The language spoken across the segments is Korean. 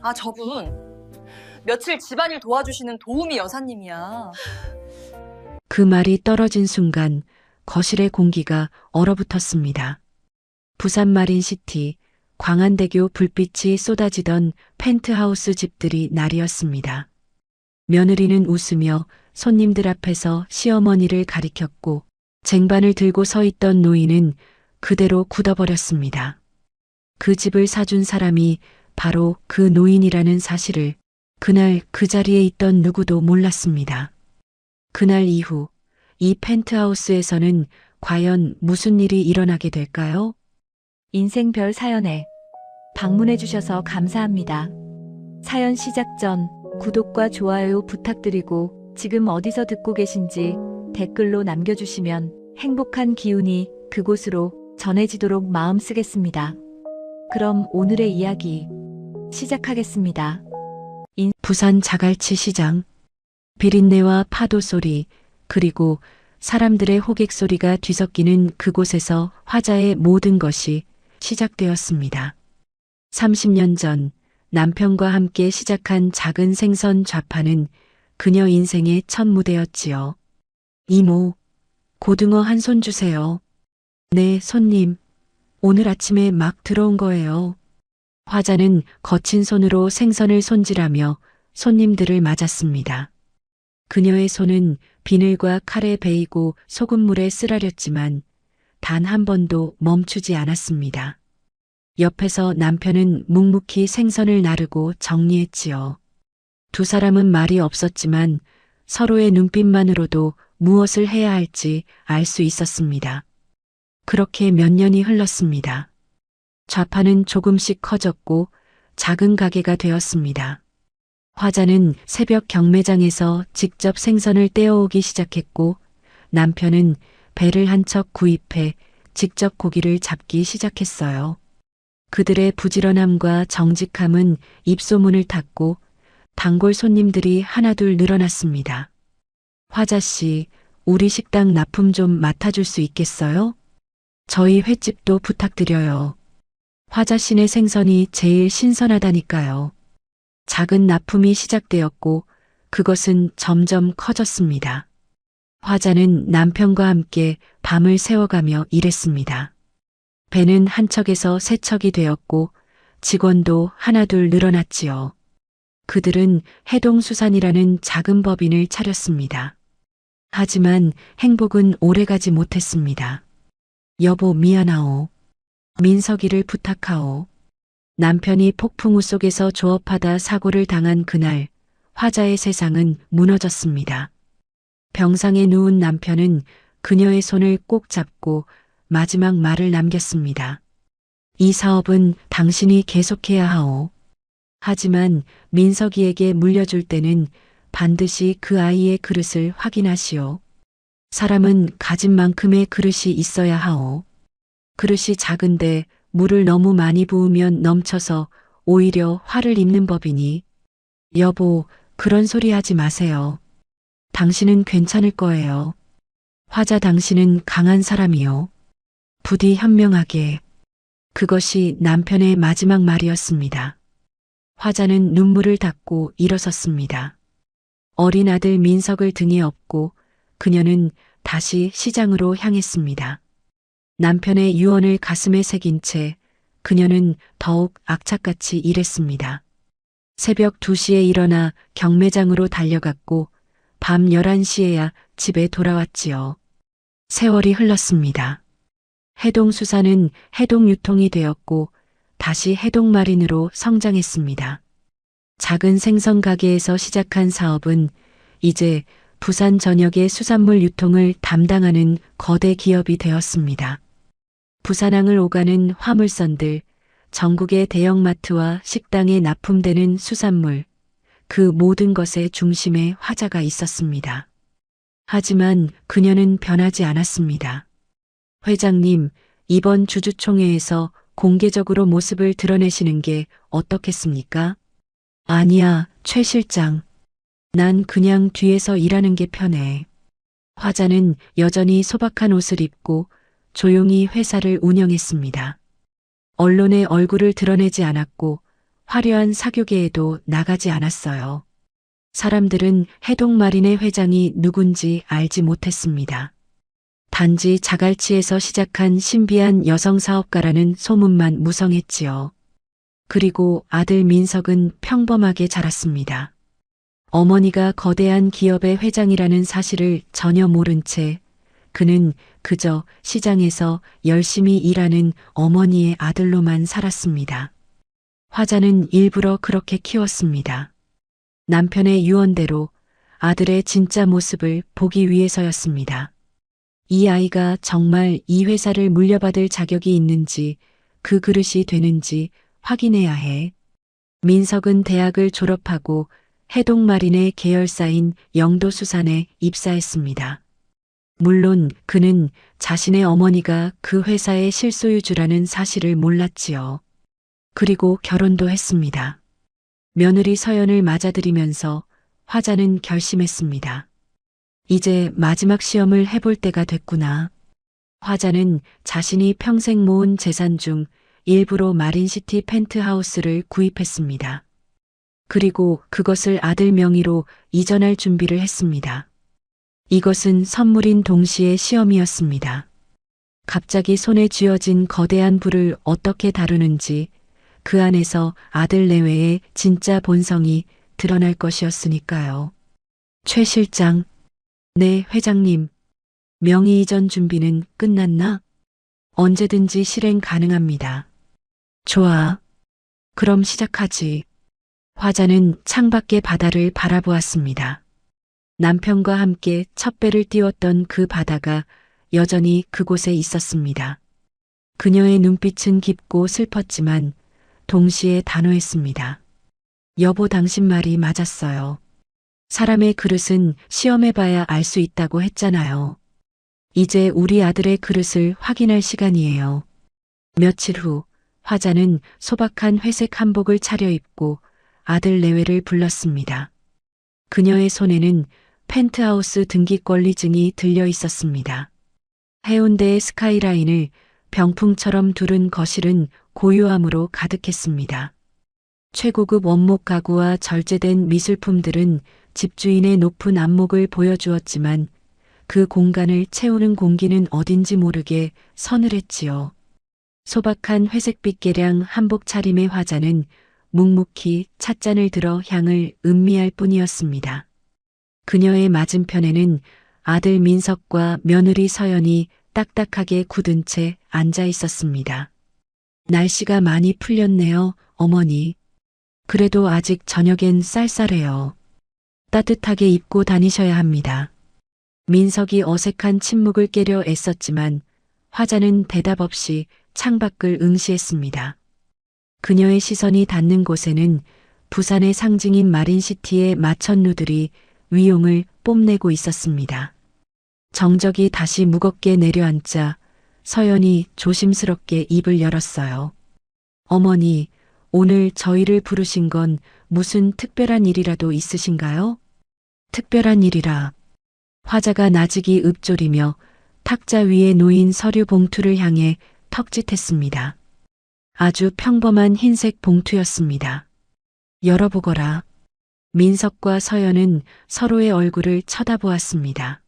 아, 저분. 며칠 집안일 도와주시는 도우미 여사님이야. 그 말이 떨어진 순간 거실의 공기가 얼어붙었습니다. 부산 마린시티, 광안대교 불빛이 쏟아지던 펜트하우스 집들이 날이었습니다. 며느리는 웃으며 손님들 앞에서 시어머니를 가리켰고 쟁반을 들고 서 있던 노인은 그대로 굳어버렸습니다. 그 집을 사준 사람이 바로 그 노인이라는 사실을 그날 그 자리에 있던 누구도 몰랐습니다. 그날 이후 이 펜트하우스에서는 과연 무슨 일이 일어나게 될까요? 인생별 사연에 방문해 주셔서 감사합니다. 사연 시작 전 구독과 좋아요 부탁드리고 지금 어디서 듣고 계신지 댓글로 남겨주시면 행복한 기운이 그곳으로 전해지도록 마음 쓰겠습니다. 그럼 오늘의 이야기 시작하겠습니다. 부산 자갈치 시장, 비린내와 파도 소리, 그리고 사람들의 호객 소리가 뒤섞이는 그곳에서 화자의 모든 것이 시작되었습니다. 30년 전 남편과 함께 시작한 작은 생선 좌파는 그녀 인생의 첫 무대였지요. 이모, 고등어 한 손 주세요. 네, 손님. 오늘 아침에 막 들어온 거예요. 화자는 거친 손으로 생선을 손질하며 손님들을 맞았습니다. 그녀의 손은 비늘과 칼에 베이고 소금물에 쓰라렸지만 단 한 번도 멈추지 않았습니다. 옆에서 남편은 묵묵히 생선을 나르고 정리했지요. 두 사람은 말이 없었지만 서로의 눈빛만으로도 무엇을 해야 할지 알 수 있었습니다. 그렇게 몇 년이 흘렀습니다. 좌파는 조금씩 커졌고 작은 가게가 되었습니다. 화자는 새벽 경매장에서 직접 생선을 떼어오기 시작했고 남편은 배를 한 척 구입해 직접 고기를 잡기 시작했어요. 그들의 부지런함과 정직함은 입소문을 탔고 단골 손님들이 하나둘 늘어났습니다. 화자 씨, 우리 식당 납품 좀 맡아줄 수 있겠어요? 저희 횟집도 부탁드려요. 화자 씨네 생선이 제일 신선하다니까요. 작은 납품이 시작되었고 그것은 점점 커졌습니다. 화자는 남편과 함께 밤을 새워가며 일했습니다. 배는 한 척에서 세 척이 되었고 직원도 하나둘 늘어났지요. 그들은 해동수산이라는 작은 법인을 차렸습니다. 하지만 행복은 오래가지 못했습니다. 여보 미안하오. 민석이를 부탁하오. 남편이 폭풍우 속에서 조업하다 사고를 당한 그날 화자의 세상은 무너졌습니다. 병상에 누운 남편은 그녀의 손을 꼭 잡고 마지막 말을 남겼습니다. 이 사업은 당신이 계속해야 하오. 하지만 민석이에게 물려줄 때는 반드시 그 아이의 그릇을 확인하시오. 사람은 가진 만큼의 그릇이 있어야 하오. 그릇이 작은데 물을 너무 많이 부으면 넘쳐서 오히려 화를 입는 법이니. 여보, 그런 소리 하지 마세요. 당신은 괜찮을 거예요. 화자 당신은 강한 사람이요. 부디 현명하게. 그것이 남편의 마지막 말이었습니다. 화자는 눈물을 닦고 일어섰습니다. 어린 아들 민석을 등에 업고 그녀는 다시 시장으로 향했습니다. 남편의 유언을 가슴에 새긴 채 그녀는 더욱 악착같이 일했습니다. 새벽 2시에 일어나 경매장으로 달려갔고 밤 11시에야 집에 돌아왔지요. 세월이 흘렀습니다. 해동수산은 해동유통이 되었고 다시 해동마린으로 성장했습니다. 작은 생선 가게에서 시작한 사업은 이제 부산 전역의 수산물 유통을 담당하는 거대 기업이 되었습니다. 부산항을 오가는 화물선들, 전국의 대형마트와 식당에 납품되는 수산물, 그 모든 것의 중심에 화자가 있었습니다. 하지만 그녀는 변하지 않았습니다. 회장님, 이번 주주총회에서 공개적으로 모습을 드러내시는 게 어떻겠습니까? 아니야, 최 실장. 난 그냥 뒤에서 일하는 게 편해. 화자는 여전히 소박한 옷을 입고 조용히 회사를 운영했습니다. 언론에 얼굴을 드러내지 않았고 화려한 사교계에도 나가지 않았어요. 사람들은 해동마린의 회장이 누군지 알지 못했습니다. 단지 자갈치에서 시작한 신비한 여성 사업가라는 소문만 무성했지요. 그리고 아들 민석은 평범하게 자랐습니다. 어머니가 거대한 기업의 회장이라는 사실을 전혀 모른 채 그는 그저 시장에서 열심히 일하는 어머니의 아들로만 살았습니다. 화자는 일부러 그렇게 키웠습니다. 남편의 유언대로 아들의 진짜 모습을 보기 위해서였습니다. 이 아이가 정말 이 회사를 물려받을 자격이 있는지 그 그릇이 되는지 확인해야 해. 민석은 대학을 졸업하고 해동마린의 계열사인 영도수산에 입사했습니다. 물론 그는 자신의 어머니가 그 회사의 실소유주라는 사실을 몰랐지요. 그리고 결혼도 했습니다. 며느리 서연을 맞아들이면서 화자는 결심했습니다. 이제 마지막 시험을 해볼 때가 됐구나. 화자는 자신이 평생 모은 재산 중 일부로 마린시티 펜트하우스를 구입했습니다. 그리고 그것을 아들 명의로 이전할 준비를 했습니다. 이것은 선물인 동시에 시험이었습니다. 갑자기 손에 쥐어진 거대한 부를 어떻게 다루는지 그 안에서 아들 내외의 진짜 본성이 드러날 것이었으니까요. 최 실장, 네, 회장님. 명의 이전 준비는 끝났나? 언제든지 실행 가능합니다. 좋아. 그럼 시작하지. 화자는 창밖의 바다를 바라보았습니다. 남편과 함께 첫 배를 띄웠던 그 바다가 여전히 그곳에 있었습니다. 그녀의 눈빛은 깊고 슬펐지만 동시에 단호했습니다. 여보, 당신 말이 맞았어요. 사람의 그릇은 시험해봐야 알 수 있다고 했잖아요. 이제 우리 아들의 그릇을 확인할 시간이에요. 며칠 후 화자는 소박한 회색 한복을 차려입고 아들 내외를 불렀습니다. 그녀의 손에는 펜트하우스 등기 권리증이 들려 있었습니다. 해운대의 스카이라인을 병풍처럼 두른 거실은 고요함으로 가득했습니다. 최고급 원목 가구와 절제된 미술품들은 집주인의 높은 안목을 보여주었지만 그 공간을 채우는 공기는 어딘지 모르게 서늘했지요. 소박한 회색빛 계량 한복 차림의 화자는 묵묵히 찻잔을 들어 향을 음미할 뿐이었습니다. 그녀의 맞은편에는 아들 민석과 며느리 서연이 딱딱하게 굳은 채 앉아 있었습니다. 날씨가 많이 풀렸네요, 어머니. 그래도 아직 저녁엔 쌀쌀해요. 따뜻하게 입고 다니셔야 합니다. 민석이 어색한 침묵을 깨려 애썼지만 화자는 대답 없이 창밖을 응시했습니다. 그녀의 시선이 닿는 곳에는 부산의 상징인 마린시티의 마천루들이 위용을 뽐내고 있었습니다. 정적이 다시 무겁게 내려앉자 서연이 조심스럽게 입을 열었어요. 어머니, 오늘 저희를 부르신 건 무슨 특별한 일이라도 있으신가요? 특별한 일이라. 화자가 나직이 읊조리며 탁자 위에 놓인 서류 봉투를 향해 턱짓했습니다. 아주 평범한 흰색 봉투였습니다. 열어보거라. 민석과 서연은 서로의 얼굴을 쳐다보았습니다.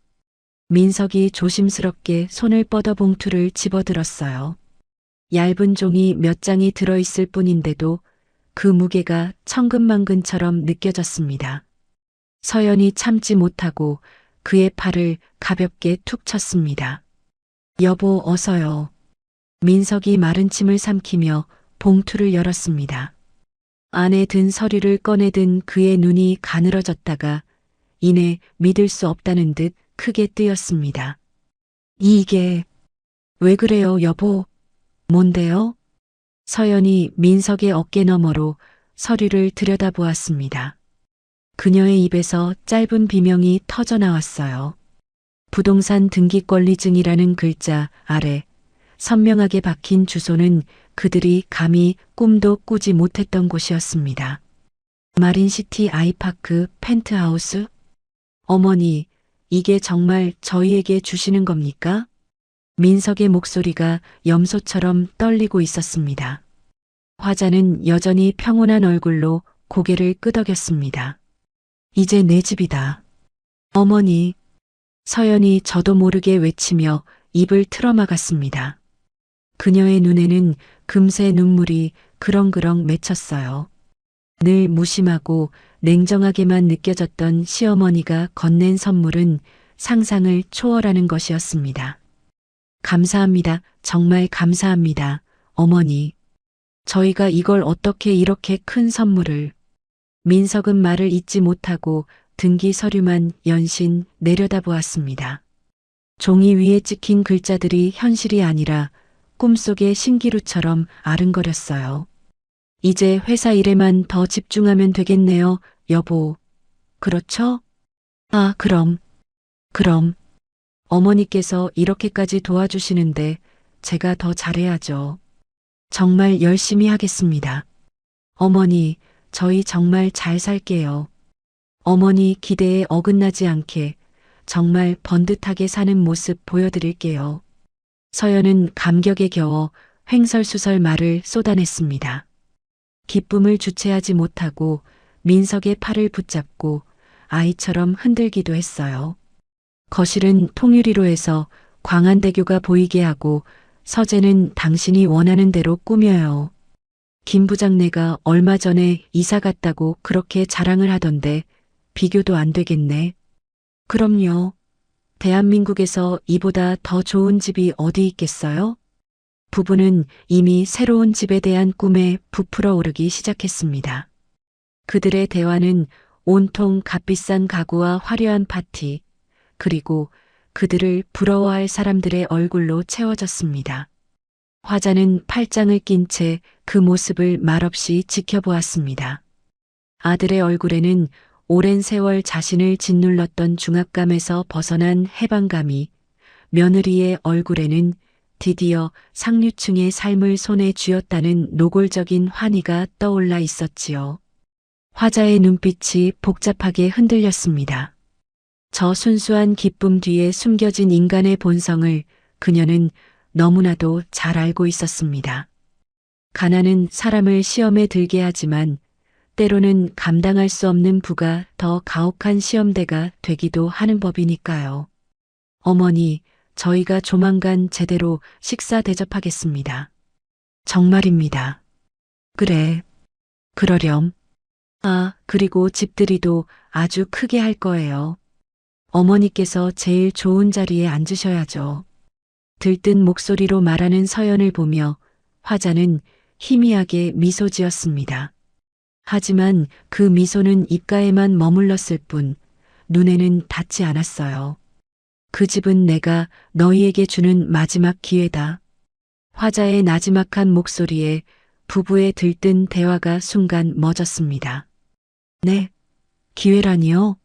민석이 조심스럽게 손을 뻗어 봉투를 집어들었어요. 얇은 종이 몇 장이 들어있을 뿐인데도 그 무게가 천근만근처럼 느껴졌습니다. 서연이 참지 못하고 그의 팔을 가볍게 툭 쳤습니다. 여보, 어서요. 민석이 마른 침을 삼키며 봉투를 열었습니다. 안에 든 서류를 꺼내든 그의 눈이 가늘어졌다가 이내 믿을 수 없다는 듯 크게 뜨였습니다. 이게 왜 그래요, 여보? 뭔데요? 서연이 민석의 어깨 너머로 서류를 들여다보았습니다. 그녀의 입에서 짧은 비명이 터져 나왔어요. 부동산 등기권리증이라는 글자 아래 선명하게 박힌 주소는 그들이 감히 꿈도 꾸지 못했던 곳이었습니다. 마린시티 아이파크 펜트하우스? 어머니, 이게 정말 저희에게 주시는 겁니까? 민석의 목소리가 염소처럼 떨리고 있었습니다. 화자는 여전히 평온한 얼굴로 고개를 끄덕였습니다. 이제 내 집이다. 어머니. 서연이 저도 모르게 외치며 입을 틀어막았습니다. 그녀의 눈에는 금세 눈물이 그렁그렁 맺혔어요. 늘 무심하고 냉정하게만 느껴졌던 시어머니가 건넨 선물은 상상을 초월하는 것이었습니다. 감사합니다. 정말 감사합니다. 어머니. 저희가 이걸 어떻게 이렇게 큰 선물을. 민석은 말을 잇지 못하고 등기 서류만 연신 내려다보았습니다. 종이 위에 찍힌 글자들이 현실이 아니라 꿈속의 신기루처럼 아른거렸어요. 이제 회사 일에만 더 집중하면 되겠네요, 여보. 그렇죠? 아, 그럼. 어머니께서 이렇게까지 도와주시는데 제가 더 잘해야죠. 정말 열심히 하겠습니다. 어머니, 저희 정말 잘 살게요. 어머니 기대에 어긋나지 않게 정말 번듯하게 사는 모습 보여드릴게요. 서연은 감격에 겨워 횡설수설 말을 쏟아냈습니다. 기쁨을 주체하지 못하고 민석의 팔을 붙잡고 아이처럼 흔들기도 했어요. 거실은 통유리로 해서 광안대교가 보이게 하고 서재는 당신이 원하는 대로 꾸며요. 김 부장네가 얼마 전에 이사 갔다고 그렇게 자랑을 하던데 비교도 안 되겠네. 그럼요. 대한민국에서 이보다 더 좋은 집이 어디 있겠어요? 부부는 이미 새로운 집에 대한 꿈에 부풀어 오르기 시작했습니다. 그들의 대화는 온통 값비싼 가구와 화려한 파티, 그리고 그들을 부러워할 사람들의 얼굴로 채워졌습니다. 화자는 팔짱을 낀 채 그 모습을 말없이 지켜보았습니다. 아들의 얼굴에는 오랜 세월 자신을 짓눌렀던 중압감에서 벗어난 해방감이, 며느리의 얼굴에는 드디어 상류층의 삶을 손에 쥐었다는 노골적인 환희가 떠올라 있었지요. 화자의 눈빛이 복잡하게 흔들렸습니다. 저 순수한 기쁨 뒤에 숨겨진 인간의 본성을 그녀는 너무나도 잘 알고 있었습니다. 가난은 사람을 시험에 들게 하지만 때로는 감당할 수 없는 부가 더 가혹한 시험대가 되기도 하는 법이니까요. 어머니, 저희가 조만간 제대로 식사 대접하겠습니다. 정말입니다. 그래. 그러렴. 아, 그리고 집들이도 아주 크게 할 거예요. 어머니께서 제일 좋은 자리에 앉으셔야죠. 들뜬 목소리로 말하는 서연을 보며 화자는 희미하게 미소 지었습니다. 하지만 그 미소는 입가에만 머물렀을 뿐 눈에는 닿지 않았어요. 그 집은 내가 너희에게 주는 마지막 기회다. 화자의 나지막한 목소리에 부부의 들뜬 대화가 순간 멎었습니다. 네, 기회라니요?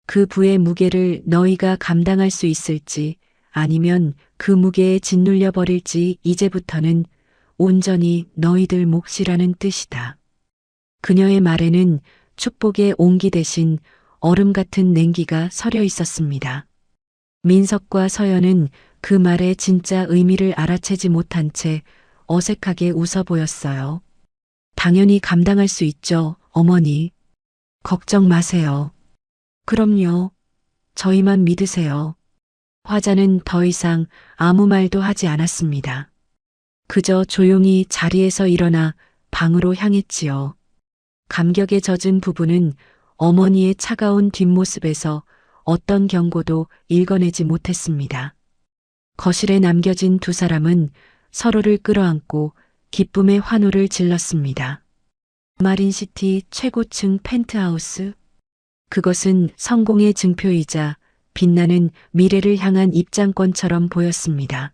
그 부의 무게를 너희가 감당할 수 있을지 아니면 그 무게에 짓눌려 버릴지 이제부터는 온전히 너희들 몫이라는 뜻이다. 그녀의 말에는 축복의 온기 대신 얼음 같은 냉기가 서려 있었습니다. 민석과 서연은 그 말의 진짜 의미를 알아채지 못한 채 어색하게 웃어 보였어요. 당연히 감당할 수 있죠, 어머니. 걱정 마세요. 그럼요. 저희만 믿으세요. 화자는 더 이상 아무 말도 하지 않았습니다. 그저 조용히 자리에서 일어나 방으로 향했지요. 감격에 젖은 부부는 어머니의 차가운 뒷모습에서 어떤 경고도 읽어내지 못했습니다. 거실에 남겨진 두 사람은 서로를 끌어안고 기쁨의 환호를 질렀습니다. 마린시티 최고층 펜트하우스. 그것은 성공의 증표이자 빛나는 미래를 향한 입장권처럼 보였습니다.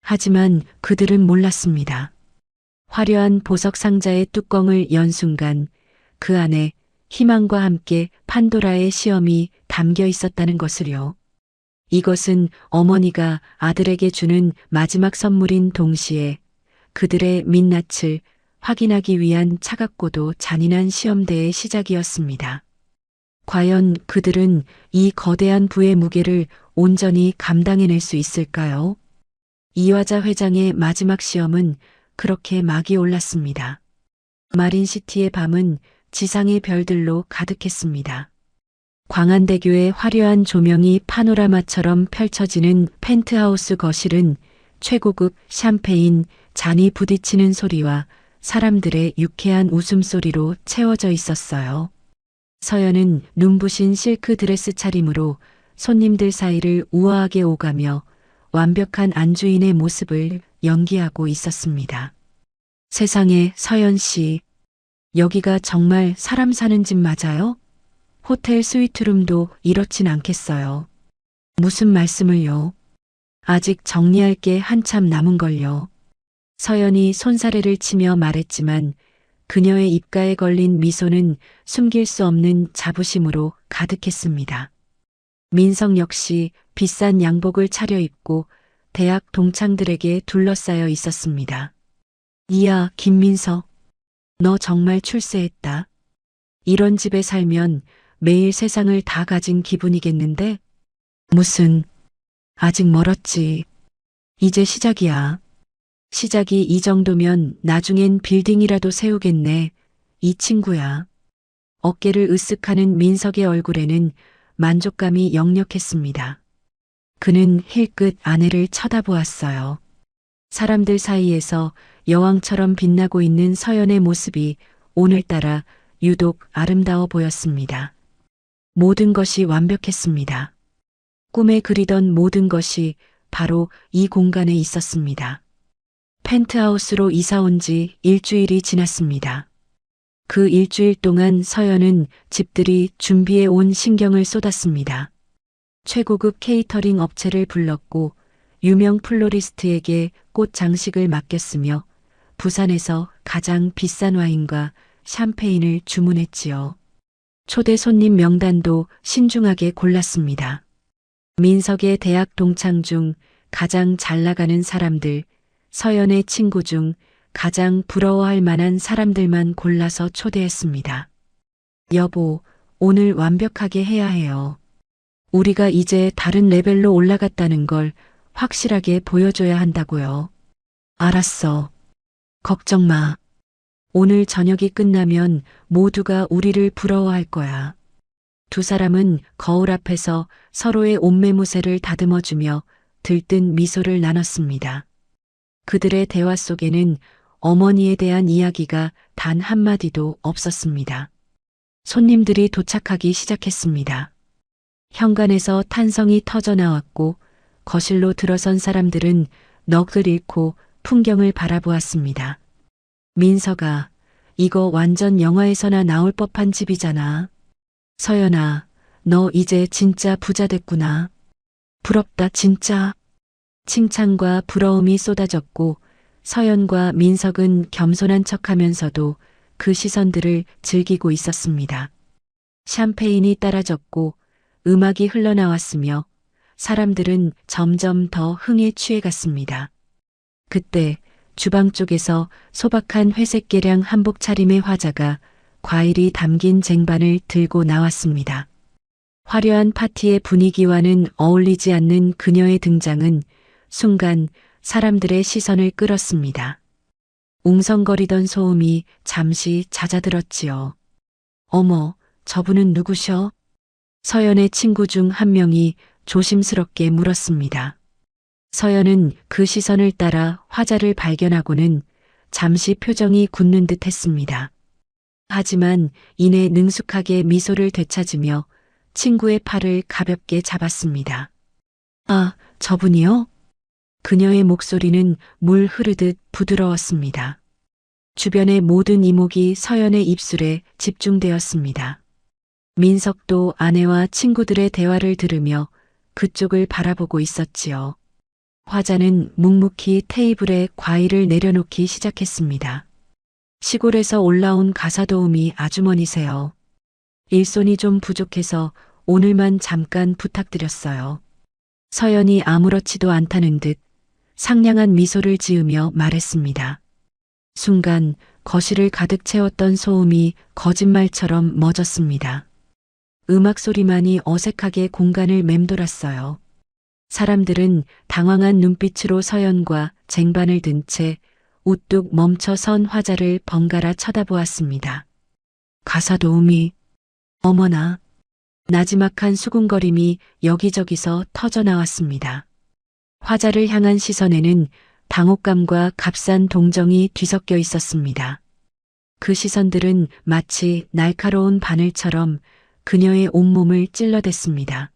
하지만 그들은 몰랐습니다. 화려한 보석 상자의 뚜껑을 연 순간 그 안에 희망과 함께 판도라의 시험이 담겨 있었다는 것을요. 이것은 어머니가 아들에게 주는 마지막 선물인 동시에 그들의 민낯을 확인하기 위한 차갑고도 잔인한 시험대의 시작이었습니다. 과연 그들은 이 거대한 부의 무게를 온전히 감당해낼 수 있을까요? 이화자 회장의 마지막 시험은 그렇게 막이 올랐습니다. 마린시티의 밤은 지상의 별들로 가득했습니다. 광안대교의 화려한 조명이 파노라마처럼 펼쳐지는 펜트하우스 거실은 최고급 샴페인 잔이 부딪히는 소리와 사람들의 유쾌한 웃음소리로 채워져 있었어요. 서연은 눈부신 실크 드레스 차림으로 손님들 사이를 우아하게 오가며 완벽한 안주인의 모습을 연기하고 있었습니다. 세상에, 서연 씨, 여기가 정말 사람 사는 집 맞아요? 호텔 스위트룸도 이렇진 않겠어요. 무슨 말씀을요? 아직 정리할 게 한참 남은걸요. 서연이 손사래를 치며 말했지만 그녀의 입가에 걸린 미소는 숨길 수 없는 자부심으로 가득했습니다. 민석 역시 비싼 양복을 차려입고 대학 동창들에게 둘러싸여 있었습니다. 이야, 김민석. 너 정말 출세했다. 이런 집에 살면 매일 세상을 다 가진 기분이겠는데? 무슨, 아직 멀었지. 이제 시작이야. 시작이 이 정도면 나중엔 빌딩이라도 세우겠네. 이 친구야. 어깨를 으쓱하는 민석의 얼굴에는 만족감이 역력했습니다. 그는 힐끗 아내를 쳐다보았어요. 사람들 사이에서 여왕처럼 빛나고 있는 서연의 모습이 오늘따라 유독 아름다워 보였습니다. 모든 것이 완벽했습니다. 꿈에 그리던 모든 것이 바로 이 공간에 있었습니다. 펜트하우스로 이사 온 지 일주일이 지났습니다. 그 일주일 동안 서연은 집들이 준비해 온 신경을 쏟았습니다. 최고급 케이터링 업체를 불렀고 유명 플로리스트에게 꽃 장식을 맡겼으며 부산에서 가장 비싼 와인과 샴페인을 주문했지요. 초대 손님 명단도 신중하게 골랐습니다. 민석의 대학 동창 중 가장 잘 나가는 사람들, 서연의 친구 중 가장 부러워할 만한 사람들만 골라서 초대했습니다. 여보, 오늘 완벽하게 해야 해요. 우리가 이제 다른 레벨로 올라갔다는 걸 확실하게 보여줘야 한다고요. 알았어. 걱정 마. 오늘 저녁이 끝나면 모두가 우리를 부러워할 거야. 두 사람은 거울 앞에서 서로의 옷매무새를 다듬어주며 들뜬 미소를 나눴습니다. 그들의 대화 속에는 어머니에 대한 이야기가 단 한마디도 없었습니다. 손님들이 도착하기 시작했습니다. 현관에서 탄성이 터져 나왔고 거실로 들어선 사람들은 넋을 잃고 풍경을 바라보았습니다. 민석아, 이거 완전 영화에서나 나올 법한 집이잖아. 서연아, 너 이제 진짜 부자 됐구나. 부럽다, 진짜. 칭찬과 부러움이 쏟아졌고 서연과 민석은 겸손한 척하면서도 그 시선들을 즐기고 있었습니다. 샴페인이 따라졌고 음악이 흘러나왔으며 사람들은 점점 더 흥에 취해갔습니다. 그때 주방 쪽에서 소박한 회색 계량 한복 차림의 화자가 과일이 담긴 쟁반을 들고 나왔습니다. 화려한 파티의 분위기와는 어울리지 않는 그녀의 등장은 순간 사람들의 시선을 끌었습니다. 웅성거리던 소음이 잠시 잦아들었지요. 어머, 저분은 누구셔? 서연의 친구 중 한 명이 조심스럽게 물었습니다. 서연은 그 시선을 따라 화자를 발견하고는 잠시 표정이 굳는 듯 했습니다. 하지만 이내 능숙하게 미소를 되찾으며 친구의 팔을 가볍게 잡았습니다. 아, 저분이요? 그녀의 목소리는 물 흐르듯 부드러웠습니다. 주변의 모든 이목이 서연의 입술에 집중되었습니다. 민석도 아내와 친구들의 대화를 들으며 그쪽을 바라보고 있었지요. 화자는 묵묵히 테이블에 과일을 내려놓기 시작했습니다. 시골에서 올라온 가사도우미 아주머니세요. 일손이 좀 부족해서 오늘만 잠깐 부탁드렸어요. 서연이 아무렇지도 않다는 듯 상냥한 미소를 지으며 말했습니다. 순간 거실을 가득 채웠던 소음이 거짓말처럼 멎었습니다. 음악 소리만이 어색하게 공간을 맴돌았어요. 사람들은 당황한 눈빛으로 서연과 쟁반을 든 채 우뚝 멈춰 선 화자를 번갈아 쳐다보았습니다. 가사도우미, 어머나. 나지막한 수군거림이 여기저기서 터져나왔습니다. 화자를 향한 시선에는 당혹감과 값싼 동정이 뒤섞여 있었습니다. 그 시선들은 마치 날카로운 바늘처럼 그녀의 온몸을 찔러댔습니다.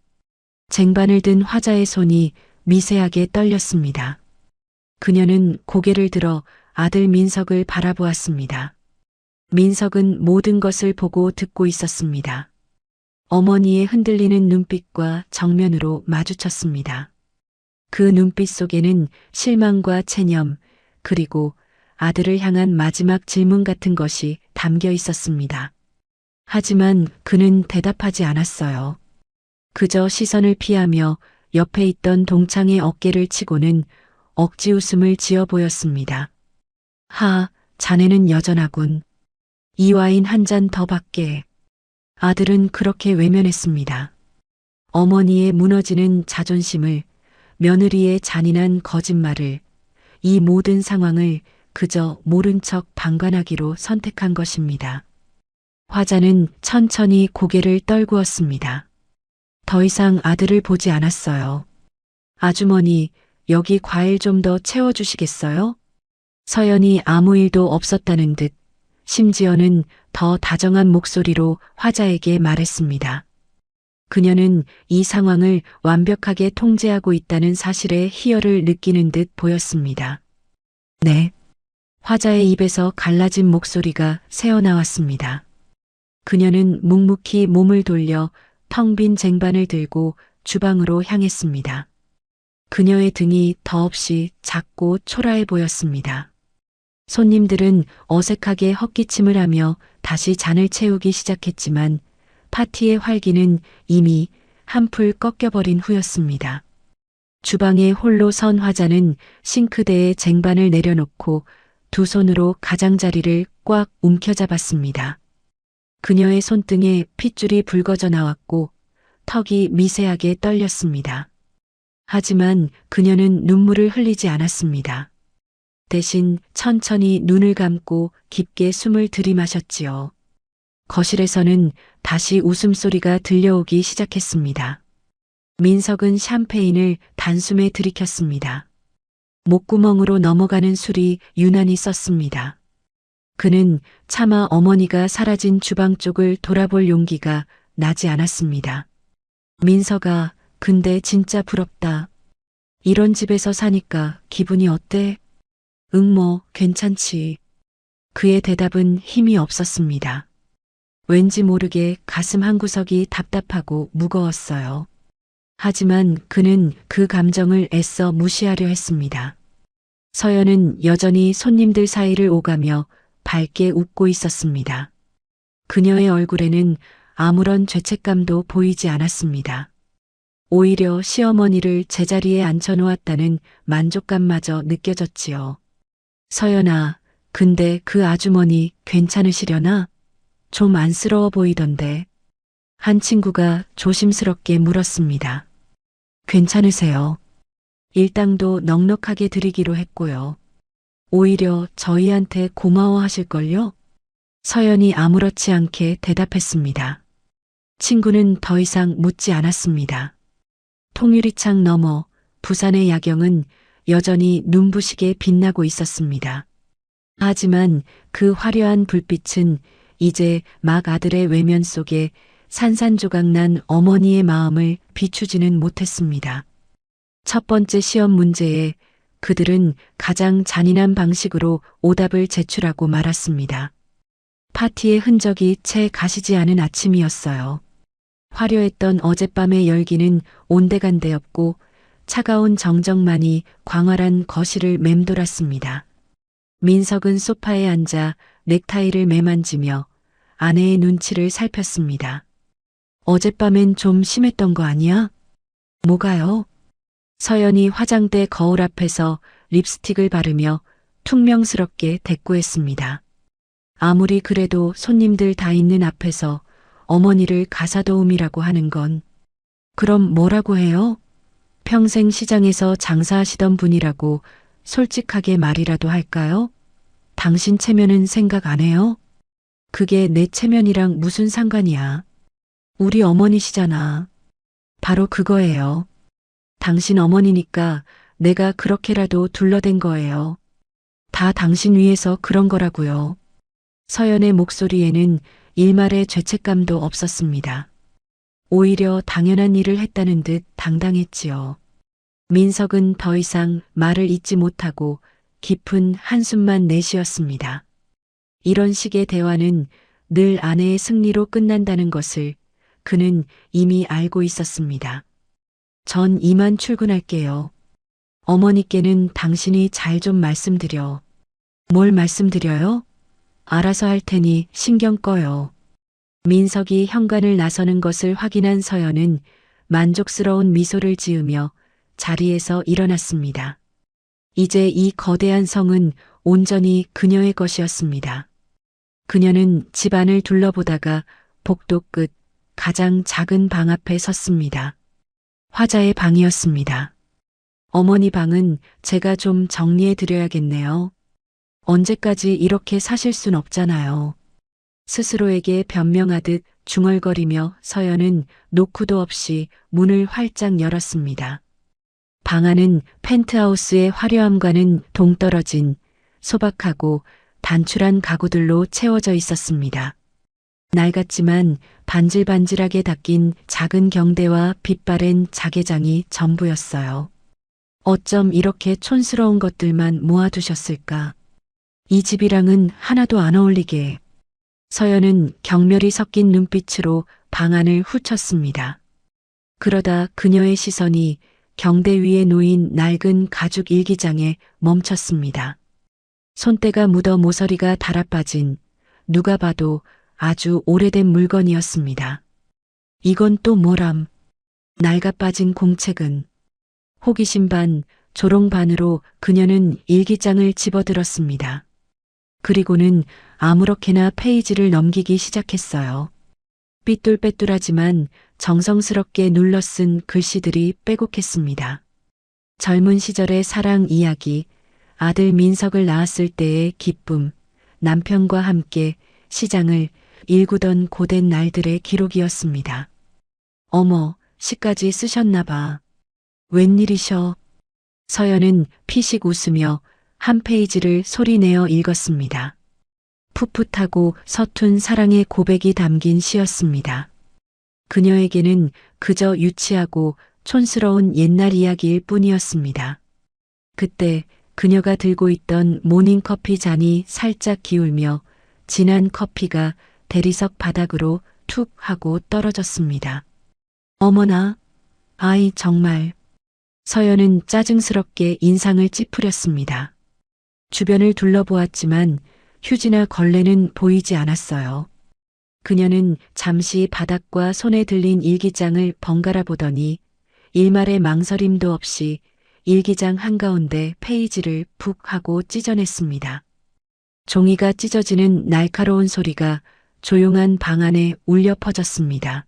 쟁반을 든 화자의 손이 미세하게 떨렸습니다. 그녀는 고개를 들어 아들 민석을 바라보았습니다. 민석은 모든 것을 보고 듣고 있었습니다. 어머니의 흔들리는 눈빛과 정면으로 마주쳤습니다. 그 눈빛 속에는 실망과 체념, 그리고 아들을 향한 마지막 질문 같은 것이 담겨 있었습니다. 하지만 그는 대답하지 않았어요. 그저 시선을 피하며 옆에 있던 동창의 어깨를 치고는 억지 웃음을 지어 보였습니다. 자네는 여전하군. 이 와인 한 잔 더 받게. 아들은 그렇게 외면했습니다. 어머니의 무너지는 자존심을, 며느리의 잔인한 거짓말을, 이 모든 상황을 그저 모른 척 방관하기로 선택한 것입니다. 화자는 천천히 고개를 떨구었습니다. 더 이상 아들을 보지 않았어요. 아주머니, 여기 과일 좀 더 채워주시겠어요? 서연이 아무 일도 없었다는 듯, 심지어는 더 다정한 목소리로 화자에게 말했습니다. 그녀는 이 상황을 완벽하게 통제하고 있다는 사실에 희열을 느끼는 듯 보였습니다. 네. 화자의 입에서 갈라진 목소리가 새어나왔습니다. 그녀는 묵묵히 몸을 돌려 텅 빈 쟁반을 들고 주방으로 향했습니다. 그녀의 등이 더없이 작고 초라해 보였습니다. 손님들은 어색하게 헛기침을 하며 다시 잔을 채우기 시작했지만 파티의 활기는 이미 한풀 꺾여버린 후였습니다. 주방에 홀로 선 화자는 싱크대에 쟁반을 내려놓고 두 손으로 가장자리를 꽉 움켜잡았습니다. 그녀의 손등에 핏줄이 붉어져 나왔고 턱이 미세하게 떨렸습니다. 하지만 그녀는 눈물을 흘리지 않았습니다. 대신 천천히 눈을 감고 깊게 숨을 들이마셨지요. 거실에서는 다시 웃음소리가 들려오기 시작했습니다. 민석은 샴페인을 단숨에 들이켰습니다. 목구멍으로 넘어가는 술이 유난히 썼습니다. 그는 차마 어머니가 사라진 주방 쪽을 돌아볼 용기가 나지 않았습니다. 민석아, 근데 진짜 부럽다. 이런 집에서 사니까 기분이 어때? 뭐, 괜찮지. 그의 대답은 힘이 없었습니다. 왠지 모르게 가슴 한구석이 답답하고 무거웠어요. 하지만 그는 그 감정을 애써 무시하려 했습니다. 서연은 여전히 손님들 사이를 오가며 밝게 웃고 있었습니다. 그녀의 얼굴에는 아무런 죄책감도 보이지 않았습니다. 오히려 시어머니를 제자리에 앉혀놓았다는 만족감마저 느껴졌지요. 서연아, 근데 그 아주머니 괜찮으시려나? 좀 안쓰러워 보이던데. 한 친구가 조심스럽게 물었습니다. 괜찮으세요. 일당도 넉넉하게 드리기로 했고요. 오히려 저희한테 고마워하실걸요? 서연이 아무렇지 않게 대답했습니다. 친구는 더 이상 묻지 않았습니다. 통유리창 너머 부산의 야경은 여전히 눈부시게 빛나고 있었습니다. 하지만 그 화려한 불빛은 이제 막 아들의 외면 속에 산산조각난 어머니의 마음을 비추지는 못했습니다. 첫 번째 시험 문제에 그들은 가장 잔인한 방식으로 오답을 제출하고 말았습니다. 파티의 흔적이 채 가시지 않은 아침이었어요. 화려했던 어젯밤의 열기는 온데간데 없고 차가운 정적만이 광활한 거실을 맴돌았습니다. 민석은 소파에 앉아 넥타이를 매만지며 아내의 눈치를 살폈습니다. 어젯밤엔 좀 심했던 거 아니야? 뭐가요? 서연이 화장대 거울 앞에서 립스틱을 바르며 퉁명스럽게 대꾸했습니다. 아무리 그래도 손님들 다 있는 앞에서 어머니를 가사도우미라고 하는 건 그럼 뭐라고 해요? 평생 시장에서 장사하시던 분이라고 솔직하게 말이라도 할까요? 당신 체면은 생각 안 해요? 그게 내 체면이랑 무슨 상관이야. 우리 어머니시잖아. 바로 그거예요. 당신 어머니니까 내가 그렇게라도 둘러댄 거예요. 다 당신 위해서 그런 거라고요. 서연의 목소리에는 일말의 죄책감도 없었습니다. 오히려 당연한 일을 했다는 듯 당당했지요. 민석은 더 이상 말을 잇지 못하고 깊은 한숨만 내쉬었습니다. 이런 식의 대화는 늘 아내의 승리로 끝난다는 것을 그는 이미 알고 있었습니다. 전 이만 출근할게요. 어머니께는 당신이 잘 좀 말씀드려. 뭘 말씀드려요? 알아서 할 테니 신경 꺼요. 민석이 현관을 나서는 것을 확인한 서연은 만족스러운 미소를 지으며 자리에서 일어났습니다. 이제 이 거대한 성은 온전히 그녀의 것이었습니다. 그녀는 집안을 둘러보다가 복도 끝 가장 작은 방 앞에 섰습니다. 화자의 방이었습니다. 어머니 방은 제가 좀 정리해 드려야겠네요. 언제까지 이렇게 사실 순 없잖아요. 스스로에게 변명하듯 중얼거리며 서연은 노크도 없이 문을 활짝 열었습니다. 방 안은 펜트하우스의 화려함과는 동떨어진 소박하고 단출한 가구들로 채워져 있었습니다. 낡았지만 반질반질하게 닦인 작은 경대와 빛바랜 자개장이 전부였어요. 어쩜 이렇게 촌스러운 것들만 모아두셨을까? 이 집이랑은 하나도 안 어울리게. 서연은 경멸이 섞인 눈빛으로 방 안을 훑었습니다. 그러다 그녀의 시선이 경대 위에 놓인 낡은 가죽 일기장에 멈췄습니다. 손때가 묻어 모서리가 달아빠진 누가 봐도 아주 오래된 물건이었습니다. 이건 또 뭐람? 낡아빠진 공책은. 호기심 반, 조롱 반으로 그녀는 일기장을 집어들었습니다. 그리고는 아무렇게나 페이지를 넘기기 시작했어요. 삐뚤빼뚤하지만 정성스럽게 눌러 쓴 글씨들이 빼곡했습니다. 젊은 시절의 사랑 이야기, 아들 민석을 낳았을 때의 기쁨, 남편과 함께 시장을 일구던 고된 날들의 기록이었습니다. 어머, 시까지 쓰셨나 봐. 웬일이셔? 서연은 피식 웃으며 한 페이지를 소리내어 읽었습니다. 풋풋하고 서툰 사랑의 고백이 담긴 시였습니다. 그녀에게는 그저 유치하고 촌스러운 옛날 이야기일 뿐이었습니다. 그때 그녀가 들고 있던 모닝커피 잔이 살짝 기울며 진한 커피가 대리석 바닥으로 툭 하고 떨어졌습니다. 어머나, 아이 정말. 서연은 짜증스럽게 인상을 찌푸렸습니다. 주변을 둘러보았지만 휴지나 걸레는 보이지 않았어요. 그녀는 잠시 바닥과 손에 들린 일기장을 번갈아 보더니 일말의 망설임도 없이 일기장 한가운데 페이지를 푹 하고 찢어냈습니다. 종이가 찢어지는 날카로운 소리가 조용한 방 안에 울려 퍼졌습니다.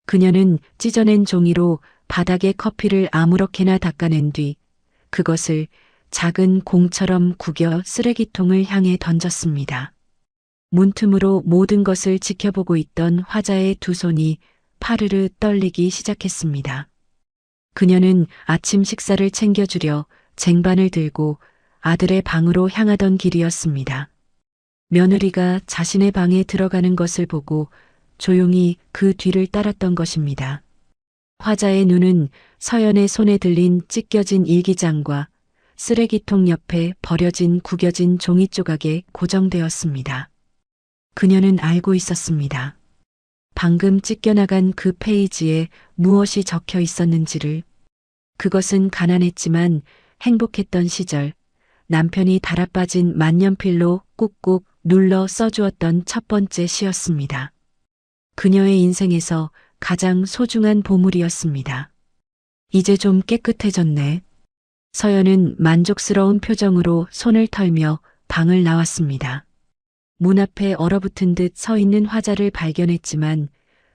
그녀는 찢어낸 종이로 바닥에 커피를 아무렇게나 닦아낸 뒤 그것을 작은 공처럼 구겨 쓰레기통을 향해 던졌습니다. 문틈으로 모든 것을 지켜보고 있던 화자의 두 손이 파르르 떨리기 시작했습니다. 그녀는 아침 식사를 챙겨주려 쟁반을 들고 아들의 방으로 향하던 길이었습니다. 며느리가 자신의 방에 들어가는 것을 보고 조용히 그 뒤를 따랐던 것입니다. 화자의 눈은 서연의 손에 들린 찢겨진 일기장과 쓰레기통 옆에 버려진 구겨진 종이 조각에 고정되었습니다. 그녀는 알고 있었습니다. 방금 찢겨나간 그 페이지에 무엇이 적혀 있었는지를. 그것은 가난했지만 행복했던 시절 남편이 달아빠진 만년필로 꾹꾹 눌러 써주었던 첫 번째 시였습니다. 그녀의 인생에서 가장 소중한 보물이었습니다. 이제 좀 깨끗해졌네. 서연은 만족스러운 표정으로 손을 털며 방을 나왔습니다. 문 앞에 얼어붙은 듯 서 있는 화자를 발견했지만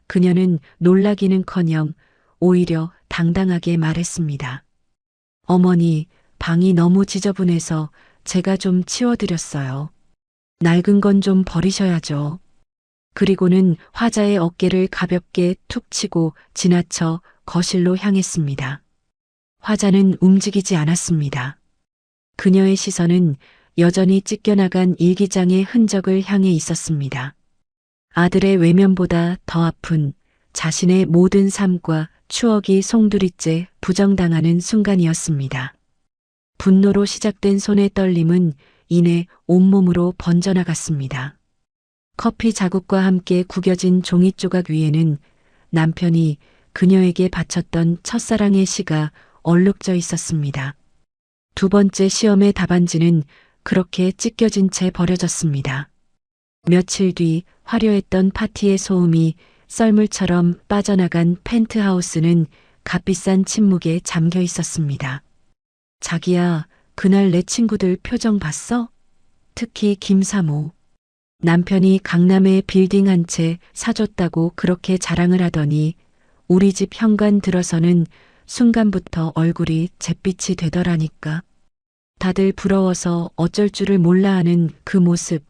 그녀는 놀라기는커녕 오히려 당당하게 말했습니다. 어머니, 방이 너무 지저분해서 제가 좀 치워드렸어요. 낡은 건 좀 버리셔야죠. 그리고는 화자의 어깨를 가볍게 툭 치고 지나쳐 거실로 향했습니다. 화자는 움직이지 않았습니다. 그녀의 시선은 여전히 찢겨나간 일기장의 흔적을 향해 있었습니다. 아들의 외면보다 더 아픈 자신의 모든 삶과 추억이 송두리째 부정당하는 순간이었습니다. 분노로 시작된 손의 떨림은 이내 온몸으로 번져나갔습니다. 커피 자국과 함께 구겨진 종이 조각 위에는 남편이 그녀에게 바쳤던 첫사랑의 시가 얼룩져 있었습니다. 두 번째 시험의 답안지는 그렇게 찢겨진 채 버려졌습니다. 며칠 뒤 화려했던 파티의 소음이 썰물처럼 빠져나간 펜트하우스는 값비싼 침묵에 잠겨 있었습니다. 자기야, 그날 내 친구들 표정 봤어? 특히 김사모. 남편이 강남에 빌딩 한 채 사줬다고 그렇게 자랑을 하더니 우리 집 현관 들어서는 순간부터 얼굴이 잿빛이 되더라니까. 다들 부러워서 어쩔 줄을 몰라 하는 그 모습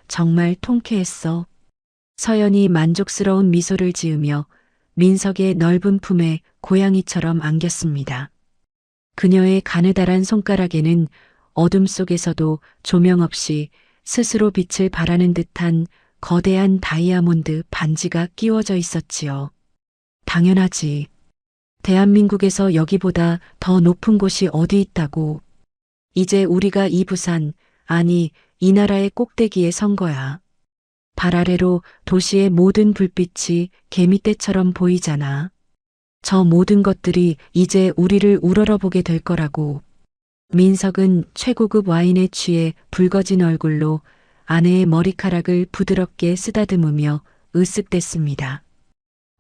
정말 통쾌했어. 서연이 만족스러운 미소를 지으며 민석의 넓은 품에 고양이처럼 안겼습니다. 그녀의 가느다란 손가락에는 어둠 속에서도 조명 없이 스스로 빛을 발하는 듯한 거대한 다이아몬드 반지가 끼워져 있었지요. 당연하지. 대한민국에서 여기보다 더 높은 곳이 어디 있다고. 이제 우리가 이 부산, 아니 이 나라의 꼭대기에 선 거야. 발 아래로 도시의 모든 불빛이 개미떼처럼 보이잖아. 저 모든 것들이 이제 우리를 우러러보게 될 거라고. 민석은 최고급 와인에 취해 붉어진 얼굴로 아내의 머리카락을 부드럽게 쓰다듬으며 으쓱댔습니다.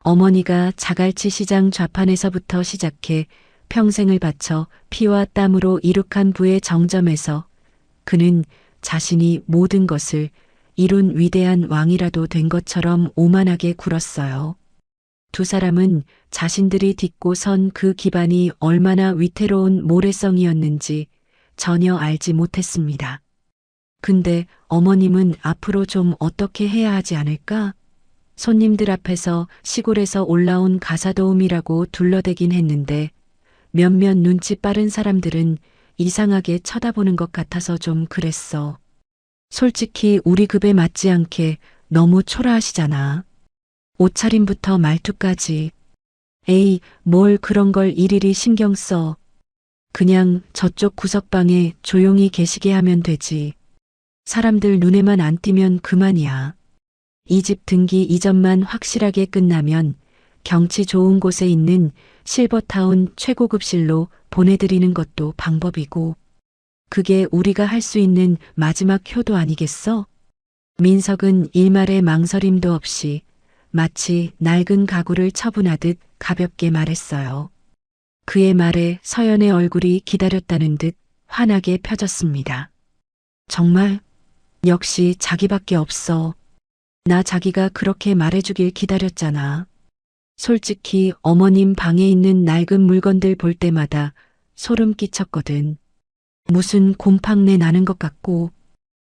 어머니가 자갈치 시장 좌판에서부터 시작해 평생을 바쳐 피와 땀으로 이룩한 부의 정점에서 그는 자신이 모든 것을 이룬 위대한 왕이라도 된 것처럼 오만하게 굴었어요. 두 사람은 자신들이 딛고 선 그 기반이 얼마나 위태로운 모래성이었는지 전혀 알지 못했습니다. 근데 어머님은 앞으로 좀 어떻게 해야 하지 않을까? 손님들 앞에서 시골에서 올라온 가사도우미라고 둘러대긴 했는데 몇몇 눈치 빠른 사람들은 이상하게 쳐다보는 것 같아서 좀 그랬어. 솔직히 우리 급에 맞지 않게 너무 초라하시잖아. 옷차림부터 말투까지. 에이, 뭘 그런 걸 일일이 신경 써. 그냥 저쪽 구석방에 조용히 계시게 하면 되지. 사람들 눈에만 안 띄면 그만이야. 이 집 등기 이전만 확실하게 끝나면 경치 좋은 곳에 있는 실버타운 최고급실로 보내드리는 것도 방법이고, 그게 우리가 할 수 있는 마지막 효도 아니겠어? 민석은 일말의 망설임도 없이 마치 낡은 가구를 처분하듯 가볍게 말했어요. 그의 말에 서연의 얼굴이 기다렸다는 듯 환하게 펴졌습니다. 정말? 역시 자기밖에 없어. 나 자기가 그렇게 말해주길 기다렸잖아. 솔직히 어머님 방에 있는 낡은 물건들 볼 때마다 소름 끼쳤거든. 무슨 곰팡내 나는 것 같고,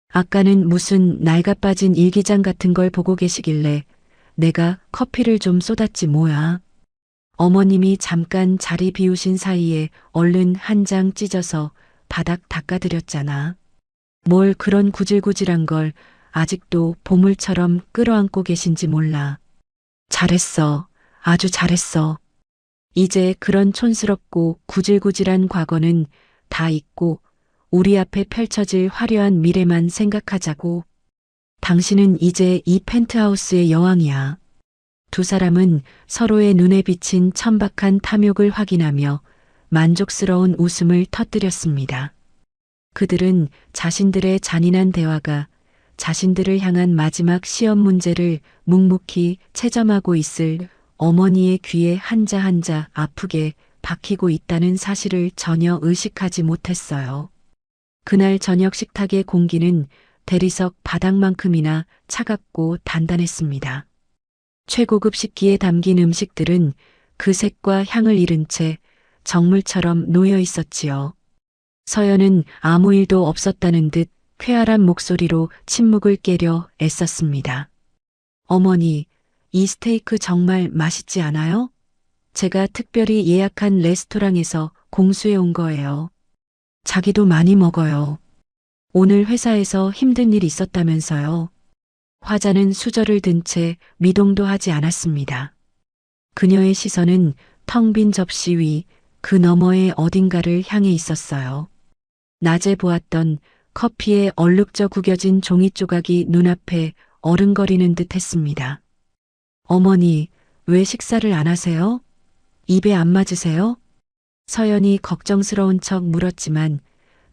아까는 무슨 낡아빠진 일기장 같은 걸 보고 계시길래 내가 커피를 좀 쏟았지 뭐야. 어머님이 잠깐 자리 비우신 사이에 얼른 한 장 찢어서 바닥 닦아드렸잖아. 뭘 그런 구질구질한 걸 아직도 보물처럼 끌어안고 계신지 몰라. 잘했어. 아주 잘했어. 이제 그런 촌스럽고 구질구질한 과거는 다 잊고 우리 앞에 펼쳐질 화려한 미래만 생각하자고. 당신은 이제 이 펜트하우스의 여왕이야. 두 사람은 서로의 눈에 비친 천박한 탐욕을 확인하며 만족스러운 웃음을 터뜨렸습니다. 그들은 자신들의 잔인한 대화가 자신들을 향한 마지막 시험 문제를 묵묵히 채점하고 있을 어머니의 귀에 한자 한자 아프게 박히고 있다는 사실을 전혀 의식하지 못했어요. 그날 저녁 식탁의 공기는 대리석 바닥만큼이나 차갑고 단단했습니다. 최고급 식기에 담긴 음식들은 그 색과 향을 잃은 채 정물처럼 놓여 있었지요. 서연은 아무 일도 없었다는 듯 쾌활한 목소리로 침묵을 깨려 애썼습니다. 어머니, 이 스테이크 정말 맛있지 않아요? 제가 특별히 예약한 레스토랑에서 공수해 온 거예요. 자기도 많이 먹어요. 오늘 회사에서 힘든 일 있었다면서요. 화자는 수저를 든 채 미동도 하지 않았습니다. 그녀의 시선은 텅 빈 접시 위 그 너머의 어딘가를 향해 있었어요. 낮에 보았던 커피에 얼룩져 구겨진 종이 조각이 눈앞에 어른거리는 듯 했습니다. 어머니, 왜 식사를 안 하세요? 입에 안 맞으세요? 서연이 걱정스러운 척 물었지만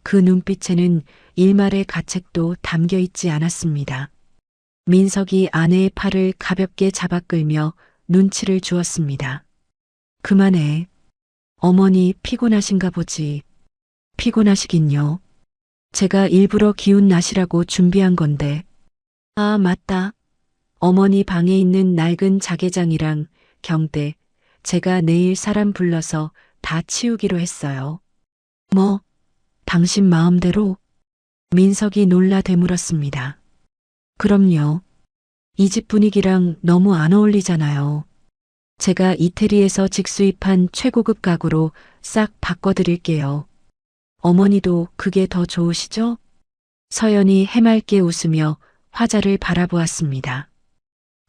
그 눈빛에는 일말의 가책도 담겨 있지 않았습니다. 민석이 아내의 팔을 가볍게 잡아 끌며 눈치를 주었습니다. 그만해. 어머니 피곤하신가 보지. 피곤하시긴요. 제가 일부러 기운 나시라고 준비한 건데. 아, 맞다. 어머니 방에 있는 낡은 자개장이랑 경대, 제가 내일 사람 불러서 다 치우기로 했어요. 뭐, 당신 마음대로? 민석이 놀라 되물었습니다. 그럼요. 이 집 분위기랑 너무 안 어울리잖아요. 제가 이태리에서 직수입한 최고급 가구로 싹 바꿔드릴게요. 어머니도 그게 더 좋으시죠? 서연이 해맑게 웃으며 화자를 바라보았습니다.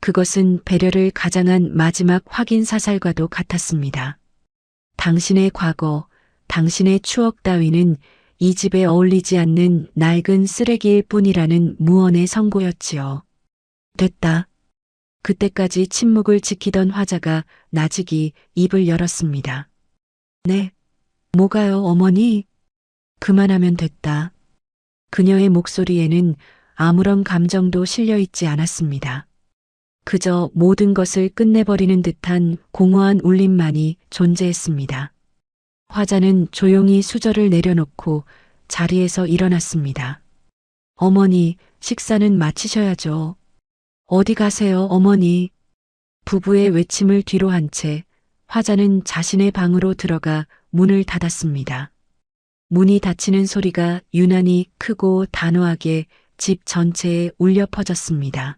그것은 배려를 가장한 마지막 확인 사살과도 같았습니다. 당신의 과거, 당신의 추억 따위는 이 집에 어울리지 않는 낡은 쓰레기일 뿐이라는 무언의 선고였지요. 됐다. 그때까지 침묵을 지키던 화자가 나직이 입을 열었습니다. 네. 뭐가요, 어머니? 그만하면 됐다. 그녀의 목소리에는 아무런 감정도 실려 있지 않았습니다. 그저 모든 것을 끝내버리는 듯한 공허한 울림만이 존재했습니다. 화자는 조용히 수저를 내려놓고 자리에서 일어났습니다. 어머니, 식사는 마치셔야죠. 어디 가세요, 어머니? 부부의 외침을 뒤로 한 채 화자는 자신의 방으로 들어가 문을 닫았습니다. 문이 닫히는 소리가 유난히 크고 단호하게 집 전체에 울려 퍼졌습니다.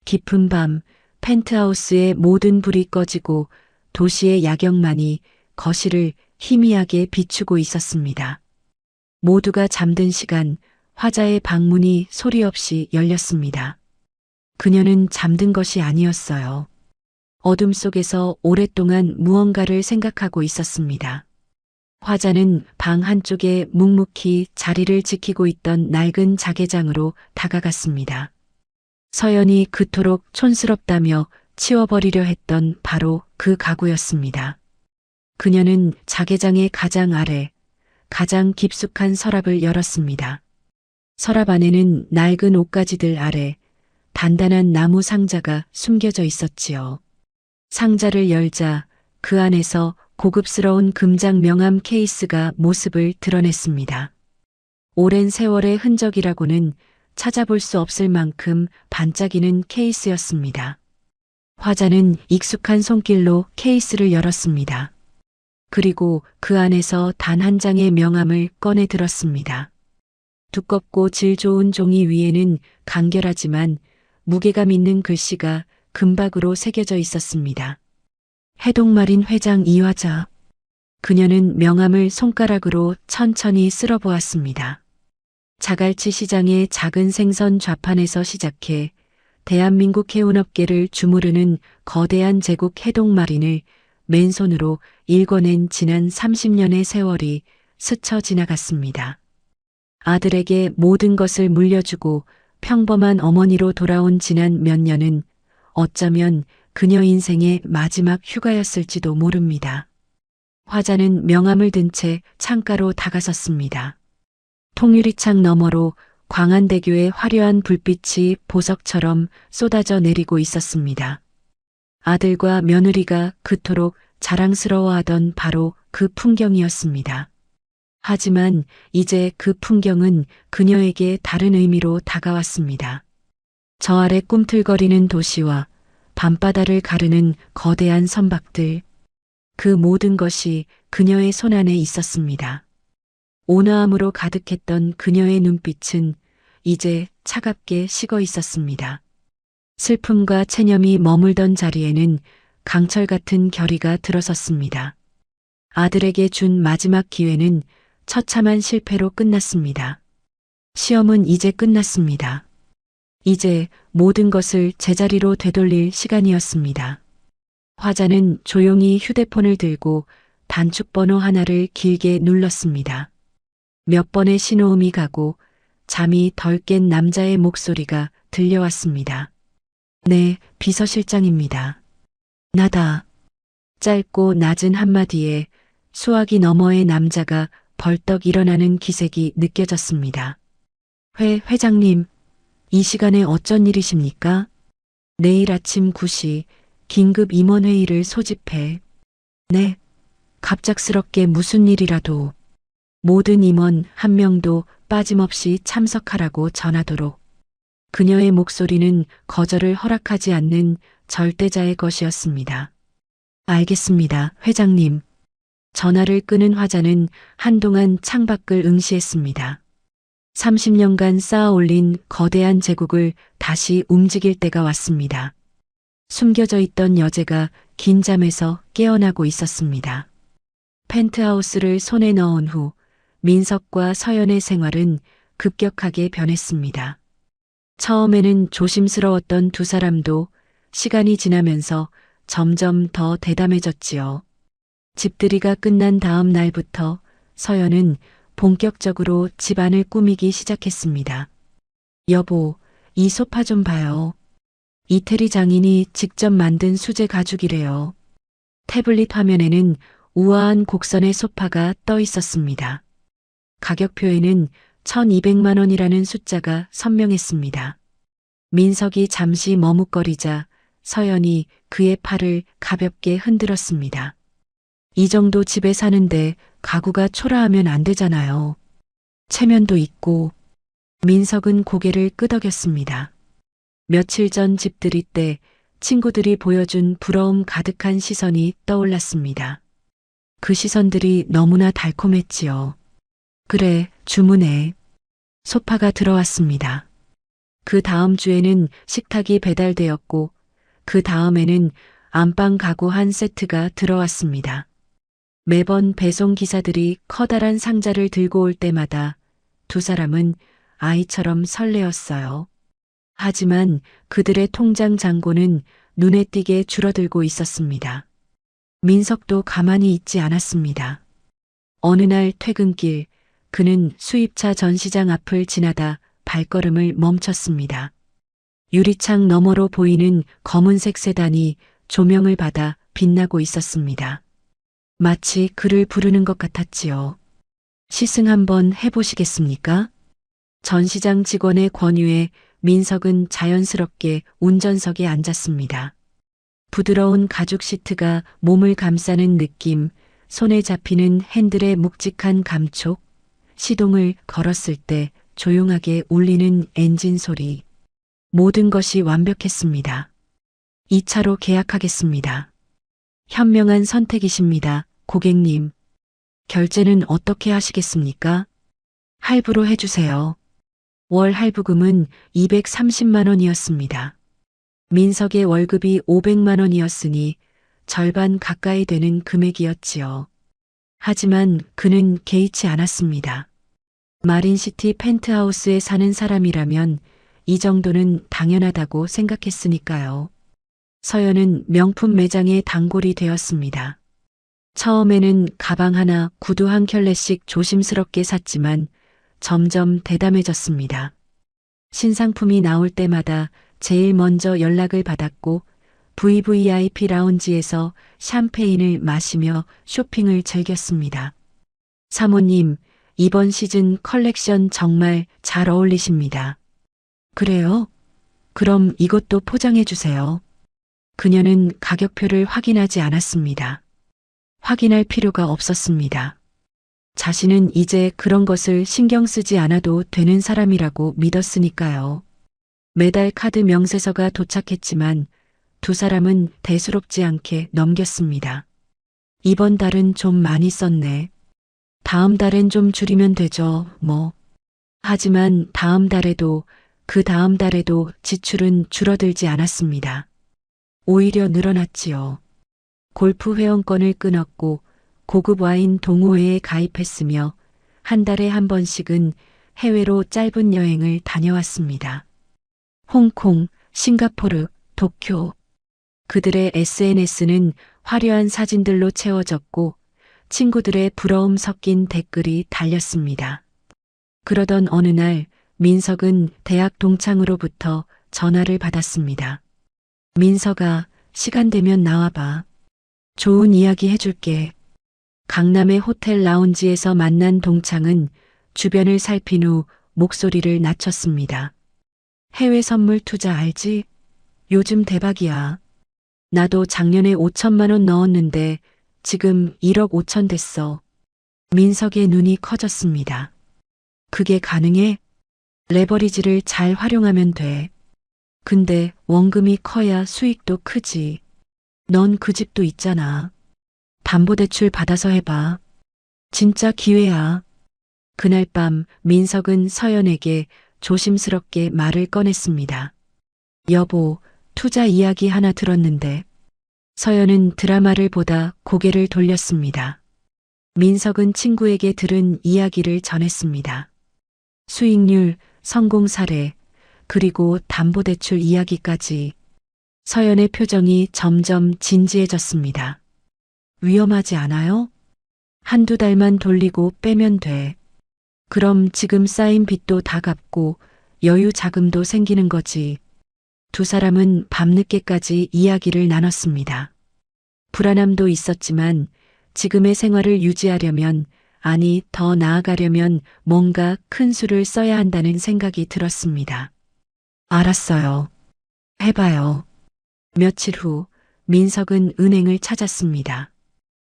깊은 밤 펜트하우스의 모든 불이 꺼지고 도시의 야경만이 거실을 희미하게 비추고 있었습니다. 모두가 잠든 시간 화자의 방문이 소리 없이 열렸습니다. 그녀는 잠든 것이 아니었어요. 어둠 속에서 오랫동안 무언가를 생각하고 있었습니다. 화자는 방 한쪽에 묵묵히 자리를 지키고 있던 낡은 자개장으로 다가갔습니다. 서연이 그토록 촌스럽다며 치워버리려 했던 바로 그 가구였습니다. 그녀는 자개장의 가장 아래, 가장 깊숙한 서랍을 열었습니다. 서랍 안에는 낡은 옷가지들 아래 단단한 나무 상자가 숨겨져 있었지요. 상자를 열자 그 안에서 고급스러운 금장 명함 케이스가 모습을 드러냈습니다. 오랜 세월의 흔적이라고는 찾아볼 수 없을 만큼 반짝이는 케이스였습니다. 화자는 익숙한 손길로 케이스를 열었습니다. 그리고 그 안에서 단 한 장의 명함을 꺼내 들었습니다. 두껍고 질 좋은 종이 위에는 간결하지만 무게감 있는 글씨가 금박으로 새겨져 있었습니다. 해동마린 회장 이화자. 그녀는 명함을 손가락으로 천천히 쓸어보았습니다. 자갈치 시장의 작은 생선 좌판에서 시작해 대한민국 해운업계를 주무르는 거대한 제국 해동마린을 맨손으로 일궈낸 지난 30년의 세월이 스쳐 지나갔습니다. 아들에게 모든 것을 물려주고 평범한 어머니로 돌아온 지난 몇 년은 어쩌면 그녀 인생의 마지막 휴가였을지도 모릅니다. 화자는 명함을 든 채 창가로 다가섰습니다. 통유리창 너머로 광안대교의 화려한 불빛이 보석처럼 쏟아져 내리고 있었습니다. 아들과 며느리가 그토록 자랑스러워하던 바로 그 풍경이었습니다. 하지만 이제 그 풍경은 그녀에게 다른 의미로 다가왔습니다. 저 아래 꿈틀거리는 도시와 밤바다를 가르는 거대한 선박들, 그 모든 것이 그녀의 손안에 있었습니다. 온화함으로 가득했던 그녀의 눈빛은 이제 차갑게 식어 있었습니다. 슬픔과 체념이 머물던 자리에는 강철 같은 결의가 들어섰습니다. 아들에게 준 마지막 기회는 처참한 실패로 끝났습니다. 시험은 이제 끝났습니다. 이제 모든 것을 제자리로 되돌릴 시간이었습니다. 화자는 조용히 휴대폰을 들고 단축번호 하나를 길게 눌렀습니다. 몇 번의 신호음이 가고 잠이 덜 깬 남자의 목소리가 들려왔습니다. 네, 비서실장입니다. 나다. 짧고 낮은 한마디에 수화기 너머의 남자가 벌떡 일어나는 기색이 느껴졌습니다. 회장님, 이 시간에 어쩐 일이십니까? 내일 아침 9시 긴급 임원회의를 소집해. 네, 갑작스럽게 무슨 일이라도 모든 임원 한 명도 빠짐없이 참석하라고 전하도록. 그녀의 목소리는 거절을 허락하지 않는 절대자의 것이었습니다. 알겠습니다, 회장님. 전화를 끄는 화자는 한동안 창밖을 응시했습니다. 30년간 쌓아올린 거대한 제국을 다시 움직일 때가 왔습니다. 숨겨져 있던 여제가 긴 잠에서 깨어나고 있었습니다. 펜트하우스를 손에 넣은 후 민석과 서연의 생활은 급격하게 변했습니다. 처음에는 조심스러웠던 두 사람도 시간이 지나면서 점점 더 대담해졌지요. 집들이가 끝난 다음 날부터 서연은 본격적으로 집안을 꾸미기 시작했습니다. 여보, 이 소파 좀 봐요. 이태리 장인이 직접 만든 수제 가죽이래요. 태블릿 화면에는 우아한 곡선의 소파가 떠 있었습니다. 가격표에는 1200만 원이라는 숫자가 선명했습니다. 민석이 잠시 머뭇거리자 서연이 그의 팔을 가볍게 흔들었습니다. 이 정도 집에 사는데 가구가 초라하면 안 되잖아요. 체면도 있고. 민석은 고개를 끄덕였습니다. 며칠 전 집들이 때 친구들이 보여준 부러움 가득한 시선이 떠올랐습니다. 그 시선들이 너무나 달콤했지요. 그래, 주문해. 소파가 들어왔습니다. 그 다음 주에는 식탁이 배달되었고 그 다음에는 안방 가구 한 세트가 들어왔습니다. 매번 배송 기사들이 커다란 상자를 들고 올 때마다 두 사람은 아이처럼 설레었어요. 하지만 그들의 통장 잔고는 눈에 띄게 줄어들고 있었습니다. 민석도 가만히 있지 않았습니다. 어느 날 퇴근길 그는 수입차 전시장 앞을 지나다 발걸음을 멈췄습니다. 유리창 너머로 보이는 검은색 세단이 조명을 받아 빛나고 있었습니다. 마치 그를 부르는 것 같았지요. 시승 한번 해보시겠습니까? 전시장 직원의 권유에 민석은 자연스럽게 운전석에 앉았습니다. 부드러운 가죽 시트가 몸을 감싸는 느낌, 손에 잡히는 핸들의 묵직한 감촉, 시동을 걸었을 때 조용하게 울리는 엔진 소리. 모든 것이 완벽했습니다. 이 차로 계약하겠습니다. 현명한 선택이십니다, 고객님. 결제는 어떻게 하시겠습니까? 할부로 해주세요. 월 할부금은 230만 원이었습니다. 민석의 월급이 500만 원이었으니 절반 가까이 되는 금액이었지요. 하지만 그는 개의치 않았습니다. 마린시티 펜트하우스에 사는 사람이라면 이 정도는 당연하다고 생각했으니까요. 서연은 명품 매장의 단골이 되었습니다. 처음에는 가방 하나, 구두 한 켤레씩 조심스럽게 샀지만 점점 대담해졌습니다. 신상품이 나올 때마다 제일 먼저 연락을 받았고 VVIP 라운지에서 샴페인을 마시며 쇼핑을 즐겼습니다. 사모님, 이번 시즌 컬렉션 정말 잘 어울리십니다. 그래요? 그럼 이것도 포장해 주세요. 그녀는 가격표를 확인하지 않았습니다. 확인할 필요가 없었습니다. 자신은 이제 그런 것을 신경 쓰지 않아도 되는 사람이라고 믿었으니까요. 매달 카드 명세서가 도착했지만 두 사람은 대수롭지 않게 넘겼습니다. 이번 달은 좀 많이 썼네. 다음 달엔 좀 줄이면 되죠, 뭐. 하지만 다음 달에도 그 다음 달에도 지출은 줄어들지 않았습니다. 오히려 늘어났지요. 골프 회원권을 끊었고 고급 와인 동호회에 가입했으며 한 달에 한 번씩은 해외로 짧은 여행을 다녀왔습니다. 홍콩, 싱가포르, 도쿄. 그들의 SNS는 화려한 사진들로 채워졌고 친구들의 부러움 섞인 댓글이 달렸습니다. 그러던 어느 날 민석은 대학 동창으로부터 전화를 받았습니다. 민석아, 시간 되면 나와봐. 좋은 이야기 해줄게. 강남의 호텔 라운지에서 만난 동창은 주변을 살핀 후 목소리를 낮췄습니다. 해외 선물 투자 알지? 요즘 대박이야. 나도 작년에 5천만 원 넣었는데 지금 1억 5천 됐어. 민석의 눈이 커졌습니다. 그게 가능해? 레버리지를 잘 활용하면 돼. 근데 원금이 커야 수익도 크지. 넌 그 집도 있잖아. 담보대출 받아서 해봐. 진짜 기회야. 그날 밤 민석은 서연에게 조심스럽게 말을 꺼냈습니다. 여보, 투자 이야기 하나 들었는데. 서연은 드라마를 보다 고개를 돌렸습니다. 민석은 친구에게 들은 이야기를 전했습니다. 수익률, 성공 사례, 그리고 담보대출 이야기까지. 서연의 표정이 점점 진지해졌습니다. 위험하지 않아요? 한두 달만 돌리고 빼면 돼. 그럼 지금 쌓인 빚도 다 갚고 여유 자금도 생기는 거지. 두 사람은 밤늦게까지 이야기를 나눴습니다. 불안함도 있었지만 지금의 생활을 유지하려면, 아니 더 나아가려면 뭔가 큰 수를 써야 한다는 생각이 들었습니다. 알았어요. 해봐요. 며칠 후 민석은 은행을 찾았습니다.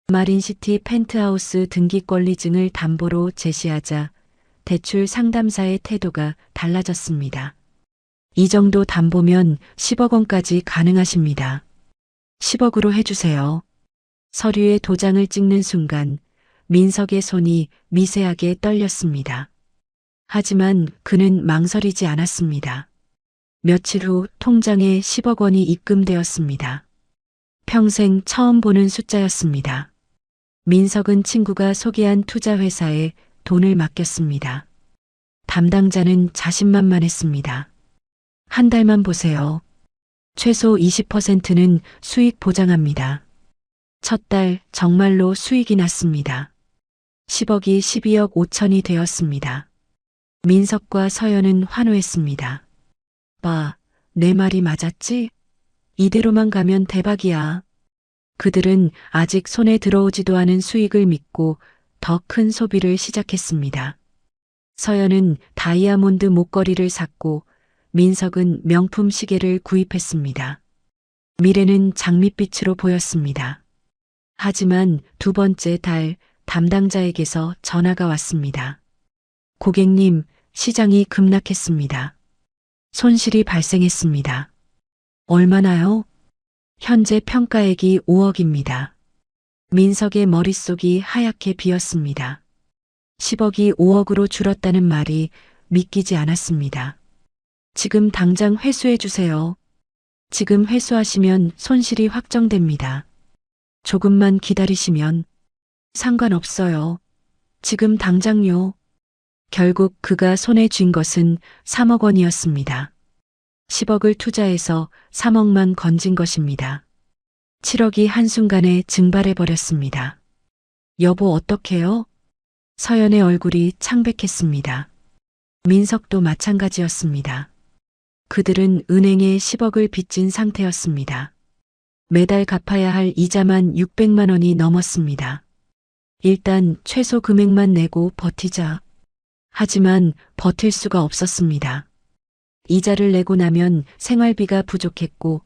마린시티 펜트하우스 등기 권리증을 담보로 제시하자 대출 상담사의 태도가 달라졌습니다. 이 정도 담보면 10억 원까지 가능하십니다. 10억으로 해주세요. 서류에 도장을 찍는 순간 민석의 손이 미세하게 떨렸습니다. 하지만 그는 망설이지 않았습니다. 며칠 후 통장에 10억 원이 입금되었습니다. 평생 처음 보는 숫자였습니다. 민석은 친구가 소개한 투자회사에 돈을 맡겼습니다. 담당자는 자신만만했습니다. 한 달만 보세요. 최소 20%는 수익 보장합니다. 첫 달 정말로 수익이 났습니다. 10억이 12억 5천이 되었습니다. 민석과 서연은 환호했습니다. 봐, 내 말이 맞았지? 이대로만 가면 대박이야. 그들은 아직 손에 들어오지도 않은 수익을 믿고 더 큰 소비를 시작했습니다. 서연은 다이아몬드 목걸이를 샀고 민석은 명품 시계를 구입했습니다. 미래는 장밋빛으로 보였습니다. 하지만 두 번째 달 담당자에게서 전화가 왔습니다. 고객님, 시장이 급락했습니다. 손실이 발생했습니다. 얼마나요? 현재 평가액이 5억입니다. 민석의 머릿속이 하얗게 비었습니다. 10억이 5억으로 줄었다는 말이 믿기지 않았습니다. 지금 당장 회수해 주세요. 지금 회수하시면 손실이 확정됩니다. 조금만 기다리시면 상관없어요. 지금 당장요. 결국 그가 손에 쥔 것은 3억 원이었습니다. 10억을 투자해서 3억만 건진 것입니다. 7억이 한순간에 증발해버렸습니다. 여보 어떡해요? 서연의 얼굴이 창백했습니다. 민석도 마찬가지였습니다. 그들은 은행에 10억을 빚진 상태였습니다. 매달 갚아야 할 이자만 600만 원이 넘었습니다. 일단 최소 금액만 내고 버티자. 하지만 버틸 수가 없었습니다. 이자를 내고 나면 생활비가 부족했고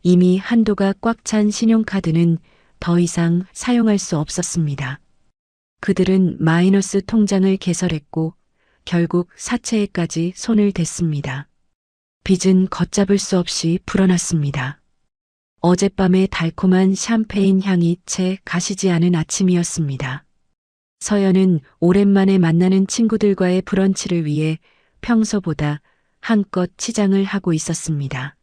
이미 한도가 꽉 찬 신용카드는 더 이상 사용할 수 없었습니다. 그들은 마이너스 통장을 개설했고 결국 사채에까지 손을 댔습니다. 빚은 걷잡을 수 없이 불어났습니다. 어젯밤의 달콤한 샴페인 향이 채 가시지 않은 아침이었습니다. 서연은 오랜만에 만나는 친구들과의 브런치를 위해 평소보다 한껏 치장을 하고 있었습니다.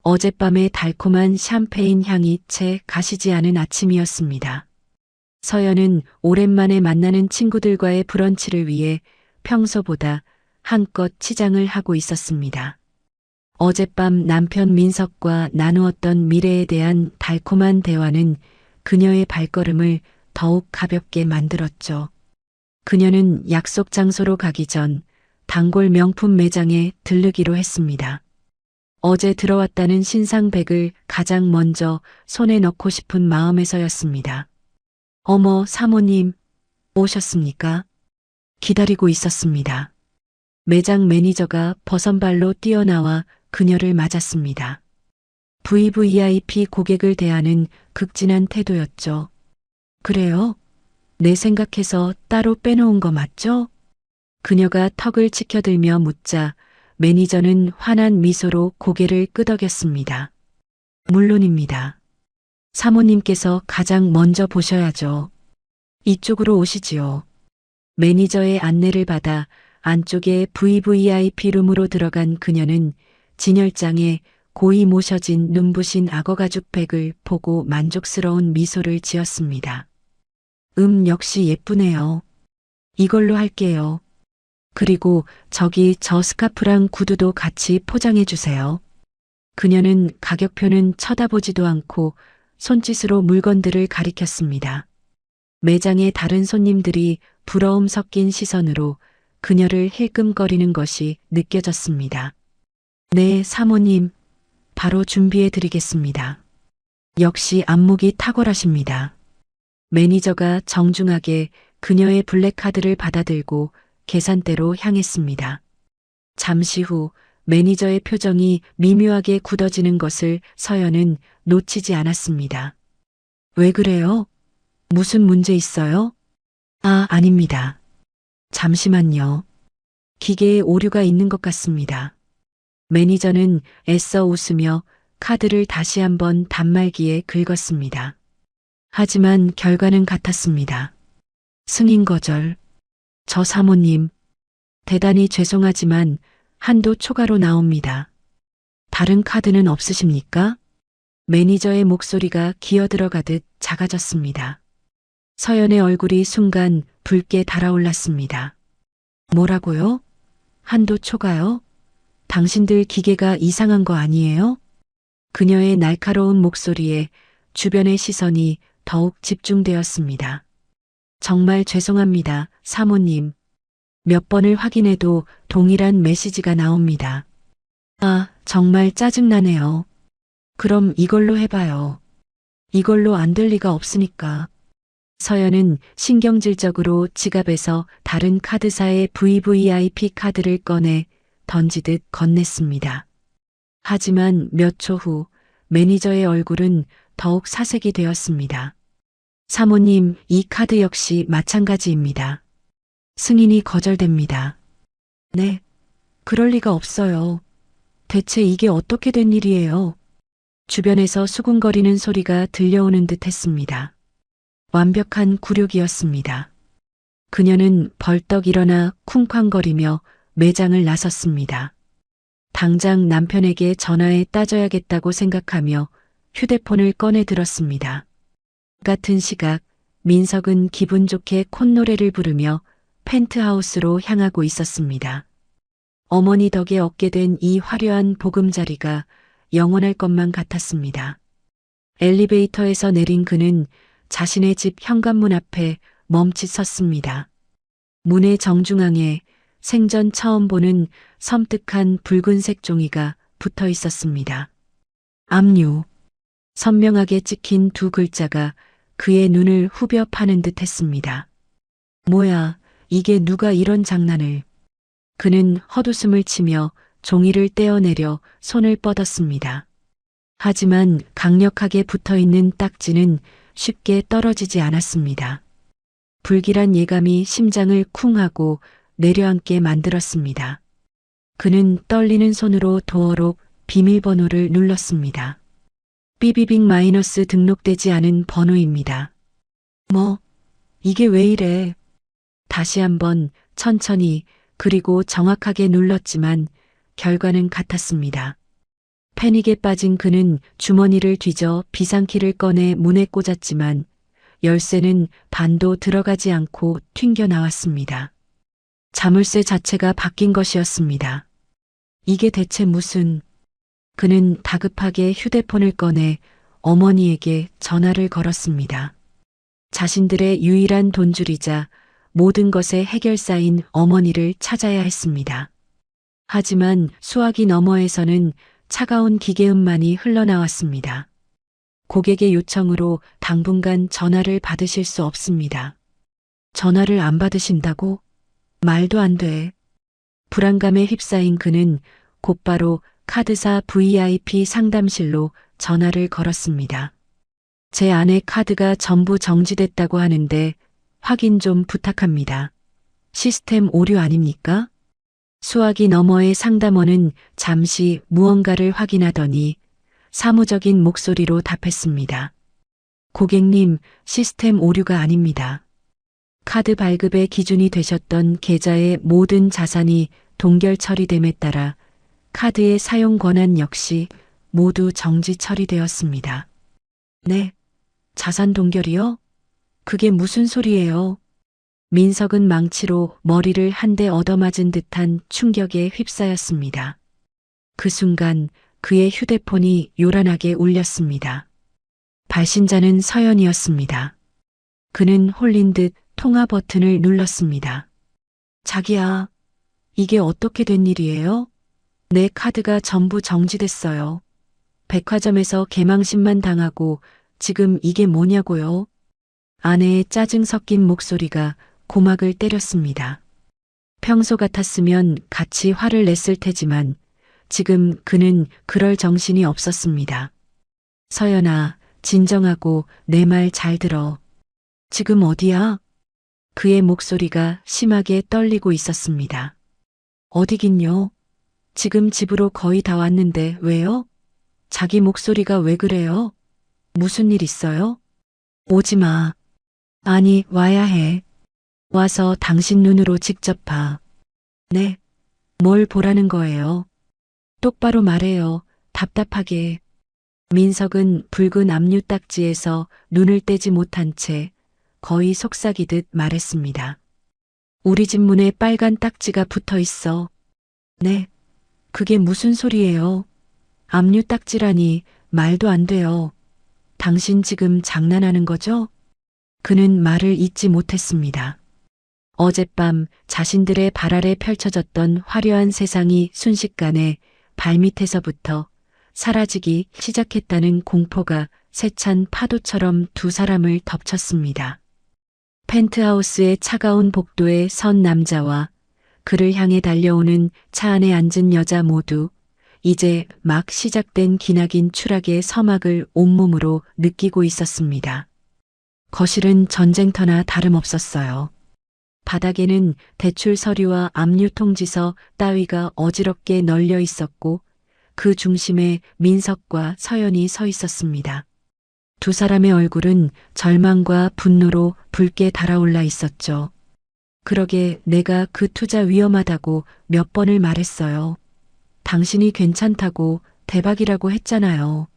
어젯밤의 달콤한 샴페인 향이 채 가시지 않은 아침이었습니다. 서연은 오랜만에 만나는 친구들과의 브런치를 위해 평소보다 한껏 치장을 하고 있었습니다. 어젯밤 남편 민석과 나누었던 미래에 대한 달콤한 대화는 그녀의 발걸음을 더욱 가볍게 만들었죠. 그녀는 약속 장소로 가기 전 단골 명품 매장에 들르기로 했습니다. 어제 들어왔다는 신상백을 가장 먼저 손에 넣고 싶은 마음에서였습니다. 어머, 사모님, 오셨습니까? 기다리고 있었습니다. 매장 매니저가 버선발로 뛰어나와 그녀를 맞았습니다. VVIP 고객을 대하는 극진한 태도였죠. 그래요? 내 생각해서 따로 빼놓은 거 맞죠? 그녀가 턱을 치켜들며 묻자 매니저는 환한 미소로 고개를 끄덕였습니다. 물론입니다. 사모님께서 가장 먼저 보셔야죠. 이쪽으로 오시지요. 매니저의 안내를 받아 안쪽에 VVIP 룸으로 들어간 그녀는 진열장에 고이 모셔진 눈부신 악어가죽백을 보고 만족스러운 미소를 지었습니다. 역시 예쁘네요. 이걸로 할게요. 그리고 저기 저 스카프랑 구두도 같이 포장해 주세요. 그녀는 가격표는 쳐다보지도 않고 손짓으로 물건들을 가리켰습니다. 매장의 다른 손님들이 부러움 섞인 시선으로 그녀를 힐끔거리는 것이 느껴졌습니다. 네, 사모님. 바로 준비해 드리겠습니다. 역시 안목이 탁월하십니다. 매니저가 정중하게 그녀의 블랙카드를 받아들고 계산대로 향했습니다. 잠시 후 매니저의 표정이 미묘하게 굳어지는 것을 서연은 놓치지 않았습니다. 왜 그래요? 무슨 문제 있어요? 아닙니다. 잠시만요. 기계에 오류가 있는 것 같습니다. 매니저는 애써 웃으며 카드를 다시 한번 단말기에 긁었습니다. 하지만 결과는 같았습니다. 승인 거절. 저 사모님, 대단히 죄송하지만 한도 초과로 나옵니다. 다른 카드는 없으십니까? 매니저의 목소리가 기어들어가듯 작아졌습니다. 서연의 얼굴이 순간 붉게 달아올랐습니다. 뭐라고요? 한도 초과요? 당신들 기계가 이상한 거 아니에요? 그녀의 날카로운 목소리에 주변의 시선이 더욱 집중되었습니다. 정말 죄송합니다, 사모님. 몇 번을 확인해도 동일한 메시지가 나옵니다. 정말 짜증나네요. 그럼 이걸로 해봐요. 이걸로 안 될 리가 없으니까. 서연은 신경질적으로 지갑에서 다른 카드사의 VVIP 카드를 꺼내 던지듯 건넸습니다. 하지만 몇 초 후 매니저의 얼굴은 더욱 사색이 되었습니다. 사모님, 이 카드 역시 마찬가지입니다. 승인이 거절됩니다. 네, 그럴 리가 없어요. 대체 이게 어떻게 된 일이에요? 주변에서 수군거리는 소리가 들려오는 듯 했습니다. 완벽한 굴욕이었습니다. 그녀는 벌떡 일어나 쿵쾅거리며 매장을 나섰습니다. 당장 남편에게 전화해 따져야겠다고 생각하며 휴대폰을 꺼내 들었습니다. 같은 시각 민석은 기분 좋게 콧노래를 부르며 펜트하우스로 향하고 있었습니다. 어머니 덕에 얻게 된 이 화려한 보금자리가 영원할 것만 같았습니다. 엘리베이터에서 내린 그는 자신의 집 현관문 앞에 멈칫 섰습니다. 문의 정중앙에 생전 처음 보는 섬뜩한 붉은색 종이가 붙어 있었습니다. 압류. 선명하게 찍힌 두 글자가 그의 눈을 후벼 파는 듯 했습니다. 뭐야, 이게 누가 이런 장난을. 그는 헛웃음을 치며 종이를 떼어내려 손을 뻗었습니다. 하지만 강력하게 붙어있는 딱지는 쉽게 떨어지지 않았습니다. 불길한 예감이 심장을 쿵 하고 내려앉게 만들었습니다. 그는 떨리는 손으로 도어록 비밀번호를 눌렀습니다. 삐비빅 마이너스 등록되지 않은 번호입니다. 이게 왜 이래? 다시 한번 천천히 그리고 정확하게 눌렀지만 결과는 같았습니다. 패닉에 빠진 그는 주머니를 뒤져 비상키를 꺼내 문에 꽂았지만 열쇠는 반도 들어가지 않고 튕겨 나왔습니다. 자물쇠 자체가 바뀐 것이었습니다. 이게 대체 무슨... 그는 다급하게 휴대폰을 꺼내 어머니에게 전화를 걸었습니다. 자신들의 유일한 돈줄이자 모든 것의 해결사인 어머니를 찾아야 했습니다. 하지만 수화기 너머에서는 차가운 기계음만이 흘러나왔습니다. 고객의 요청으로 당분간 전화를 받으실 수 없습니다. 전화를 안 받으신다고? 말도 안 돼. 불안감에 휩싸인 그는 곧바로 카드사 VIP 상담실로 전화를 걸었습니다. 제 아내 카드가 전부 정지됐다고 하는데 확인 좀 부탁합니다. 시스템 오류 아닙니까? 수화기 너머의 상담원은 잠시 무언가를 확인하더니 사무적인 목소리로 답했습니다. 고객님, 시스템 오류가 아닙니다. 카드 발급의 기준이 되셨던 계좌의 모든 자산이 동결 처리됨에 따라 카드의 사용 권한 역시 모두 정지 처리되었습니다. 네? 자산 동결이요? 그게 무슨 소리예요? 민석은 망치로 머리를 한 대 얻어맞은 듯한 충격에 휩싸였습니다. 그 순간 그의 휴대폰이 요란하게 울렸습니다. 발신자는 서연이었습니다. 그는 홀린 듯 통화 버튼을 눌렀습니다. 자기야, 이게 어떻게 된 일이에요? 내 카드가 전부 정지됐어요. 백화점에서 개망신만 당하고 지금 이게 뭐냐고요? 아내의 짜증 섞인 목소리가 고막을 때렸습니다. 평소 같았으면 같이 화를 냈을 테지만 지금 그는 그럴 정신이 없었습니다. 서연아, 진정하고 내 말 잘 들어. 지금 어디야? 그의 목소리가 심하게 떨리고 있었습니다. 어디긴요? 지금 집으로 거의 다 왔는데 왜요? 자기 목소리가 왜 그래요? 무슨 일 있어요? 오지 마. 아니, 와야 해. 와서 당신 눈으로 직접 봐. 네. 뭘 보라는 거예요? 똑바로 말해요. 답답하게. 민석은 붉은 압류 딱지에서 눈을 떼지 못한 채 거의 속삭이듯 말했습니다. 우리 집 문에 빨간 딱지가 붙어 있어. 네. 그게 무슨 소리예요? 압류 딱지라니 말도 안 돼요. 당신 지금 장난하는 거죠? 그는 말을 잇지 못했습니다. 어젯밤 자신들의 발 아래 펼쳐졌던 화려한 세상이 순식간에 발밑에서부터 사라지기 시작했다는 공포가 세찬 파도처럼 두 사람을 덮쳤습니다. 펜트하우스의 차가운 복도에 선 남자와 그를 향해 달려오는 차 안에 앉은 여자 모두 이제 막 시작된 기나긴 추락의 서막을 온몸으로 느끼고 있었습니다. 거실은 전쟁터나 다름없었어요. 바닥에는 대출 서류와 압류 통지서 따위가 어지럽게 널려 있었고 그 중심에 민석과 서연이 서 있었습니다. 두 사람의 얼굴은 절망과 분노로 붉게 달아올라 있었죠. 그러게 내가 그 투자 위험하다고 몇 번을 말했어요. 당신이 괜찮다고 대박이라고 했잖아요.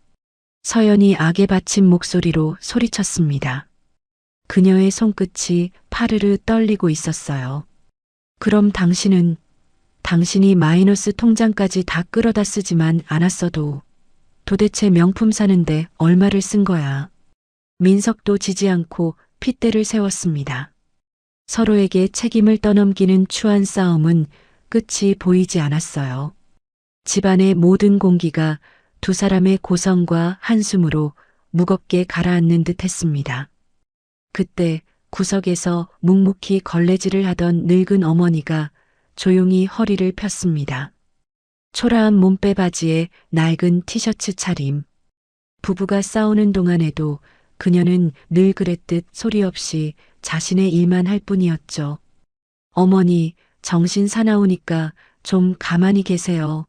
서연이 악에 받친 목소리로 소리쳤습니다. 그녀의 손끝이 파르르 떨리고 있었어요. 그럼 당신이 마이너스 통장까지 다 끌어다 쓰지만 않았어도 도대체 명품 사는데 얼마를 쓴 거야. 민석도 지지 않고 핏대를 세웠습니다. 서로에게 책임을 떠넘기는 추한 싸움은 끝이 보이지 않았어요. 집안의 모든 공기가 두 사람의 고성과 한숨으로 무겁게 가라앉는 듯 했습니다. 그때 구석에서 묵묵히 걸레질을 하던 늙은 어머니가 조용히 허리를 폈습니다. 초라한 몸빼 바지에 낡은 티셔츠 차림. 부부가 싸우는 동안에도 그녀는 늘 그랬듯 소리 없이 자신의 일만 할 뿐이었죠. 어머니, 정신 사나우니까 좀 가만히 계세요.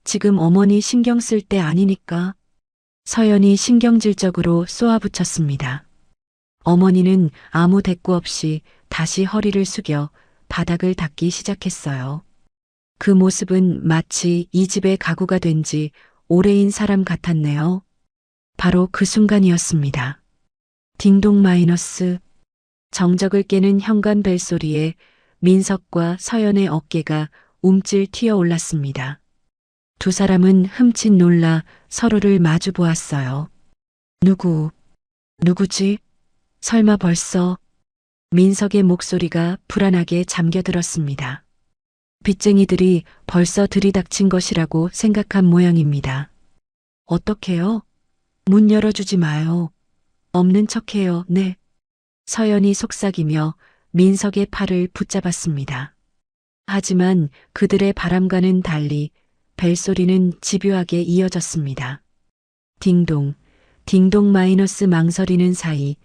지금 어머니 신경 쓸 때 아니니까. 서연이 신경질적으로 쏘아붙였습니다. 어머니는 아무 대꾸 없이 다시 허리를 숙여 바닥을 닦기 시작했어요. 그 모습은 마치 이 집의 가구가 된 지 오래인 사람 같았네요. 바로 그 순간이었습니다. 딩동 마이너스. 정적을 깨는 현관 벨소리에 민석과 서연의 어깨가 움찔 튀어 올랐습니다. 두 사람은 흠칫 놀라 서로를 마주 보았어요. 누구지? 설마 벌써? 민석의 목소리가 불안하게 잠겨들었습니다. 빚쟁이들이 벌써 들이닥친 것이라고 생각한 모양입니다. 어떡해요? 문 열어주지 마요. 없는 척해요. 네. 서연이 속삭이며 민석의 팔을 붙잡았습니다. 하지만 그들의 바람과는 달리 벨소리는 집요하게 이어졌습니다. 딩동, 딩동 마이너스. 망설이는 사이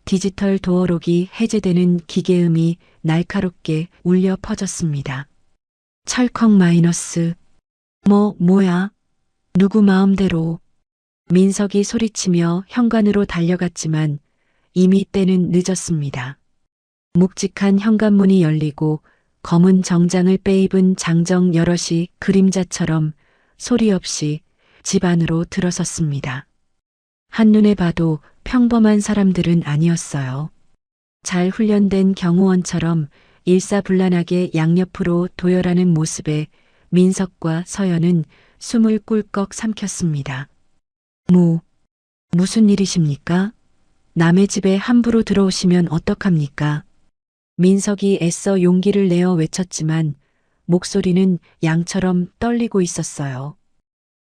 디지털 도어록이 해제되는 기계음이 날카롭게 울려 퍼졌습니다. 철컥 마이너스. 뭐야? 누구 마음대로. 민석이 소리치며 현관으로 달려갔지만 이미 때는 늦었습니다. 묵직한 현관문이 열리고 검은 정장을 빼입은 장정 여럿이 그림자처럼 소리 없이 집 안으로 들어섰습니다. 한눈에 봐도 평범한 사람들은 아니었어요. 잘 훈련된 경호원처럼 일사불란하게 양옆으로 도열하는 모습에 민석과 서연은 숨을 꿀꺽 삼켰습니다. 무슨 일이십니까? 남의 집에 함부로 들어오시면 어떡합니까? 민석이 애써 용기를 내어 외쳤지만 목소리는 양처럼 떨리고 있었어요.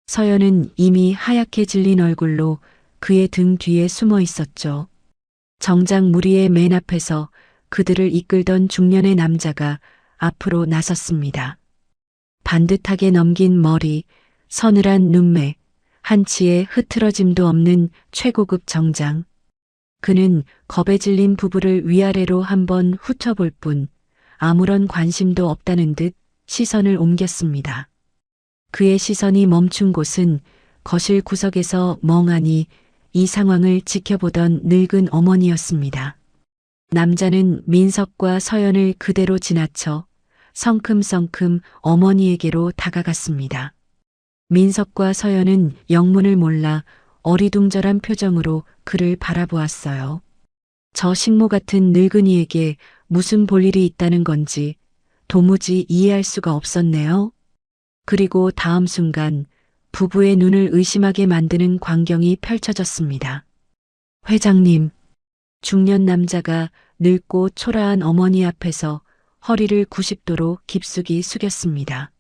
서연은 이미 하얗게 질린 얼굴로 그의 등 뒤에 숨어 있었죠. 정장 무리의 맨 앞에서 그들을 이끌던 중년의 남자가 앞으로 나섰습니다. 반듯하게 넘긴 머리, 서늘한 눈매, 한치의 흐트러짐도 없는 최고급 정장. 그는 겁에 질린 부부를 위아래로 한번 훑어볼 뿐 아무런 관심도 없다는 듯 시선을 옮겼습니다. 그의 시선이 멈춘 곳은 거실 구석에서 멍하니 이 상황을 지켜보던 늙은 어머니였습니다. 남자는 민석과 서연을 그대로 지나쳐 성큼성큼 어머니에게로 다가갔습니다. 민석과 서연은 영문을 몰라 어리둥절한 표정으로 그를 바라보았어요. 저 식모 같은 늙은이에게 무슨 볼일이 있다는 건지 도무지 이해할 수가 없었네요. 그리고 다음 순간 부부의 눈을 의심하게 만드는 광경이 펼쳐졌습니다. 회장님, 중년 남자가 늙고 초라한 어머니 앞에서 허리를 90도로 깊숙이 숙였습니다.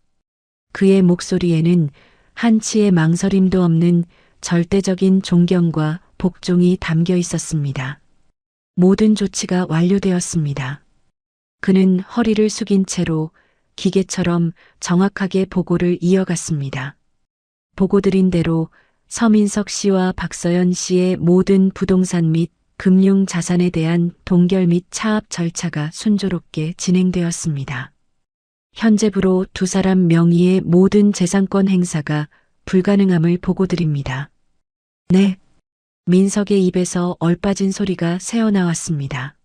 그의 목소리에는 한치의 망설임도 없는 절대적인 존경과 복종이 담겨 있었습니다. 모든 조치가 완료되었습니다. 그는 허리를 숙인 채로 기계처럼 정확하게 보고를 이어갔습니다. 보고드린 대로 서민석 씨와 박서연 씨의 모든 부동산 및 금융 자산에 대한 동결 및 차압 절차가 순조롭게 진행되었습니다. 현재부로 두 사람 명의의 모든 재산권 행사가 불가능함을 보고드립니다. 네. 민석의 입에서 얼빠진 소리가 새어나왔습니다.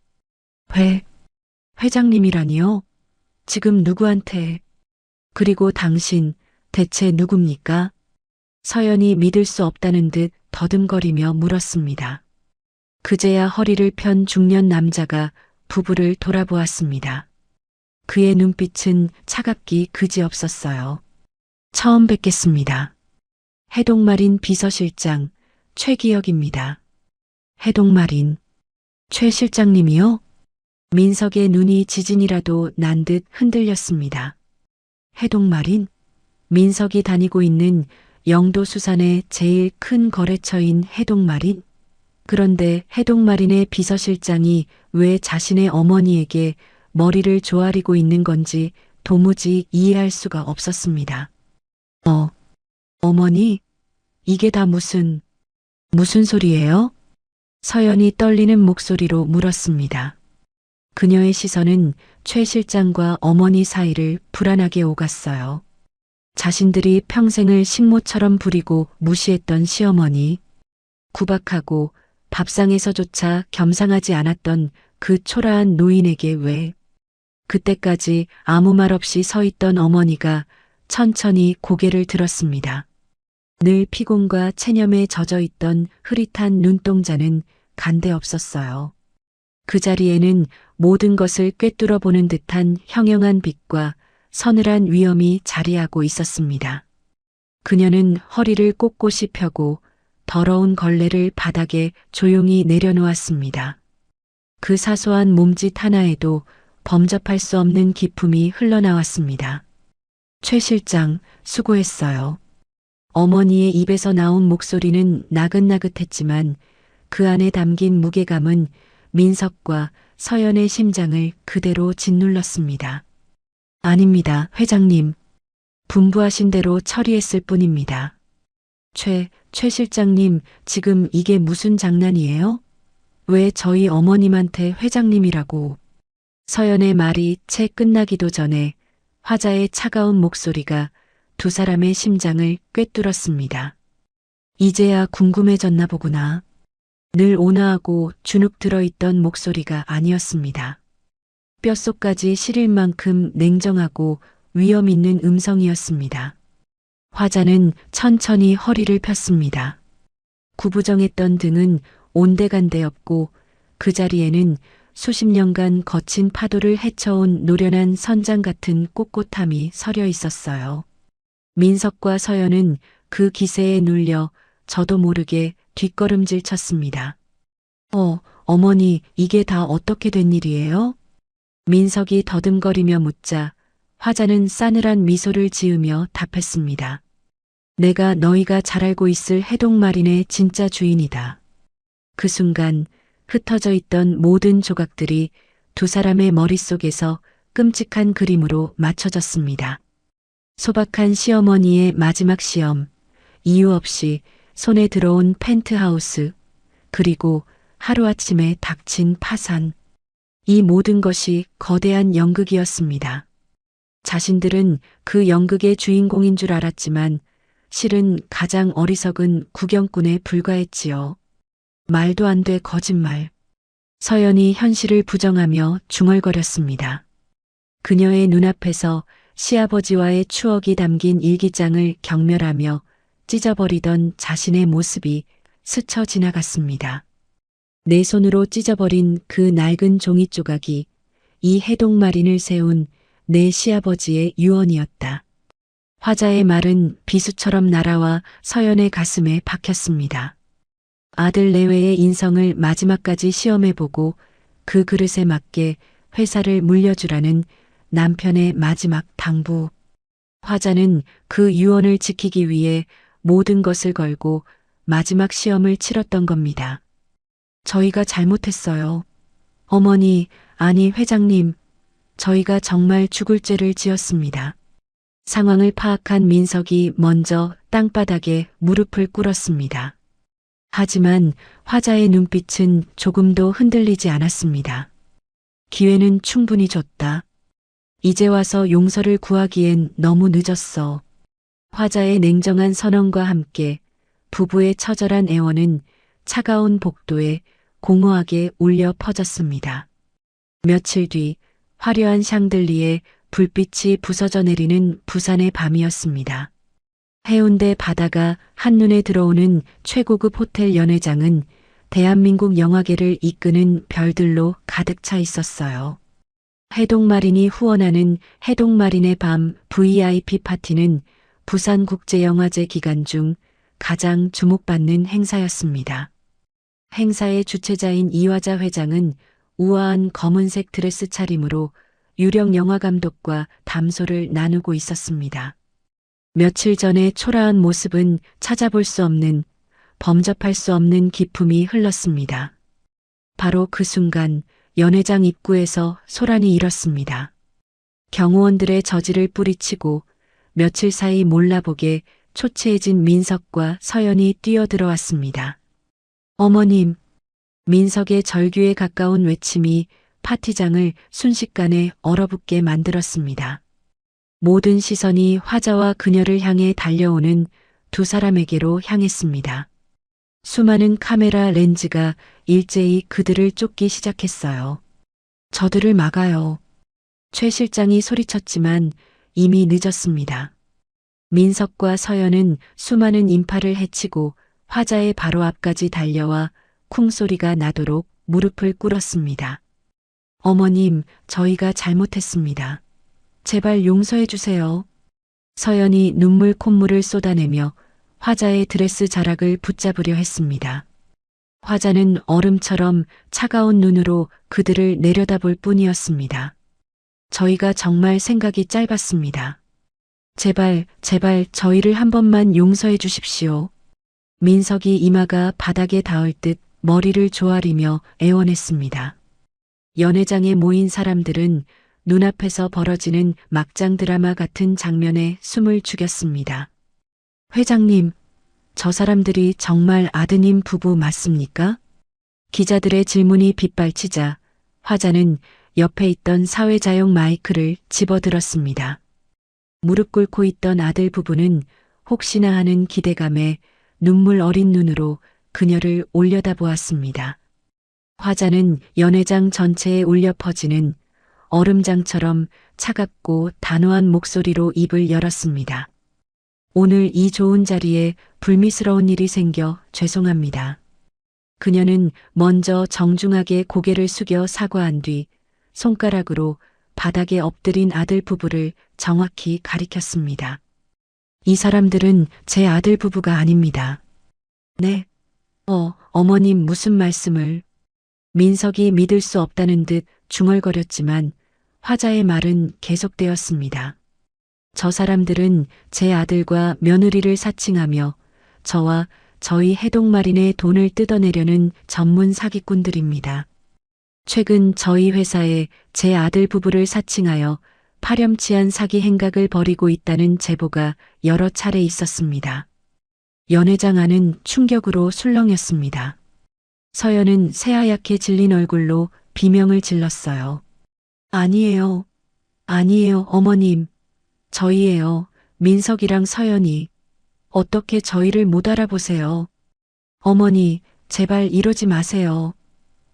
회장님이라니요? 지금 누구한테? 그리고 당신 대체 누굽니까? 서연이 믿을 수 없다는 듯 더듬거리며 물었습니다. 그제야 허리를 편 중년 남자가 부부를 돌아보았습니다. 그의 눈빛은 차갑기 그지없었어요. 처음 뵙겠습니다. 해동마린 비서실장 최기혁입니다. 해동마린 최 실장님이요? 민석의 눈이 지진이라도 난 듯 흔들렸습니다. 해동마린? 민석이 다니고 있는 영도수산의 제일 큰 거래처인 해동마린? 그런데 해동마린의 비서실장이 왜 자신의 어머니에게 머리를 조아리고 있는 건지 도무지 이해할 수가 없었습니다. 어머니? 이게 다 무슨 소리예요? 서연이 떨리는 목소리로 물었습니다. 그녀의 시선은 최 실장과 어머니 사이를 불안하게 오갔어요. 자신들이 평생을 식모처럼 부리고 무시했던 시어머니, 구박하고 밥상에서조차 겸상하지 않았던 그 초라한 노인에게 왜 그때까지 아무 말 없이 서 있던 어머니가 천천히 고개를 들었습니다. 늘 피곤과 체념에 젖어 있던 흐릿한 눈동자는 간데 없었어요. 그 자리에는 모든 것을 꿰뚫어 보는 듯한 형형한 빛과 서늘한 위엄이 자리하고 있었습니다. 그녀는 허리를 꼿꼿이 펴고 더러운 걸레를 바닥에 조용히 내려놓았습니다. 그 사소한 몸짓 하나에도 범접할 수 없는 기품이 흘러나왔습니다. 최 실장, 수고했어요. 어머니의 입에서 나온 목소리는 나긋나긋했지만 그 안에 담긴 무게감은 민석과 서연의 심장을 그대로 짓눌렀습니다. 아닙니다, 회장님. 분부하신 대로 처리했을 뿐입니다. 최 실장님, 지금 이게 무슨 장난이에요? 왜 저희 어머님한테 회장님이라고? 서연의 말이 채 끝나기도 전에 화자의 차가운 목소리가 두 사람의 심장을 꿰뚫었습니다. 이제야 궁금해졌나 보구나. 늘 온화하고 주눅 들어있던 목소리가 아니었습니다. 뼛속까지 시릴 만큼 냉정하고 위험 있는 음성이었습니다. 화자는 천천히 허리를 폈습니다. 구부정했던 등은 온데간데 없고 그 자리에는 수십 년간 거친 파도를 헤쳐온 노련한 선장 같은 꼿꼿함이 서려 있었어요. 민석과 서연은 그 기세에 눌려 저도 모르게 뒷걸음질 쳤습니다. 어머니, 이게 다 어떻게 된 일이에요? 민석이 더듬거리며 묻자 화자는 싸늘한 미소를 지으며 답했습니다. 내가 너희가 잘 알고 있을 해동마린의 진짜 주인이다. 그 순간 흩어져 있던 모든 조각들이 두 사람의 머릿속에서 끔찍한 그림으로 맞춰졌습니다. 소박한 시어머니의 마지막 시험, 이유 없이 손에 들어온 펜트하우스, 그리고 하루아침에 닥친 파산. 이 모든 것이 거대한 연극이었습니다. 자신들은 그 연극의 주인공인 줄 알았지만 실은 가장 어리석은 구경꾼에 불과했지요. 말도 안 돼 거짓말. 서연이 현실을 부정하며 중얼거렸습니다. 그녀의 눈앞에서 시아버지와의 추억이 담긴 일기장을 경멸하며 찢어버리던 자신의 모습이 스쳐 지나갔습니다. 내 손으로 찢어버린 그 낡은 종이 조각이 이 해동마린을 세운 내 시아버지의 유언이었다. 화자의 말은 비수처럼 날아와 서연의 가슴에 박혔습니다. 아들 내외의 인성을 마지막까지 시험해보고 그 그릇에 맞게 회사를 물려주라는 남편의 마지막 당부. 화자는 그 유언을 지키기 위해 모든 것을 걸고 마지막 시험을 치렀던 겁니다. 저희가 잘못했어요. 어머니, 아니 회장님, 저희가 정말 죽을 죄를 지었습니다. 상황을 파악한 민석이 먼저 땅바닥에 무릎을 꿇었습니다. 하지만 화자의 눈빛은 조금도 흔들리지 않았습니다. 기회는 충분히 줬다. 이제 와서 용서를 구하기엔 너무 늦었어. 화자의 냉정한 선언과 함께 부부의 처절한 애원은 차가운 복도에 공허하게 울려 퍼졌습니다. 며칠 뒤 화려한 샹들리에 불빛이 부서져 내리는 부산의 밤이었습니다. 해운대 바다가 한눈에 들어오는 최고급 호텔 연회장은 대한민국 영화계를 이끄는 별들로 가득 차 있었어요. 해동마린이 후원하는 해동마린의 밤 VIP 파티는 부산국제영화제 기간 중 가장 주목받는 행사였습니다. 행사의 주최자인 이화자 회장은 우아한 검은색 드레스 차림으로 유령 영화감독과 담소를 나누고 있었습니다. 며칠 전의 초라한 모습은 찾아볼 수 없는, 범접할 수 없는 기품이 흘렀습니다. 바로 그 순간 연회장 입구에서 소란이 일었습니다. 경호원들의 저지를 뿌리치고 며칠 사이 몰라보게 초췌해진 민석과 서연이 뛰어들어왔습니다. 어머님, 민석의 절규에 가까운 외침이 파티장을 순식간에 얼어붙게 만들었습니다. 모든 시선이 화자와 그녀를 향해 달려오는 두 사람에게로 향했습니다. 수많은 카메라 렌즈가 일제히 그들을 쫓기 시작했어요. 저들을 막아요. 최 실장이 소리쳤지만 이미 늦었습니다. 민석과 서연은 수많은 인파를 해치고 화자의 바로 앞까지 달려와 쿵소리가 나도록 무릎을 꿇었습니다. 어머님, 저희가 잘못했습니다. 제발 용서해 주세요. 서연이 눈물 콧물을 쏟아내며 화자의 드레스 자락을 붙잡으려 했습니다. 화자는 얼음처럼 차가운 눈으로 그들을 내려다볼 뿐이었습니다. 저희가 정말 생각이 짧았습니다. 제발 저희를 한 번만 용서해 주십시오. 민석이 이마가 바닥에 닿을 듯 머리를 조아리며 애원했습니다. 연회장에 모인 사람들은 눈앞에서 벌어지는 막장 드라마 같은 장면에 숨을 죽였습니다. 회장님, 저 사람들이 정말 아드님 부부 맞습니까? 기자들의 질문이 빗발치자 화자는 옆에 있던 사회자용 마이크를 집어들었습니다. 무릎 꿇고 있던 아들 부부는 혹시나 하는 기대감에 눈물 어린 눈으로 그녀를 올려다보았습니다. 화자는 연회장 전체에 울려 퍼지는 얼음장처럼 차갑고 단호한 목소리로 입을 열었습니다. 오늘 이 좋은 자리에 불미스러운 일이 생겨 죄송합니다. 그녀는 먼저 정중하게 고개를 숙여 사과한 뒤 손가락으로 바닥에 엎드린 아들 부부를 정확히 가리켰습니다. 이 사람들은 제 아들 부부가 아닙니다. 네. 어머님 무슨 말씀을. 민석이 믿을 수 없다는 듯 중얼거렸지만 화자의 말은 계속되었습니다. 저 사람들은 제 아들과 며느리를 사칭하며 저와 저희 해동마린의 돈을 뜯어내려는 전문 사기꾼들입니다. 최근 저희 회사에 제 아들 부부를 사칭하여 파렴치한 사기 행각을 벌이고 있다는 제보가 여러 차례 있었습니다. 연회장 안은 충격으로 술렁였습니다. 서연은 새하얗게 질린 얼굴로 비명을 질렀어요. 아니에요. 어머님. 저희예요. 민석이랑 서연이. 어떻게 저희를 못 알아보세요. 어머니, 제발 이러지 마세요.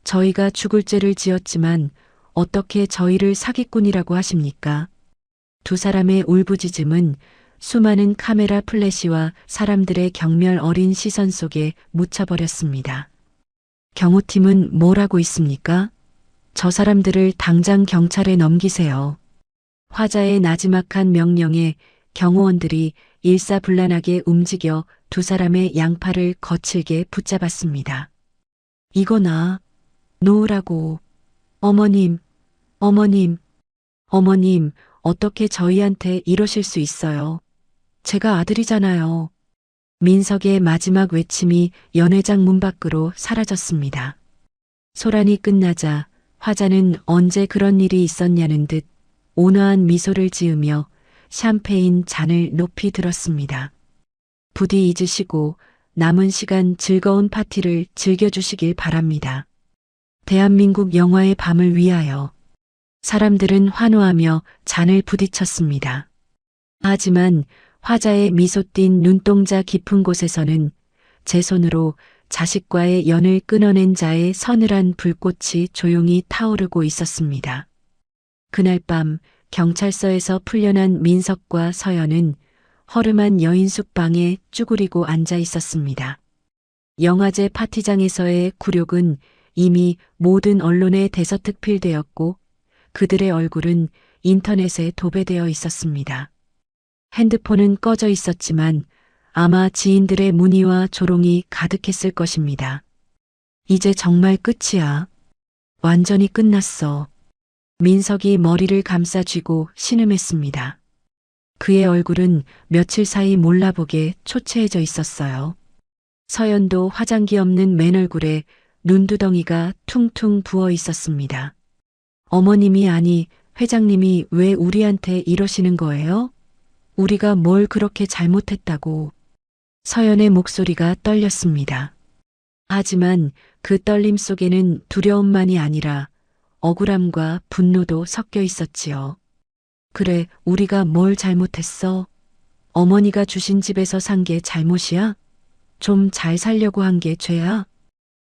저희가 죽을 죄를 지었지만 어떻게 저희를 사기꾼이라고 하십니까? 두 사람의 울부짖음은 수많은 카메라 플래시와 사람들의 경멸 어린 시선 속에 묻혀버렸습니다. 경호팀은 뭘 하고 있습니까? 저 사람들을 당장 경찰에 넘기세요. 화자의 나지막한 명령에 경호원들이 일사불란하게 움직여 두 사람의 양팔을 거칠게 붙잡았습니다. 이거나 놓으라고. 어머님, 어떻게 저희한테 이러실 수 있어요? 제가 아들이잖아요. 민석의 마지막 외침이 연회장 문 밖으로 사라졌습니다. 소란이 끝나자 화자는 언제 그런 일이 있었냐는 듯 온화한 미소를 지으며 샴페인 잔을 높이 들었습니다. 부디 잊으시고 남은 시간 즐거운 파티를 즐겨주시길 바랍니다. 대한민국 영화의 밤을 위하여. 사람들은 환호하며 잔을 부딪혔습니다. 하지만 화자의 미소 띤 눈동자 깊은 곳에서는 제 손으로 자식과의 연을 끊어낸 자의 서늘한 불꽃이 조용히 타오르고 있었습니다. 그날 밤 경찰서에서 풀려난 민석과 서연은 허름한 여인숙 방에 쭈그리고 앉아 있었습니다. 영화제 파티장에서의 굴욕은 이미 모든 언론에 대서특필되었고 그들의 얼굴은 인터넷에 도배되어 있었습니다. 핸드폰은 꺼져 있었지만 아마 지인들의 문의와 조롱이 가득했을 것입니다. 이제 정말 끝이야. 완전히 끝났어. 민석이 머리를 감싸 쥐고 신음했습니다. 그의 얼굴은 며칠 사이 몰라보게 초췌해져 있었어요. 서연도 화장기 없는 맨 얼굴에 눈두덩이가 퉁퉁 부어 있었습니다. 어머님이 아니 회장님이 왜 우리한테 이러시는 거예요? 우리가 뭘 그렇게 잘못했다고. 서연의 목소리가 떨렸습니다. 하지만 그 떨림 속에는 두려움만이 아니라 억울함과 분노도 섞여 있었지요. 그래, 우리가 뭘 잘못했어? 어머니가 주신 집에서 산 게 잘못이야? 좀 잘 살려고 한 게 죄야?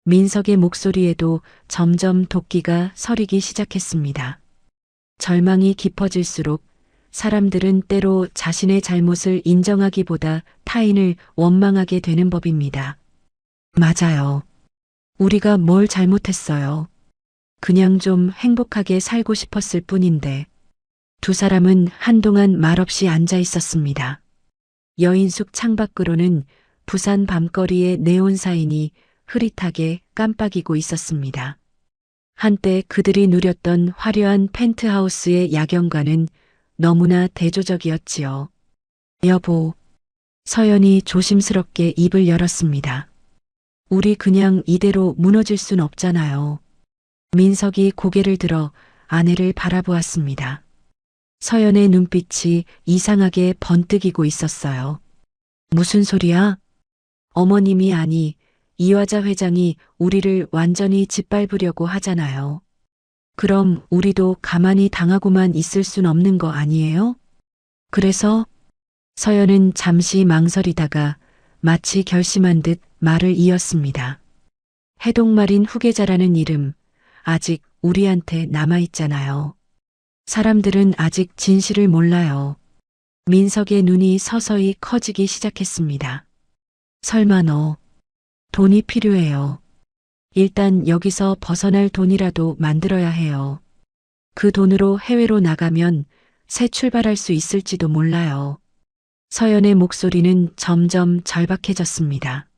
민석의 목소리에도 점점 도끼가 서리기 시작했습니다. 절망이 깊어질수록 사람들은 때로 자신의 잘못을 인정하기보다 타인을 원망하게 되는 법입니다. 맞아요. 우리가 뭘 잘못했어요. 그냥 좀 행복하게 살고 싶었을 뿐인데. 두 사람은 한동안 말없이 앉아 있었습니다. 여인숙 창밖으로는 부산 밤거리의 네온 사인이 흐릿하게 깜빡이고 있었습니다. 한때 그들이 누렸던 화려한 펜트하우스의 야경과는 너무나 대조적이었지요. 여보. 서연이 조심스럽게 입을 열었습니다. 우리 그냥 이대로 무너질 순 없잖아요. 민석이 고개를 들어 아내를 바라보았습니다. 서연의 눈빛이 이상하게 번뜩이고 있었어요. 무슨 소리야? 어머님이 아니, 이화자 회장이 우리를 완전히 짓밟으려고 하잖아요. 그럼 우리도 가만히 당하고만 있을 순 없는 거 아니에요? 그래서 서연은 잠시 망설이다가 마치 결심한 듯 말을 이었습니다. 해동마린 후계자라는 이름, 아직 우리한테 남아있잖아요. 사람들은 아직 진실을 몰라요. 민석의 눈이 서서히 커지기 시작했습니다. 설마 너, 돈이 필요해요. 일단 여기서 벗어날 돈이라도 만들어야 해요. 그 돈으로 해외로 나가면 새 출발할 수 있을지도 몰라요. 서연의 목소리는 점점 절박해졌습니다.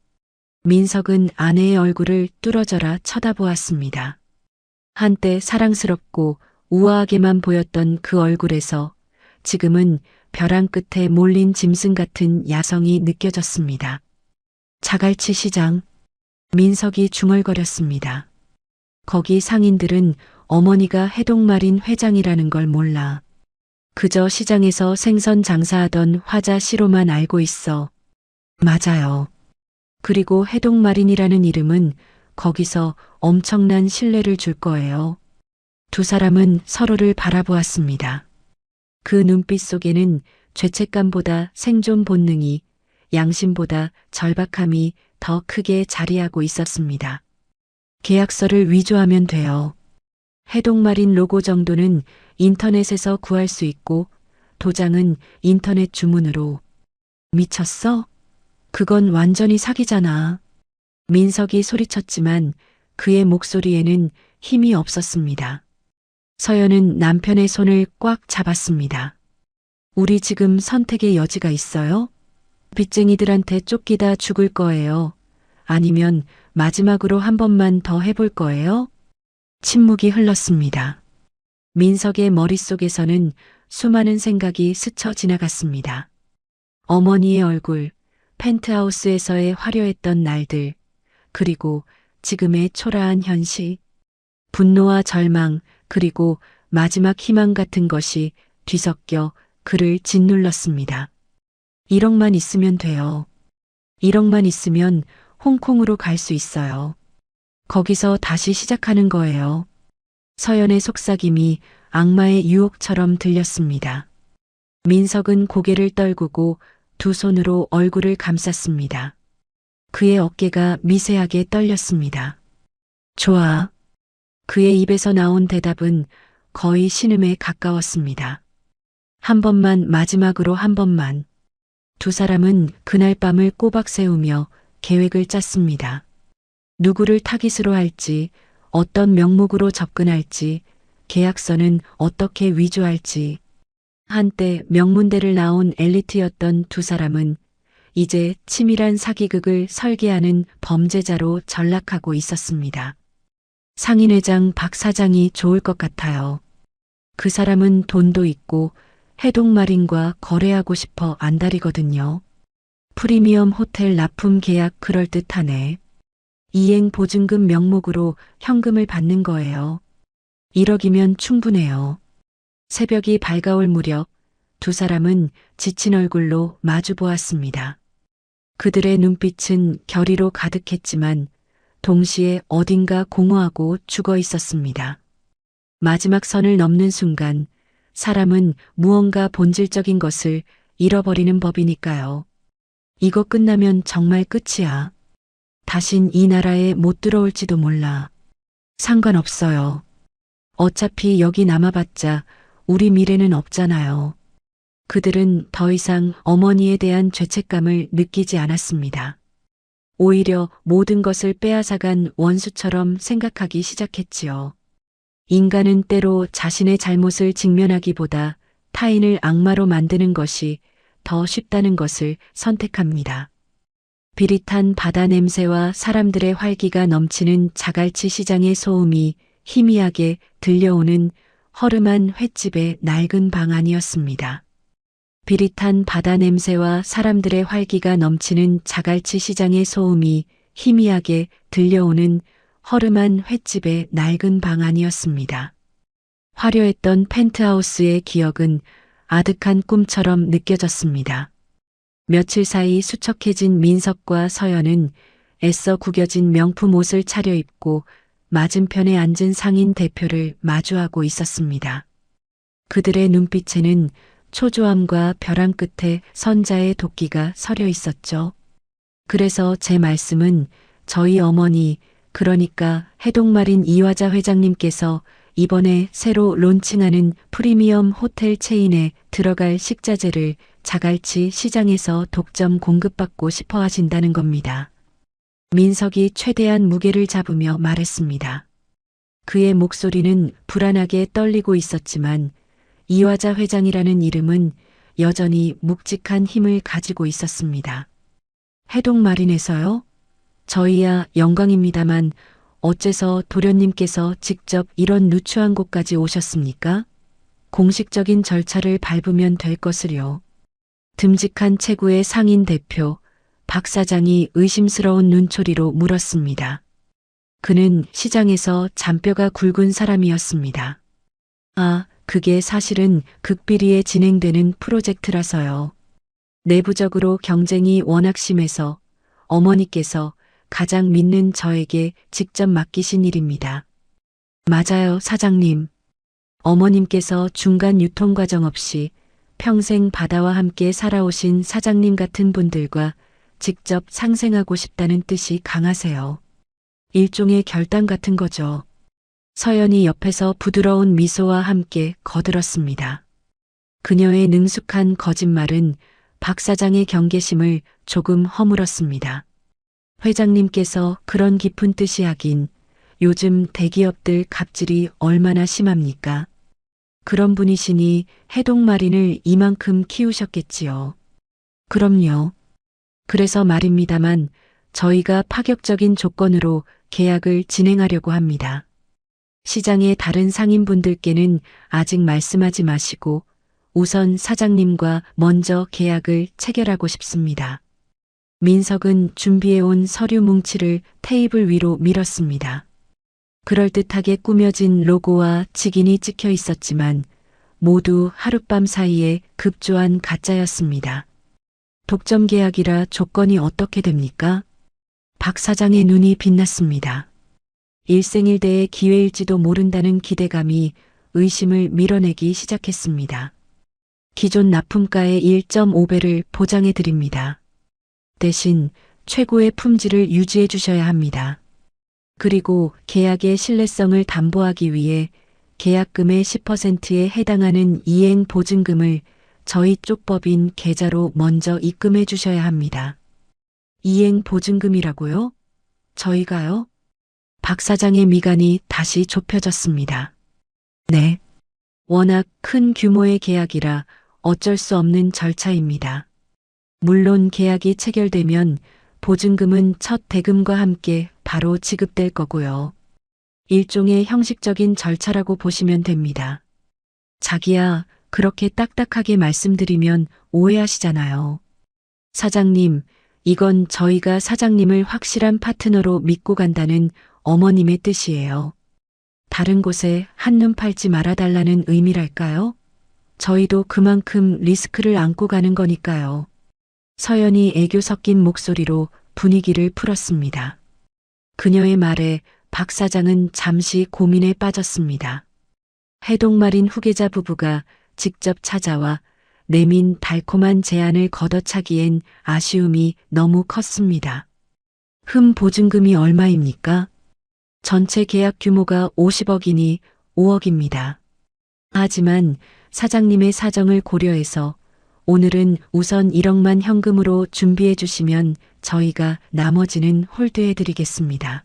민석은 아내의 얼굴을 뚫어져라 쳐다보았습니다. 한때 사랑스럽고 우아하게만 보였던 그 얼굴에서 지금은 벼랑 끝에 몰린 짐승 같은 야성이 느껴졌습니다. 자갈치 시장. 민석이 중얼거렸습니다. 거기 상인들은 어머니가 해동마린 회장이라는 걸 몰라. 그저 시장에서 생선 장사하던 화자 씨로만 알고 있어. 맞아요. 그리고 해동마린이라는 이름은 거기서 엄청난 신뢰를 줄 거예요. 두 사람은 서로를 바라보았습니다. 그 눈빛 속에는 죄책감보다 생존 본능이, 양심보다 절박함이 더 크게 자리하고 있었습니다. 계약서를 위조하면 돼요. 해동마린 로고 정도는 인터넷에서 구할 수 있고 도장은 인터넷 주문으로. 미쳤어? 그건 완전히 사기잖아. 민석이 소리쳤지만 그의 목소리에는 힘이 없었습니다. 서연은 남편의 손을 꽉 잡았습니다. 우리 지금 선택의 여지가 있어요? 빚쟁이들한테 쫓기다 죽을 거예요. 아니면 마지막으로 한 번만 더 해볼 거예요? 침묵이 흘렀습니다. 민석의 머릿속에서는 수많은 생각이 스쳐 지나갔습니다. 어머니의 얼굴, 펜트하우스에서의 화려했던 날들, 그리고 지금의 초라한 현실, 분노와 절망, 그리고 마지막 희망 같은 것이 뒤섞여 그를 짓눌렀습니다. 1억만 있으면 돼요. 1억만 있으면 홍콩으로 갈 수 있어요. 거기서 다시 시작하는 거예요. 서연의 속삭임이 악마의 유혹처럼 들렸습니다. 민석은 고개를 떨구고 두 손으로 얼굴을 감쌌습니다. 그의 어깨가 미세하게 떨렸습니다. 좋아. 그의 입에서 나온 대답은 거의 신음에 가까웠습니다. 한 번만, 마지막으로 한 번만. 두 사람은 그날 밤을 꼬박 세우며 계획을 짰습니다. 누구를 타깃으로 할지, 어떤 명목으로 접근할지, 계약서는 어떻게 위조할지. 한때 명문대를 나온 엘리트였던 두 사람은 이제 치밀한 사기극을 설계하는 범죄자로 전락하고 있었습니다. 상인회장 박 사장이 좋을 것 같아요. 그 사람은 돈도 있고 해동마린과 거래하고 싶어 안달이거든요. 프리미엄 호텔 납품 계약 그럴듯하네. 이행 보증금 명목으로 현금을 받는 거예요. 1억이면 충분해요. 새벽이 밝아올 무렵 두 사람은 지친 얼굴로 마주 보았습니다. 그들의 눈빛은 결의로 가득했지만 동시에 어딘가 공허하고 죽어 있었습니다. 마지막 선을 넘는 순간 사람은 무언가 본질적인 것을 잃어버리는 법이니까요. 이거 끝나면 정말 끝이야. 다신 이 나라에 못 들어올지도 몰라. 상관없어요. 어차피 여기 남아봤자 우리 미래는 없잖아요. 그들은 더 이상 어머니에 대한 죄책감을 느끼지 않았습니다. 오히려 모든 것을 빼앗아간 원수처럼 생각하기 시작했지요. 인간은 때로 자신의 잘못을 직면하기보다 타인을 악마로 만드는 것이 더 쉽다는 것을 선택합니다. 비릿한 바다 냄새와 사람들의 활기가 넘치는 자갈치 시장의 소음이 희미하게 들려오는 허름한 횟집의 낡은 방 안이었습니다. 비릿한 바다 냄새와 사람들의 활기가 넘치는 자갈치 시장의 소음이 희미하게 들려오는 허름한 횟집의 낡은 방 안이었습니다. 화려했던 펜트하우스의 기억은 아득한 꿈처럼 느껴졌습니다. 며칠 사이 수척해진 민석과 서연은 애써 구겨진 명품 옷을 차려입고 맞은편에 앉은 상인 대표를 마주하고 있었습니다. 그들의 눈빛에는 초조함과 벼랑 끝에 선자의 도끼가 서려 있었죠. 그래서 제 말씀은 저희 어머니, 그러니까 해동마린 이화자 회장님께서 이번에 새로 론칭하는 프리미엄 호텔 체인에 들어갈 식자재를 자갈치 시장에서 독점 공급받고 싶어 하신다는 겁니다. 민석이 최대한 무게를 잡으며 말했습니다. 그의 목소리는 불안하게 떨리고 있었지만 이화자 회장이라는 이름은 여전히 묵직한 힘을 가지고 있었습니다. 해동마린에서요? 저희야 영광입니다만 어째서 도련님께서 직접 이런 누추한 곳까지 오셨습니까? 공식적인 절차를 밟으면 될 것을요. 듬직한 체구의 상인 대표 박 사장이 의심스러운 눈초리로 물었습니다. 그는 시장에서 잔뼈가 굵은 사람이었습니다. 아, 그게 사실은 극비리에 진행되는 프로젝트라서요. 내부적으로 경쟁이 워낙 심해서 어머니께서 가장 믿는 저에게 직접 맡기신 일입니다. 맞아요, 사장님. 어머님께서 중간 유통 과정 없이 평생 바다와 함께 살아오신 사장님 같은 분들과 직접 상생하고 싶다는 뜻이 강하세요. 일종의 결단 같은 거죠. 서연이 옆에서 부드러운 미소와 함께 거들었습니다. 그녀의 능숙한 거짓말은 박 사장의 경계심을 조금 허물었습니다. 회장님께서 그런 깊은 뜻이 하긴 요즘 대기업들 갑질이 얼마나 심합니까? 그런 분이시니 해동마린을 이만큼 키우셨겠지요. 그럼요. 그래서 말입니다만 저희가 파격적인 조건으로 계약을 진행하려고 합니다. 시장의 다른 상인분들께는 아직 말씀하지 마시고 우선 사장님과 먼저 계약을 체결하고 싶습니다. 민석은 준비해온 서류 뭉치를 테이블 위로 밀었습니다. 그럴듯하게 꾸며진 로고와 직인이 찍혀 있었지만 모두 하룻밤 사이에 급조한 가짜였습니다. 독점 계약이라 조건이 어떻게 됩니까? 박 사장의 눈이 빛났습니다. 일생일대의 기회일지도 모른다는 기대감이 의심을 밀어내기 시작했습니다. 기존 납품가의 1.5배를 보장해 드립니다. 대신 최고의 품질을 유지해 주셔야 합니다. 그리고 계약의 신뢰성을 담보하기 위해 계약금의 10%에 해당하는 이행 보증금을 저희 쪽 법인 계좌로 먼저 입금해 주셔야 합니다. 이행 보증금이라고요? 저희가요? 박 사장의 미간이 다시 좁혀졌습니다. 네. 워낙 큰 규모의 계약이라 어쩔 수 없는 절차입니다. 물론 계약이 체결되면 보증금은 첫 대금과 함께 바로 지급될 거고요. 일종의 형식적인 절차라고 보시면 됩니다. 자기야, 그렇게 딱딱하게 말씀드리면 오해하시잖아요. 사장님, 이건 저희가 사장님을 확실한 파트너로 믿고 간다는 어머님의 뜻이에요. 다른 곳에 한눈 팔지 말아달라는 의미랄까요? 저희도 그만큼 리스크를 안고 가는 거니까요. 서연이 애교 섞인 목소리로 분위기를 풀었습니다. 그녀의 말에 박 사장은 잠시 고민에 빠졌습니다. 해동마린 후계자 부부가 직접 찾아와 내민 달콤한 제안을 걷어차기엔 아쉬움이 너무 컸습니다. 보증금이 얼마입니까? 전체 계약 규모가 50억이니 5억입니다. 하지만 사장님의 사정을 고려해서 오늘은 우선 1억만 현금으로 준비해 주시면 저희가 나머지는 홀드해 드리겠습니다.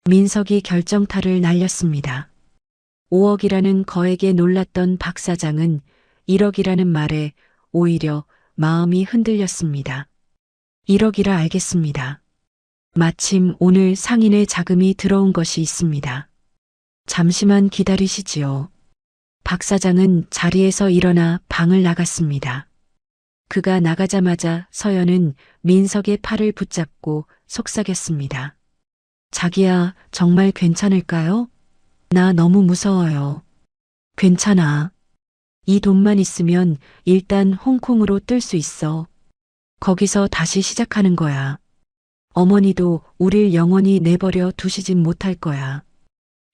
민석이 결정타를 날렸습니다. 5억이라는 거액에 놀랐던 박 사장은 1억이라는 말에 오히려 마음이 흔들렸습니다. 1억이라 알겠습니다. 마침 오늘 상인의 자금이 들어온 것이 있습니다. 잠시만 기다리시지요. 박 사장은 자리에서 일어나 방을 나갔습니다. 그가 나가자마자 서연은 민석의 팔을 붙잡고 속삭였습니다. 자기야, 정말 괜찮을까요? 나 너무 무서워요. 괜찮아. 이 돈만 있으면 일단 홍콩으로 뜰 수 있어. 거기서 다시 시작하는 거야. 어머니도 우릴 영원히 내버려 두시진 못할 거야.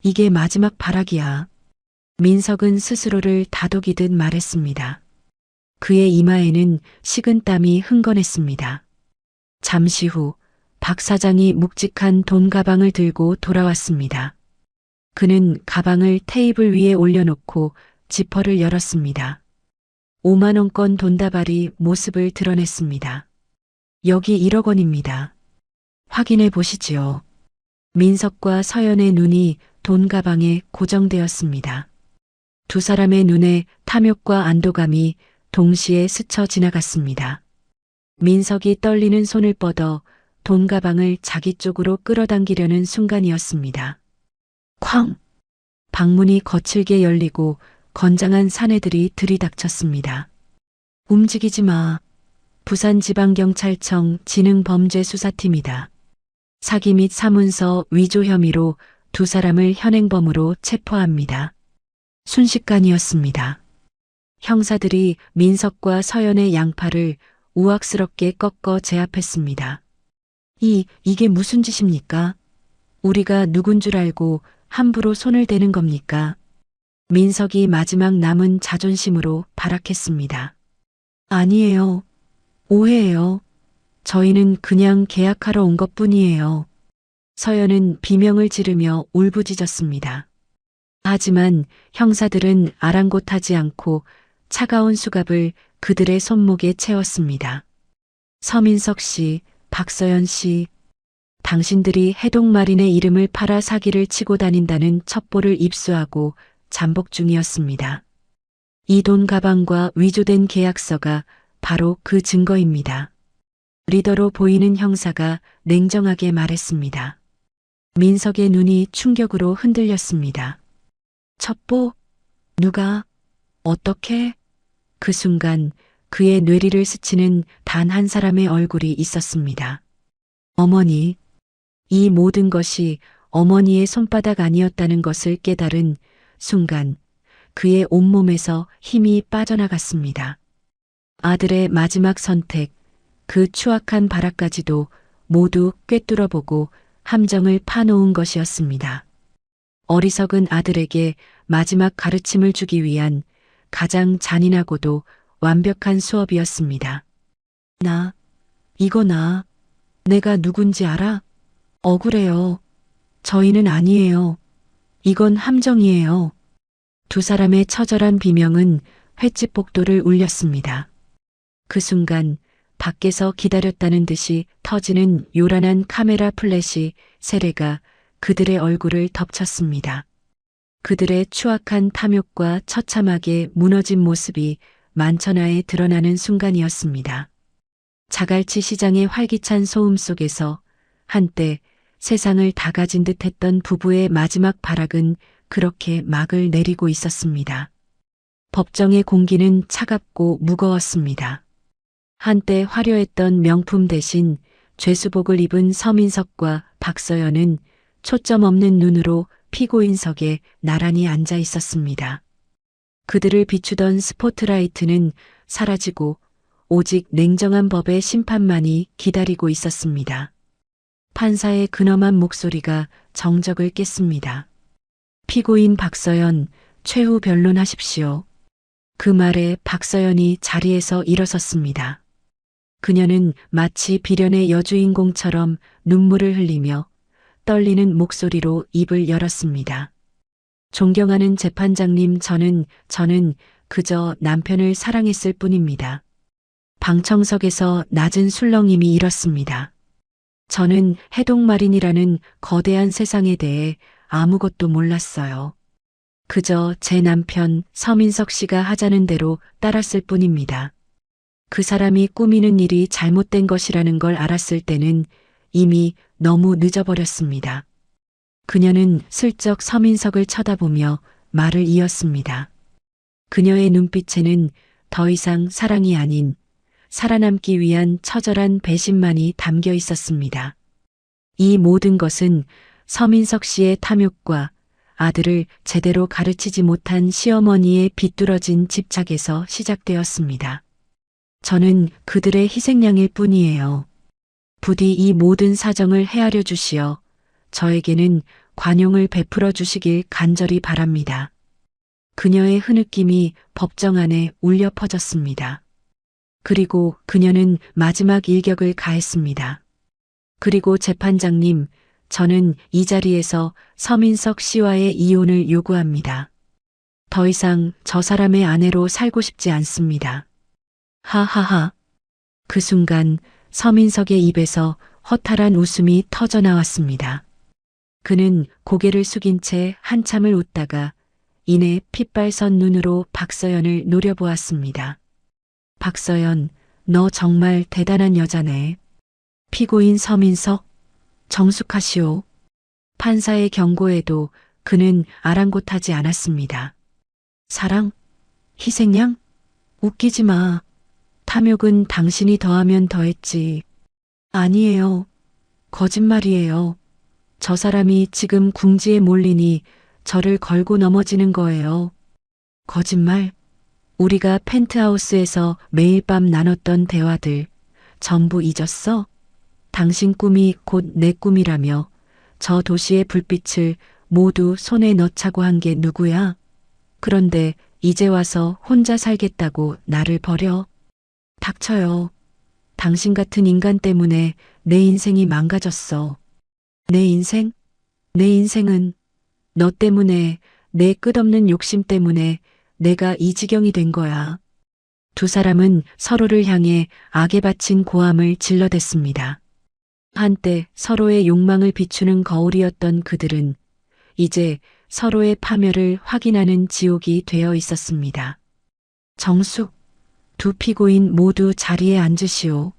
이게 마지막 발악이야. 민석은 스스로를 다독이듯 말했습니다. 그의 이마에는 식은땀이 흥건했습니다. 잠시 후 박 사장이 묵직한 돈 가방을 들고 돌아왔습니다. 그는 가방을 테이블 위에 올려놓고 지퍼를 열었습니다. 5만 원권 돈다발이 모습을 드러냈습니다. 여기 1억 원입니다. 확인해 보시지요. 민석과 서연의 눈이 돈 가방에 고정되었습니다. 두 사람의 눈에 탐욕과 안도감이 동시에 스쳐 지나갔습니다. 민석이 떨리는 손을 뻗어 돈 가방을 자기 쪽으로 끌어당기려는 순간이었습니다. 쾅! 방문이 거칠게 열리고 건장한 사내들이 들이닥쳤습니다. 움직이지 마. 부산지방경찰청 지능범죄수사팀이다. 사기 및 사문서 위조 혐의로 두 사람을 현행범으로 체포합니다. 순식간이었습니다. 형사들이 민석과 서연의 양팔을 우악스럽게 꺾어 제압했습니다. 이게 무슨 짓입니까? 우리가 누군 줄 알고 함부로 손을 대는 겁니까? 민석이 마지막 남은 자존심으로 발악했습니다. 아니에요. 오해예요. 저희는 그냥 계약하러 온 것뿐이에요. 서연은 비명을 지르며 울부짖었습니다. 하지만 형사들은 아랑곳하지 않고 차가운 수갑을 그들의 손목에 채웠습니다. 서민석 씨, 박서연 씨, 당신들이 해동마린의 이름을 팔아 사기를 치고 다닌다는 첩보를 입수하고 잠복 중이었습니다. 이 돈 가방과 위조된 계약서가 바로 그 증거입니다. 리더로 보이는 형사가 냉정하게 말했습니다. 민석의 눈이 충격으로 흔들렸습니다. 첩보? 누가? 어떻게? 그 순간 그의 뇌리를 스치는 단 한 사람의 얼굴이 있었습니다. 어머니. 이 모든 것이 어머니의 손바닥 아니었다는 것을 깨달은 순간 그의 온몸에서 힘이 빠져나갔습니다. 아들의 마지막 선택, 그 추악한 발악까지도 모두 꿰뚫어보고 함정을 파놓은 것이었습니다. 어리석은 아들에게 마지막 가르침을 주기 위한 가장 잔인하고도 완벽한 수업이었습니다. 이거 내가 누군지 알아? 억울해요. 저희는 아니에요. 이건 함정이에요. 두 사람의 처절한 비명은 횟집 복도를 울렸습니다. 그 순간 밖에서 기다렸다는 듯이 터지는 요란한 카메라 플래시 세례가 그들의 얼굴을 덮쳤습니다. 그들의 추악한 탐욕과 처참하게 무너진 모습이 만천하에 드러나는 순간이었습니다. 자갈치 시장의 활기찬 소음 속에서 한때 세상을 다 가진 듯했던 부부의 마지막 발악은 그렇게 막을 내리고 있었습니다. 법정의 공기는 차갑고 무거웠습니다. 한때 화려했던 명품 대신 죄수복을 입은 서민석과 박서연은 초점 없는 눈으로 피고인석에 나란히 앉아 있었습니다. 그들을 비추던 스포트라이트는 사라지고 오직 냉정한 법의 심판만이 기다리고 있었습니다. 판사의 근엄한 목소리가 정적을 깼습니다. 피고인 박서연, 최후 변론하십시오. 그 말에 박서연이 자리에서 일어섰습니다. 그녀는 마치 비련의 여주인공처럼 눈물을 흘리며 떨리는 목소리로 입을 열었습니다. 존경하는 재판장님, 저는 그저 남편을 사랑했을 뿐입니다. 방청석에서 낮은 술렁임이 일었습니다. 저는 해동마린이라는 거대한 세상에 대해 아무것도 몰랐어요. 그저 제 남편 서민석 씨가 하자는 대로 따랐을 뿐입니다. 그 사람이 꾸미는 일이 잘못된 것이라는 걸 알았을 때는 이미 너무 늦어버렸습니다. 그녀는 슬쩍 서민석을 쳐다보며 말을 이었습니다. 그녀의 눈빛에는 더 이상 사랑이 아닌 살아남기 위한 처절한 배신만이 담겨 있었습니다. 이 모든 것은 서민석 씨의 탐욕과 아들을 제대로 가르치지 못한 시어머니의 비뚤어진 집착에서 시작되었습니다. 저는 그들의 희생양일 뿐이에요. 부디 이 모든 사정을 헤아려 주시어 저에게는 관용을 베풀어 주시길 간절히 바랍니다. 그녀의 흐느낌이 법정 안에 울려 퍼졌습니다. 그리고 그녀는 마지막 일격을 가했습니다. 그리고 재판장님, 저는 이 자리에서 서민석 씨와의 이혼을 요구합니다. 더 이상 저 사람의 아내로 살고 싶지 않습니다. 하하하. 그 순간 서민석의 입에서 허탈한 웃음이 터져 나왔습니다. 그는 고개를 숙인 채 한참을 웃다가 이내 핏발선 눈으로 박서연을 노려보았습니다. 박서연, 너 정말 대단한 여자네. 피고인 서민석, 정숙하시오. 판사의 경고에도 그는 아랑곳하지 않았습니다. 사랑? 희생양? 웃기지 마. 탐욕은 당신이 더하면 더했지. 아니에요. 거짓말이에요. 저 사람이 지금 궁지에 몰리니 저를 걸고 넘어지는 거예요. 거짓말? 우리가 펜트하우스에서 매일 밤 나눴던 대화들 전부 잊었어? 당신 꿈이 곧 내 꿈이라며 저 도시의 불빛을 모두 손에 넣자고 한 게 누구야? 그런데 이제 와서 혼자 살겠다고 나를 버려? 닥쳐요. 당신 같은 인간 때문에 내 인생이 망가졌어. 내 인생? 내 인생은 너 때문에, 내 끝없는 욕심 때문에 내가 이 지경이 된 거야. 두 사람은 서로를 향해 악에 바친 고함을 질러댔습니다. 한때 서로의 욕망을 비추는 거울이었던 그들은 이제 서로의 파멸을 확인하는 지옥이 되어 있었습니다. 정숙, 두 피고인 모두 자리에 앉으시오.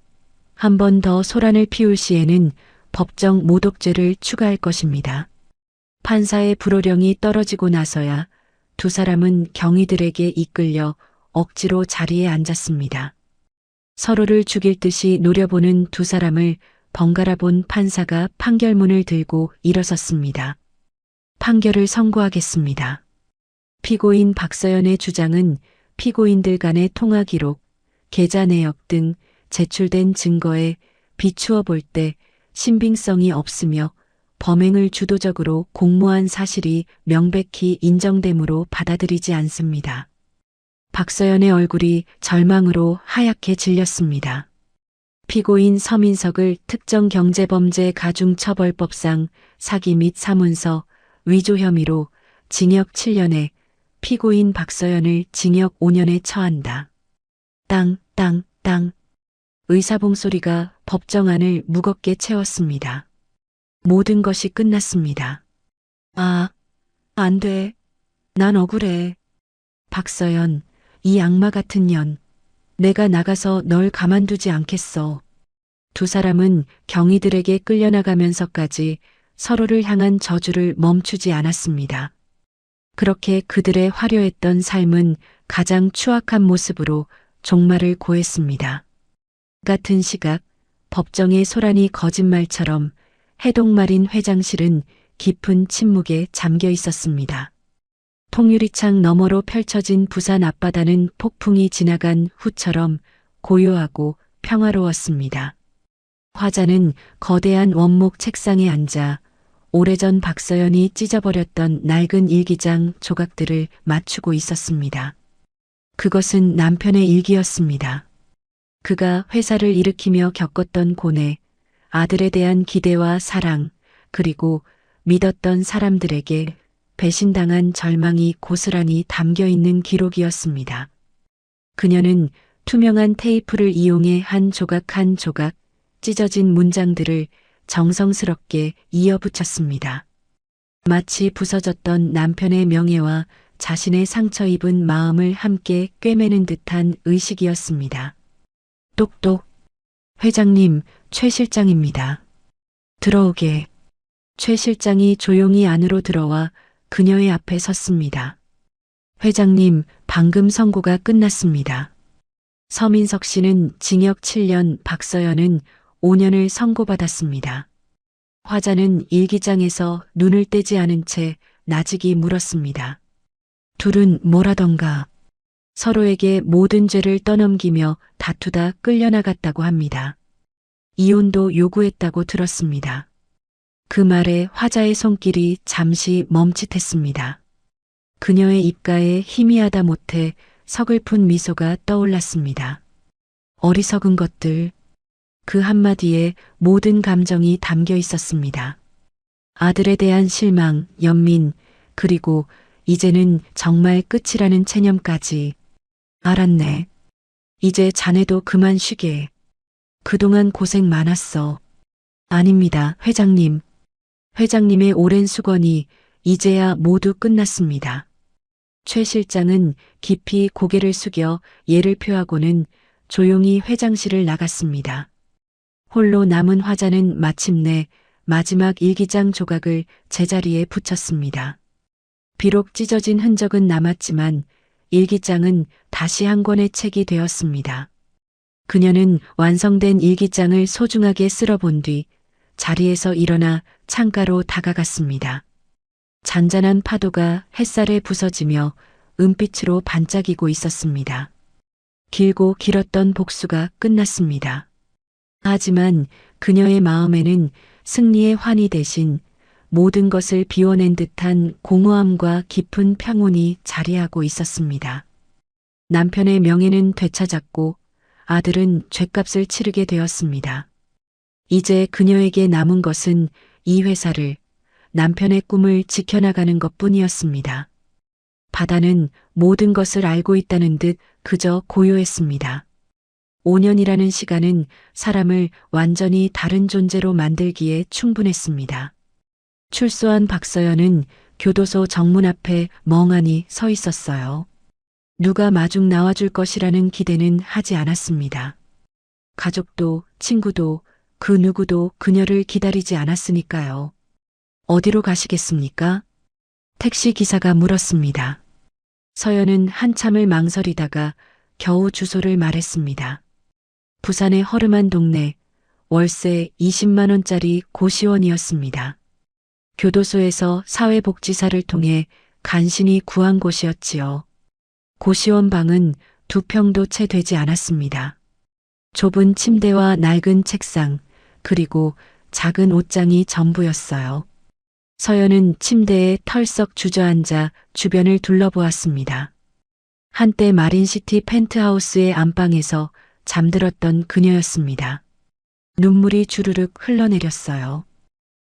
한 번 더 소란을 피울 시에는 법정 모독죄를 추가할 것입니다. 판사의 불호령이 떨어지고 나서야 두 사람은 경위들에게 이끌려 억지로 자리에 앉았습니다. 서로를 죽일 듯이 노려보는 두 사람을 번갈아 본 판사가 판결문을 들고 일어섰습니다. 판결을 선고하겠습니다. 피고인 박서연의 주장은 피고인들 간의 통화 기록, 계좌 내역 등 제출된 증거에 비추어 볼 때 신빙성이 없으며 범행을 주도적으로 공모한 사실이 명백히 인정되므로 받아들이지 않습니다. 박서연의 얼굴이 절망으로 하얗게 질렸습니다. 피고인 서민석을 특정경제범죄 가중처벌법상 사기 및 사문서, 위조 혐의로 징역 7년에 피고인 박서연을 징역 5년에 처한다. 땅, 땅, 땅. 의사봉 소리가 법정 안을 무겁게 채웠습니다. 모든 것이 끝났습니다. 아, 안 돼. 난 억울해. 박서연, 이 악마 같은 년. 내가 나가서 널 가만두지 않겠어. 두 사람은 경위들에게 끌려나가면서까지 서로를 향한 저주를 멈추지 않았습니다. 그렇게 그들의 화려했던 삶은 가장 추악한 모습으로 종말을 고했습니다. 같은 시각 법정의 소란이 거짓말처럼 해동마린 회장실은 깊은 침묵에 잠겨 있었습니다. 통유리창 너머로 펼쳐진 부산 앞바다는 폭풍이 지나간 후처럼 고요하고 평화로웠습니다. 화자는 거대한 원목 책상에 앉아 오래전 박서연이 찢어버렸던 낡은 일기장 조각들을 맞추고 있었습니다. 그것은 남편의 일기였습니다. 그가 회사를 일으키며 겪었던 고뇌, 아들에 대한 기대와 사랑, 그리고 믿었던 사람들에게 배신당한 절망이 고스란히 담겨 있는 기록이었습니다. 그녀는 투명한 테이프를 이용해 한 조각 한 조각 찢어진 문장들을 정성스럽게 이어붙였습니다. 마치 부서졌던 남편의 명예와 자신의 상처 입은 마음을 함께 꿰매는 듯한 의식이었습니다. 똑똑. 회장님, 최 실장입니다. 들어오게. 최 실장이 조용히 안으로 들어와 그녀의 앞에 섰습니다. 회장님, 방금 선고가 끝났습니다. 서민석 씨는 징역 7년, 박서연은 5년을 선고받았습니다. 화자는 일기장에서 눈을 떼지 않은 채 나직이 물었습니다. 둘은 뭐라던가 서로에게 모든 죄를 떠넘기며 다투다 끌려나갔다고 합니다. 이혼도 요구했다고 들었습니다. 그 말에 화자의 손길이 잠시 멈칫했습니다. 그녀의 입가에 희미하다 못해 서글픈 미소가 떠올랐습니다. 어리석은 것들. 그 한마디에 모든 감정이 담겨 있었습니다. 아들에 대한 실망, 연민, 그리고 이제는 정말 끝이라는 체념까지. 알았네. 이제 자네도 그만 쉬게. 그동안 고생 많았어. 아닙니다, 회장님. 회장님의 오랜 수건이 이제야 모두 끝났습니다. 최 실장은 깊이 고개를 숙여 예를 표하고는 조용히 회장실을 나갔습니다. 홀로 남은 화자는 마침내 마지막 일기장 조각을 제자리에 붙였습니다. 비록 찢어진 흔적은 남았지만 일기장은 다시 한 권의 책이 되었습니다. 그녀는 완성된 일기장을 소중하게 쓸어본 뒤 자리에서 일어나 창가로 다가갔습니다. 잔잔한 파도가 햇살에 부서지며 은빛으로 반짝이고 있었습니다. 길고 길었던 복수가 끝났습니다. 하지만 그녀의 마음에는 승리의 환희 대신 모든 것을 비워낸 듯한 공허함과 깊은 평온이 자리하고 있었습니다. 남편의 명예는 되찾았고 아들은 죗값을 치르게 되었습니다. 이제 그녀에게 남은 것은 이 회사를, 남편의 꿈을 지켜나가는 것뿐이었습니다. 바다는 모든 것을 알고 있다는 듯 그저 고요했습니다. 5년이라는 시간은 사람을 완전히 다른 존재로 만들기에 충분했습니다. 출소한 박서연은 교도소 정문 앞에 멍하니 서 있었어요. 누가 마중 나와줄 것이라는 기대는 하지 않았습니다. 가족도 친구도 그 누구도 그녀를 기다리지 않았으니까요. 어디로 가시겠습니까? 택시 기사가 물었습니다. 서연은 한참을 망설이다가 겨우 주소를 말했습니다. 부산의 허름한 동네, 월세 20만 원짜리 고시원이었습니다. 교도소에서 사회복지사를 통해 간신히 구한 곳이었지요. 고시원 방은 2평도 채 되지 않았습니다. 좁은 침대와 낡은 책상, 그리고 작은 옷장이 전부였어요. 서연은 침대에 털썩 주저앉아 주변을 둘러보았습니다. 한때 마린시티 펜트하우스의 안방에서 잠들었던 그녀였습니다. 눈물이 주르륵 흘러내렸어요.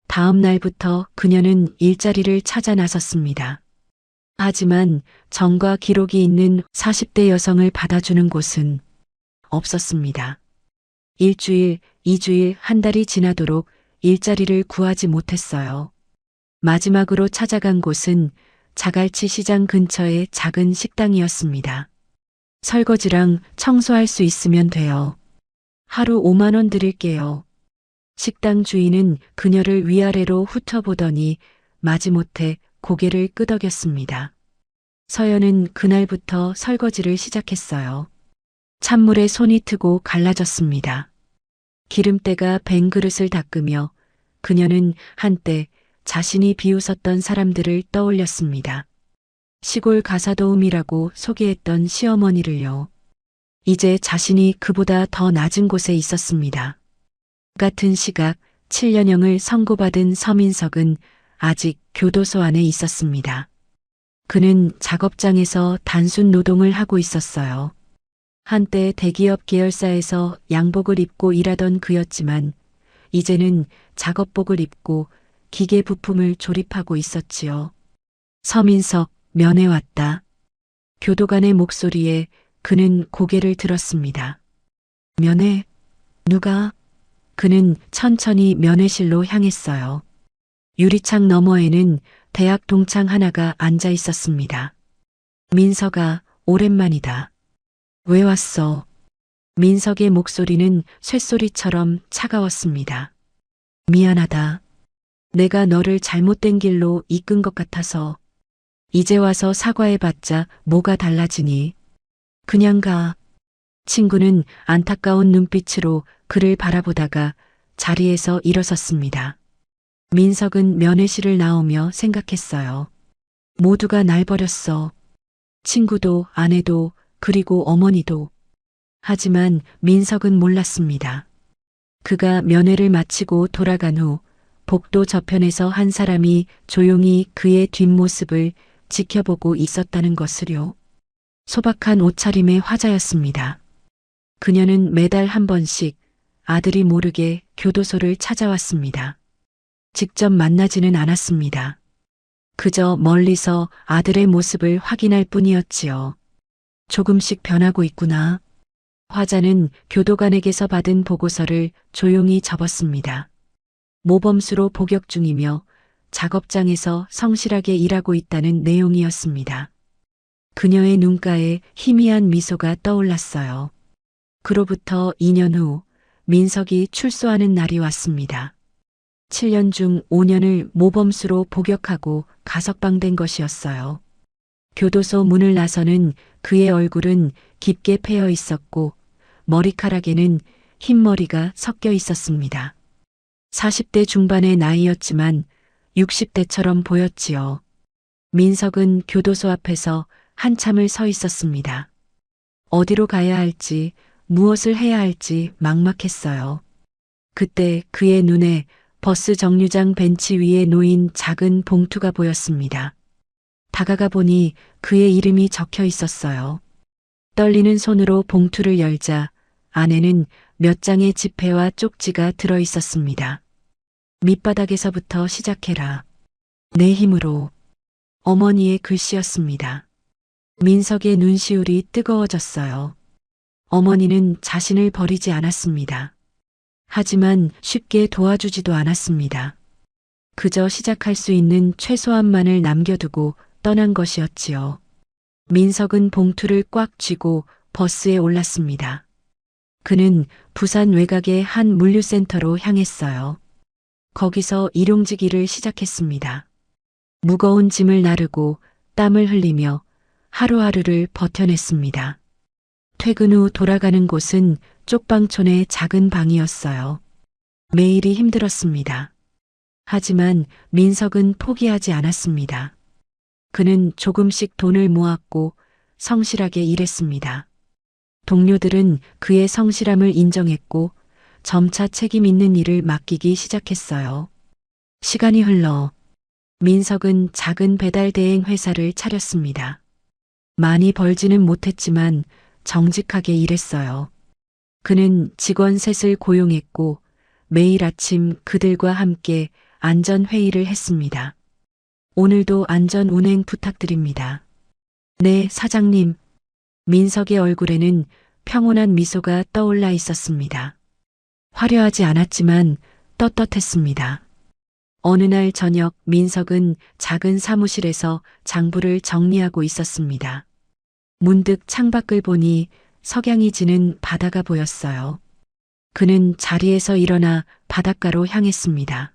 다음 날부터 그녀는 일자리를 찾아 나섰습니다. 하지만 정과 기록이 있는 40대 여성을 받아주는 곳은 없었습니다. 일주일, 2주일, 한 달이 지나도록 일자리를 구하지 못했어요. 마지막으로 찾아간 곳은 자갈치 시장 근처의 작은 식당이었습니다. 설거지랑 청소할 수 있으면 돼요. 하루 5만 원 드릴게요. 식당 주인은 그녀를 위아래로 훑어보더니 마지못해 고개를 끄덕였습니다. 서연은 그날부터 설거지를 시작했어요. 찬물에 손이 트고 갈라졌습니다. 기름때가 밴 그릇을 닦으며 그녀는 한때 자신이 비웃었던 사람들을 떠올렸습니다. 시골 가사도우미라고 소개했던 시어머니를요. 이제 자신이 그보다 더 낮은 곳에 있었습니다. 같은 시각 7년형을 선고받은 서민석은 아직 교도소 안에 있었습니다. 그는 작업장에서 단순 노동을 하고 있었어요. 한때 대기업 계열사에서 양복을 입고 일하던 그였지만 이제는 작업복을 입고 기계 부품을 조립하고 있었지요. 서민석, 면회 왔다. 교도관의 목소리에 그는 고개를 들었습니다. 면회? 누가? 그는 천천히 면회실로 향했어요. 유리창 너머에는 대학 동창 하나가 앉아 있었습니다. 민석아, 오랜만이다. 왜 왔어? 민석의 목소리는 쇳소리처럼 차가웠습니다. 미안하다. 내가 너를 잘못된 길로 이끈 것 같아서. 이제 와서 사과해봤자 뭐가 달라지니? 그냥 가. 친구는 안타까운 눈빛으로 그를 바라보다가 자리에서 일어섰습니다. 민석은 면회실을 나오며 생각했어요. 모두가 날 버렸어. 친구도, 아내도, 그리고 어머니도. 하지만 민석은 몰랐습니다. 그가 면회를 마치고 돌아간 후 복도 저편에서 한 사람이 조용히 그의 뒷모습을 지켜보고 있었다는 것을요. 소박한 옷차림의 화자였습니다. 그녀는 매달 한 번씩 아들이 모르게 교도소를 찾아왔습니다. 직접 만나지는 않았습니다. 그저 멀리서 아들의 모습을 확인할 뿐이었지요. 조금씩 변하고 있구나. 화자는 교도관에게서 받은 보고서를 조용히 접었습니다. 모범수로 복역 중이며 작업장에서 성실하게 일하고 있다는 내용이었습니다. 그녀의 눈가에 희미한 미소가 떠올랐어요. 그로부터 2년 후 민석이 출소하는 날이 왔습니다. 7년 중 5년을 모범수로 복역하고 가석방된 것이었어요. 교도소 문을 나서는 그의 얼굴은 깊게 패여 있었고 머리카락에는 흰머리가 섞여 있었습니다. 40대 중반의 나이였지만 60대처럼 보였지요. 민석은 교도소 앞에서 한참을 서 있었습니다. 어디로 가야 할지, 무엇을 해야 할지 막막했어요. 그때 그의 눈에 버스 정류장 벤치 위에 놓인 작은 봉투가 보였습니다. 다가가 보니 그의 이름이 적혀 있었어요. 떨리는 손으로 봉투를 열자 안에는 몇 장의 지폐와 쪽지가 들어 있었습니다. 밑바닥에서부터 시작해라. 내 힘으로. 어머니의 글씨였습니다. 민석의 눈시울이 뜨거워졌어요. 어머니는 자신을 버리지 않았습니다. 하지만 쉽게 도와주지도 않았습니다. 그저 시작할 수 있는 최소한만을 남겨두고 떠난 것이었지요. 민석은 봉투를 꽉 쥐고 버스에 올랐습니다. 그는 부산 외곽의 한 물류센터로 향했어요. 거기서 일용직 일을 시작했습니다. 무거운 짐을 나르고 땀을 흘리며 하루하루를 버텨냈습니다. 퇴근 후 돌아가는 곳은 쪽방촌의 작은 방이었어요. 매일이 힘들었습니다. 하지만 민석은 포기하지 않았습니다. 그는 조금씩 돈을 모았고 성실하게 일했습니다. 동료들은 그의 성실함을 인정했고 점차 책임 있는 일을 맡기기 시작했어요. 시간이 흘러 민석은 작은 배달 대행 회사를 차렸습니다. 많이 벌지는 못했지만 정직하게 일했어요. 그는 직원 셋을 고용했고 매일 아침 그들과 함께 안전회의를 했습니다. 오늘도 안전 운행 부탁드립니다. 네, 사장님. 민석의 얼굴에는 평온한 미소가 떠올라 있었습니다. 화려하지 않았지만 떳떳했습니다. 어느 날 저녁 민석은 작은 사무실에서 장부를 정리하고 있었습니다. 문득 창밖을 보니 석양이 지는 바다가 보였어요. 그는 자리에서 일어나 바닷가로 향했습니다.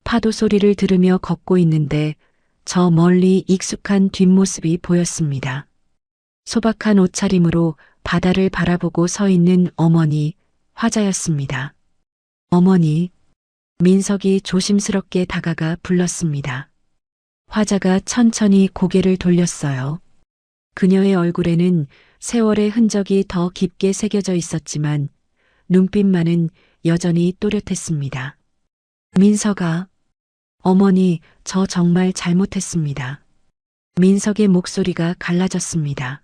파도 소리를 들으며 걷고 있는데 저 멀리 익숙한 뒷모습이 보였습니다. 소박한 옷차림으로 바다를 바라보고 서 있는 어머니, 화자였습니다. 어머니, 민석이 조심스럽게 다가가 불렀습니다. 화자가 천천히 고개를 돌렸어요. 그녀의 얼굴에는 세월의 흔적이 더 깊게 새겨져 있었지만 눈빛만은 여전히 또렷했습니다. 민석아, 어머니, 저 정말 잘못했습니다. 민석의 목소리가 갈라졌습니다.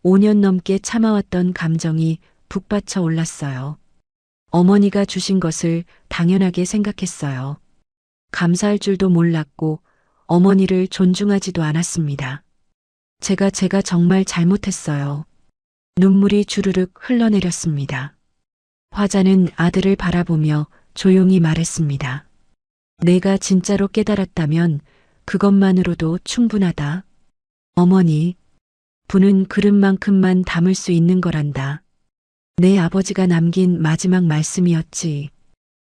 5년 넘게 참아왔던 감정이 북받쳐 올랐어요. 어머니가 주신 것을 당연하게 생각했어요. 감사할 줄도 몰랐고 어머니를 존중하지도 않았습니다. 제가 정말 잘못했어요. 눈물이 주르륵 흘러내렸습니다. 화자는 아들을 바라보며 조용히 말했습니다. 내가 진짜로 깨달았다면 그것만으로도 충분하다. 어머니, 분은 그릇만큼만 담을 수 있는 거란다. 내 아버지가 남긴 마지막 말씀이었지.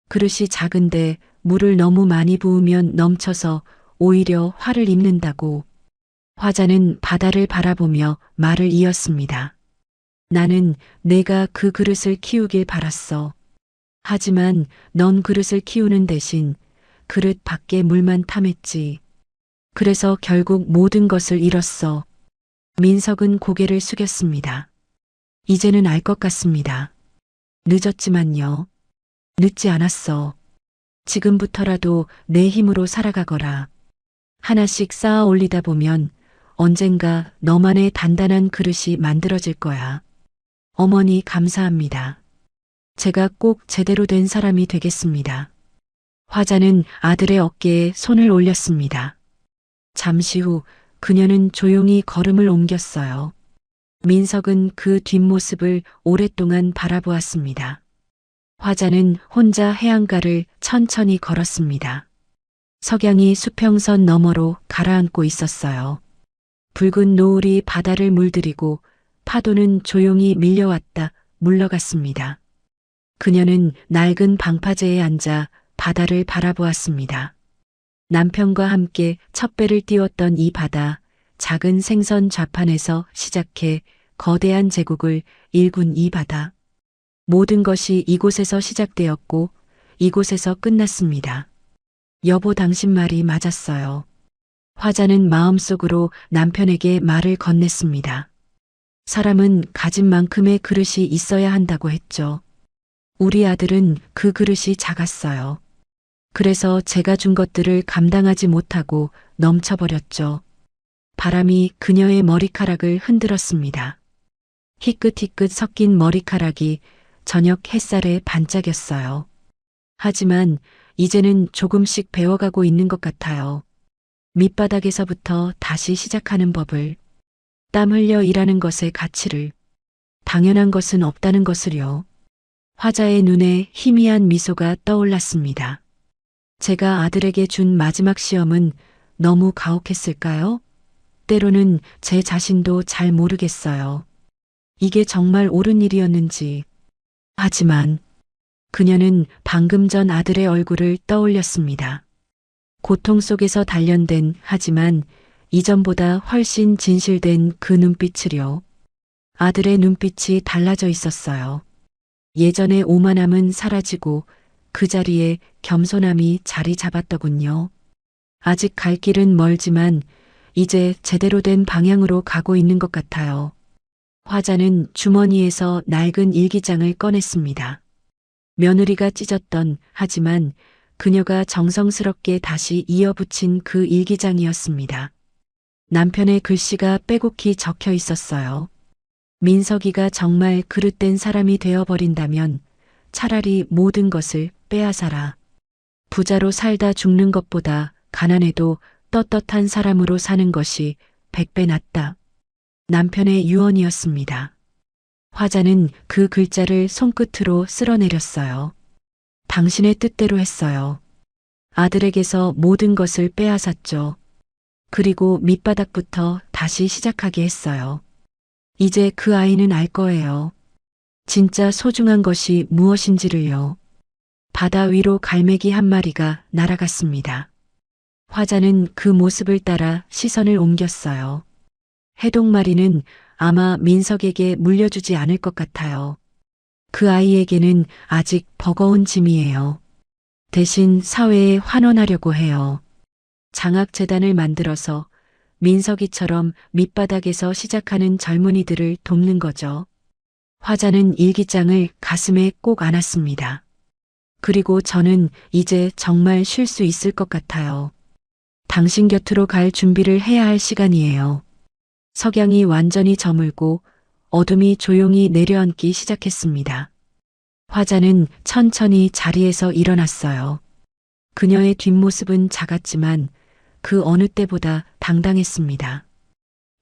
그릇이 작은데 물을 너무 많이 부으면 넘쳐서 오히려 화를 입는다고. 화자는 바다를 바라보며 말을 이었습니다. 나는 내가 그 그릇을 키우길 바랐어. 하지만 넌 그릇을 키우는 대신 그릇 밖에 물만 탐했지. 그래서 결국 모든 것을 잃었어. 민석은 고개를 숙였습니다. 이제는 알 것 같습니다. 늦었지만요. 늦지 않았어. 지금부터라도 내 힘으로 살아가거라. 하나씩 쌓아 올리다 보면 언젠가 너만의 단단한 그릇이 만들어질 거야. 어머니 감사합니다. 제가 꼭 제대로 된 사람이 되겠습니다. 화자는 아들의 어깨에 손을 올렸습니다. 잠시 후 그녀는 조용히 걸음을 옮겼어요. 민석은 그 뒷모습을 오랫동안 바라보았습니다. 화자는 혼자 해안가를 천천히 걸었습니다. 석양이 수평선 너머로 가라앉고 있었어요. 붉은 노을이 바다를 물들이고 파도는 조용히 밀려왔다 물러갔습니다. 그녀는 낡은 방파제에 앉아 바다를 바라보았습니다. 남편과 함께 첫 배를 띄웠던 이 바다, 작은 생선 좌판에서 시작해 거대한 제국을 일군 이 바다. 모든 것이 이곳에서 시작되었고 이곳에서 끝났습니다. 여보, 당신 말이 맞았어요. 화자는 마음속으로 남편에게 말을 건넸습니다. 사람은 가진 만큼의 그릇이 있어야 한다고 했죠. 우리 아들은 그 그릇이 작았어요. 그래서 제가 준 것들을 감당하지 못하고 넘쳐버렸죠. 바람이 그녀의 머리카락을 흔들었습니다. 희끗희끗 섞인 머리카락이 저녁 햇살에 반짝였어요. 하지만 이제는 조금씩 배워가고 있는 것 같아요. 밑바닥에서부터 다시 시작하는 법을, 땀 흘려 일하는 것의 가치를, 당연한 것은 없다는 것을요. 화자의 눈에 희미한 미소가 떠올랐습니다. 제가 아들에게 준 마지막 시험은 너무 가혹했을까요? 때로는 제 자신도 잘 모르겠어요. 이게 정말 옳은 일이었는지. 하지만 그녀는 방금 전 아들의 얼굴을 떠올렸습니다. 고통 속에서 단련된, 하지만 이전보다 훨씬 진실된 그 눈빛을요. 아들의 눈빛이 달라져 있었어요. 예전의 오만함은 사라지고 그 자리에 겸손함이 자리 잡았더군요. 아직 갈 길은 멀지만 이제 제대로 된 방향으로 가고 있는 것 같아요. 화자는 주머니에서 낡은 일기장을 꺼냈습니다. 며느리가 찢었던, 하지만 그녀가 정성스럽게 다시 이어붙인 그 일기장이었습니다. 남편의 글씨가 빼곡히 적혀 있었어요. 민석이가 정말 그릇된 사람이 되어버린다면 차라리 모든 것을 빼앗아라. 부자로 살다 죽는 것보다 가난해도 떳떳한 사람으로 사는 것이 100배 낫다. 남편의 유언이었습니다. 화자는 그 글자를 손끝으로 쓸어내렸어요. 당신의 뜻대로 했어요. 아들에게서 모든 것을 빼앗았죠. 그리고 밑바닥부터 다시 시작하게 했어요. 이제 그 아이는 알 거예요. 진짜 소중한 것이 무엇인지를요. 바다 위로 갈매기 한 마리가 날아갔습니다. 화자는 그 모습을 따라 시선을 옮겼어요. 해독마리는 아마 민석에게 물려주지 않을 것 같아요. 그 아이에게는 아직 버거운 짐이에요. 대신 사회에 환원하려고 해요. 장학재단을 만들어서 민석이처럼 밑바닥에서 시작하는 젊은이들을 돕는 거죠. 화자는 일기장을 가슴에 꼭 안았습니다. 그리고 저는 이제 정말 쉴 수 있을 것 같아요. 당신 곁으로 갈 준비를 해야 할 시간이에요. 석양이 완전히 저물고 어둠이 조용히 내려앉기 시작했습니다. 화자는 천천히 자리에서 일어났어요. 그녀의 뒷모습은 작았지만 그 어느 때보다 당당했습니다.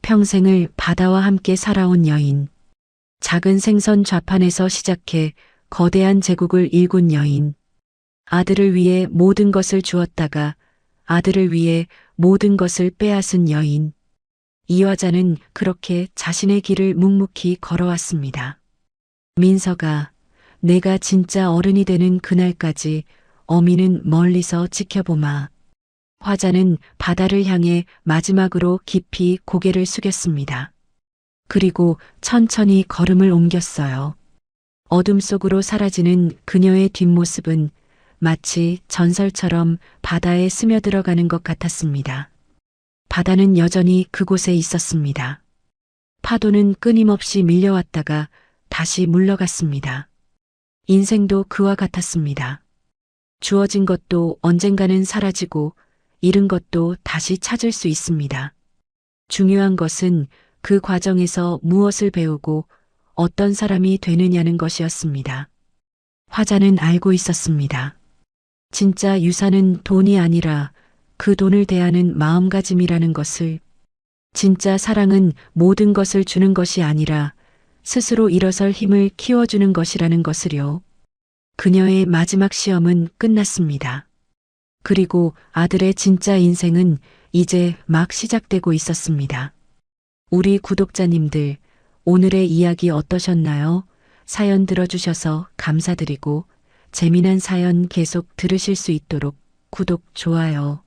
평생을 바다와 함께 살아온 여인. 작은 생선 좌판에서 시작해 거대한 제국을 일군 여인. 아들을 위해 모든 것을 주었다가 아들을 위해 모든 것을 빼앗은 여인. 이 화자는 그렇게 자신의 길을 묵묵히 걸어왔습니다. 민서가, 내가 진짜 어른이 되는 그날까지 어미는 멀리서 지켜보마. 화자는 바다를 향해 마지막으로 깊이 고개를 숙였습니다. 그리고 천천히 걸음을 옮겼어요. 어둠 속으로 사라지는 그녀의 뒷모습은 마치 전설처럼 바다에 스며들어가는 것 같았습니다. 바다는 여전히 그곳에 있었습니다. 파도는 끊임없이 밀려왔다가 다시 물러갔습니다. 인생도 그와 같았습니다. 주어진 것도 언젠가는 사라지고 잃은 것도 다시 찾을 수 있습니다. 중요한 것은 그 과정에서 무엇을 배우고 어떤 사람이 되느냐는 것이었습니다. 화자는 알고 있었습니다. 진짜 유산은 돈이 아니라 그 돈을 대하는 마음가짐이라는 것을, 진짜 사랑은 모든 것을 주는 것이 아니라 스스로 일어설 힘을 키워주는 것이라는 것을요. 그녀의 마지막 시험은 끝났습니다. 그리고 아들의 진짜 인생은 이제 막 시작되고 있었습니다. 우리 구독자님들, 오늘의 이야기 어떠셨나요? 사연 들어주셔서 감사드리고 재미난 사연 계속 들으실 수 있도록 구독, 좋아요,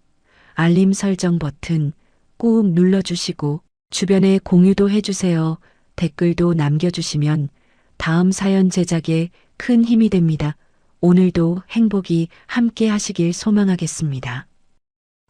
알림 설정 버튼 꾹 눌러주시고 주변에 공유도 해주세요. 댓글도 남겨주시면 다음 사연 제작에 큰 힘이 됩니다. 오늘도 행복이 함께 하시길 소망하겠습니다.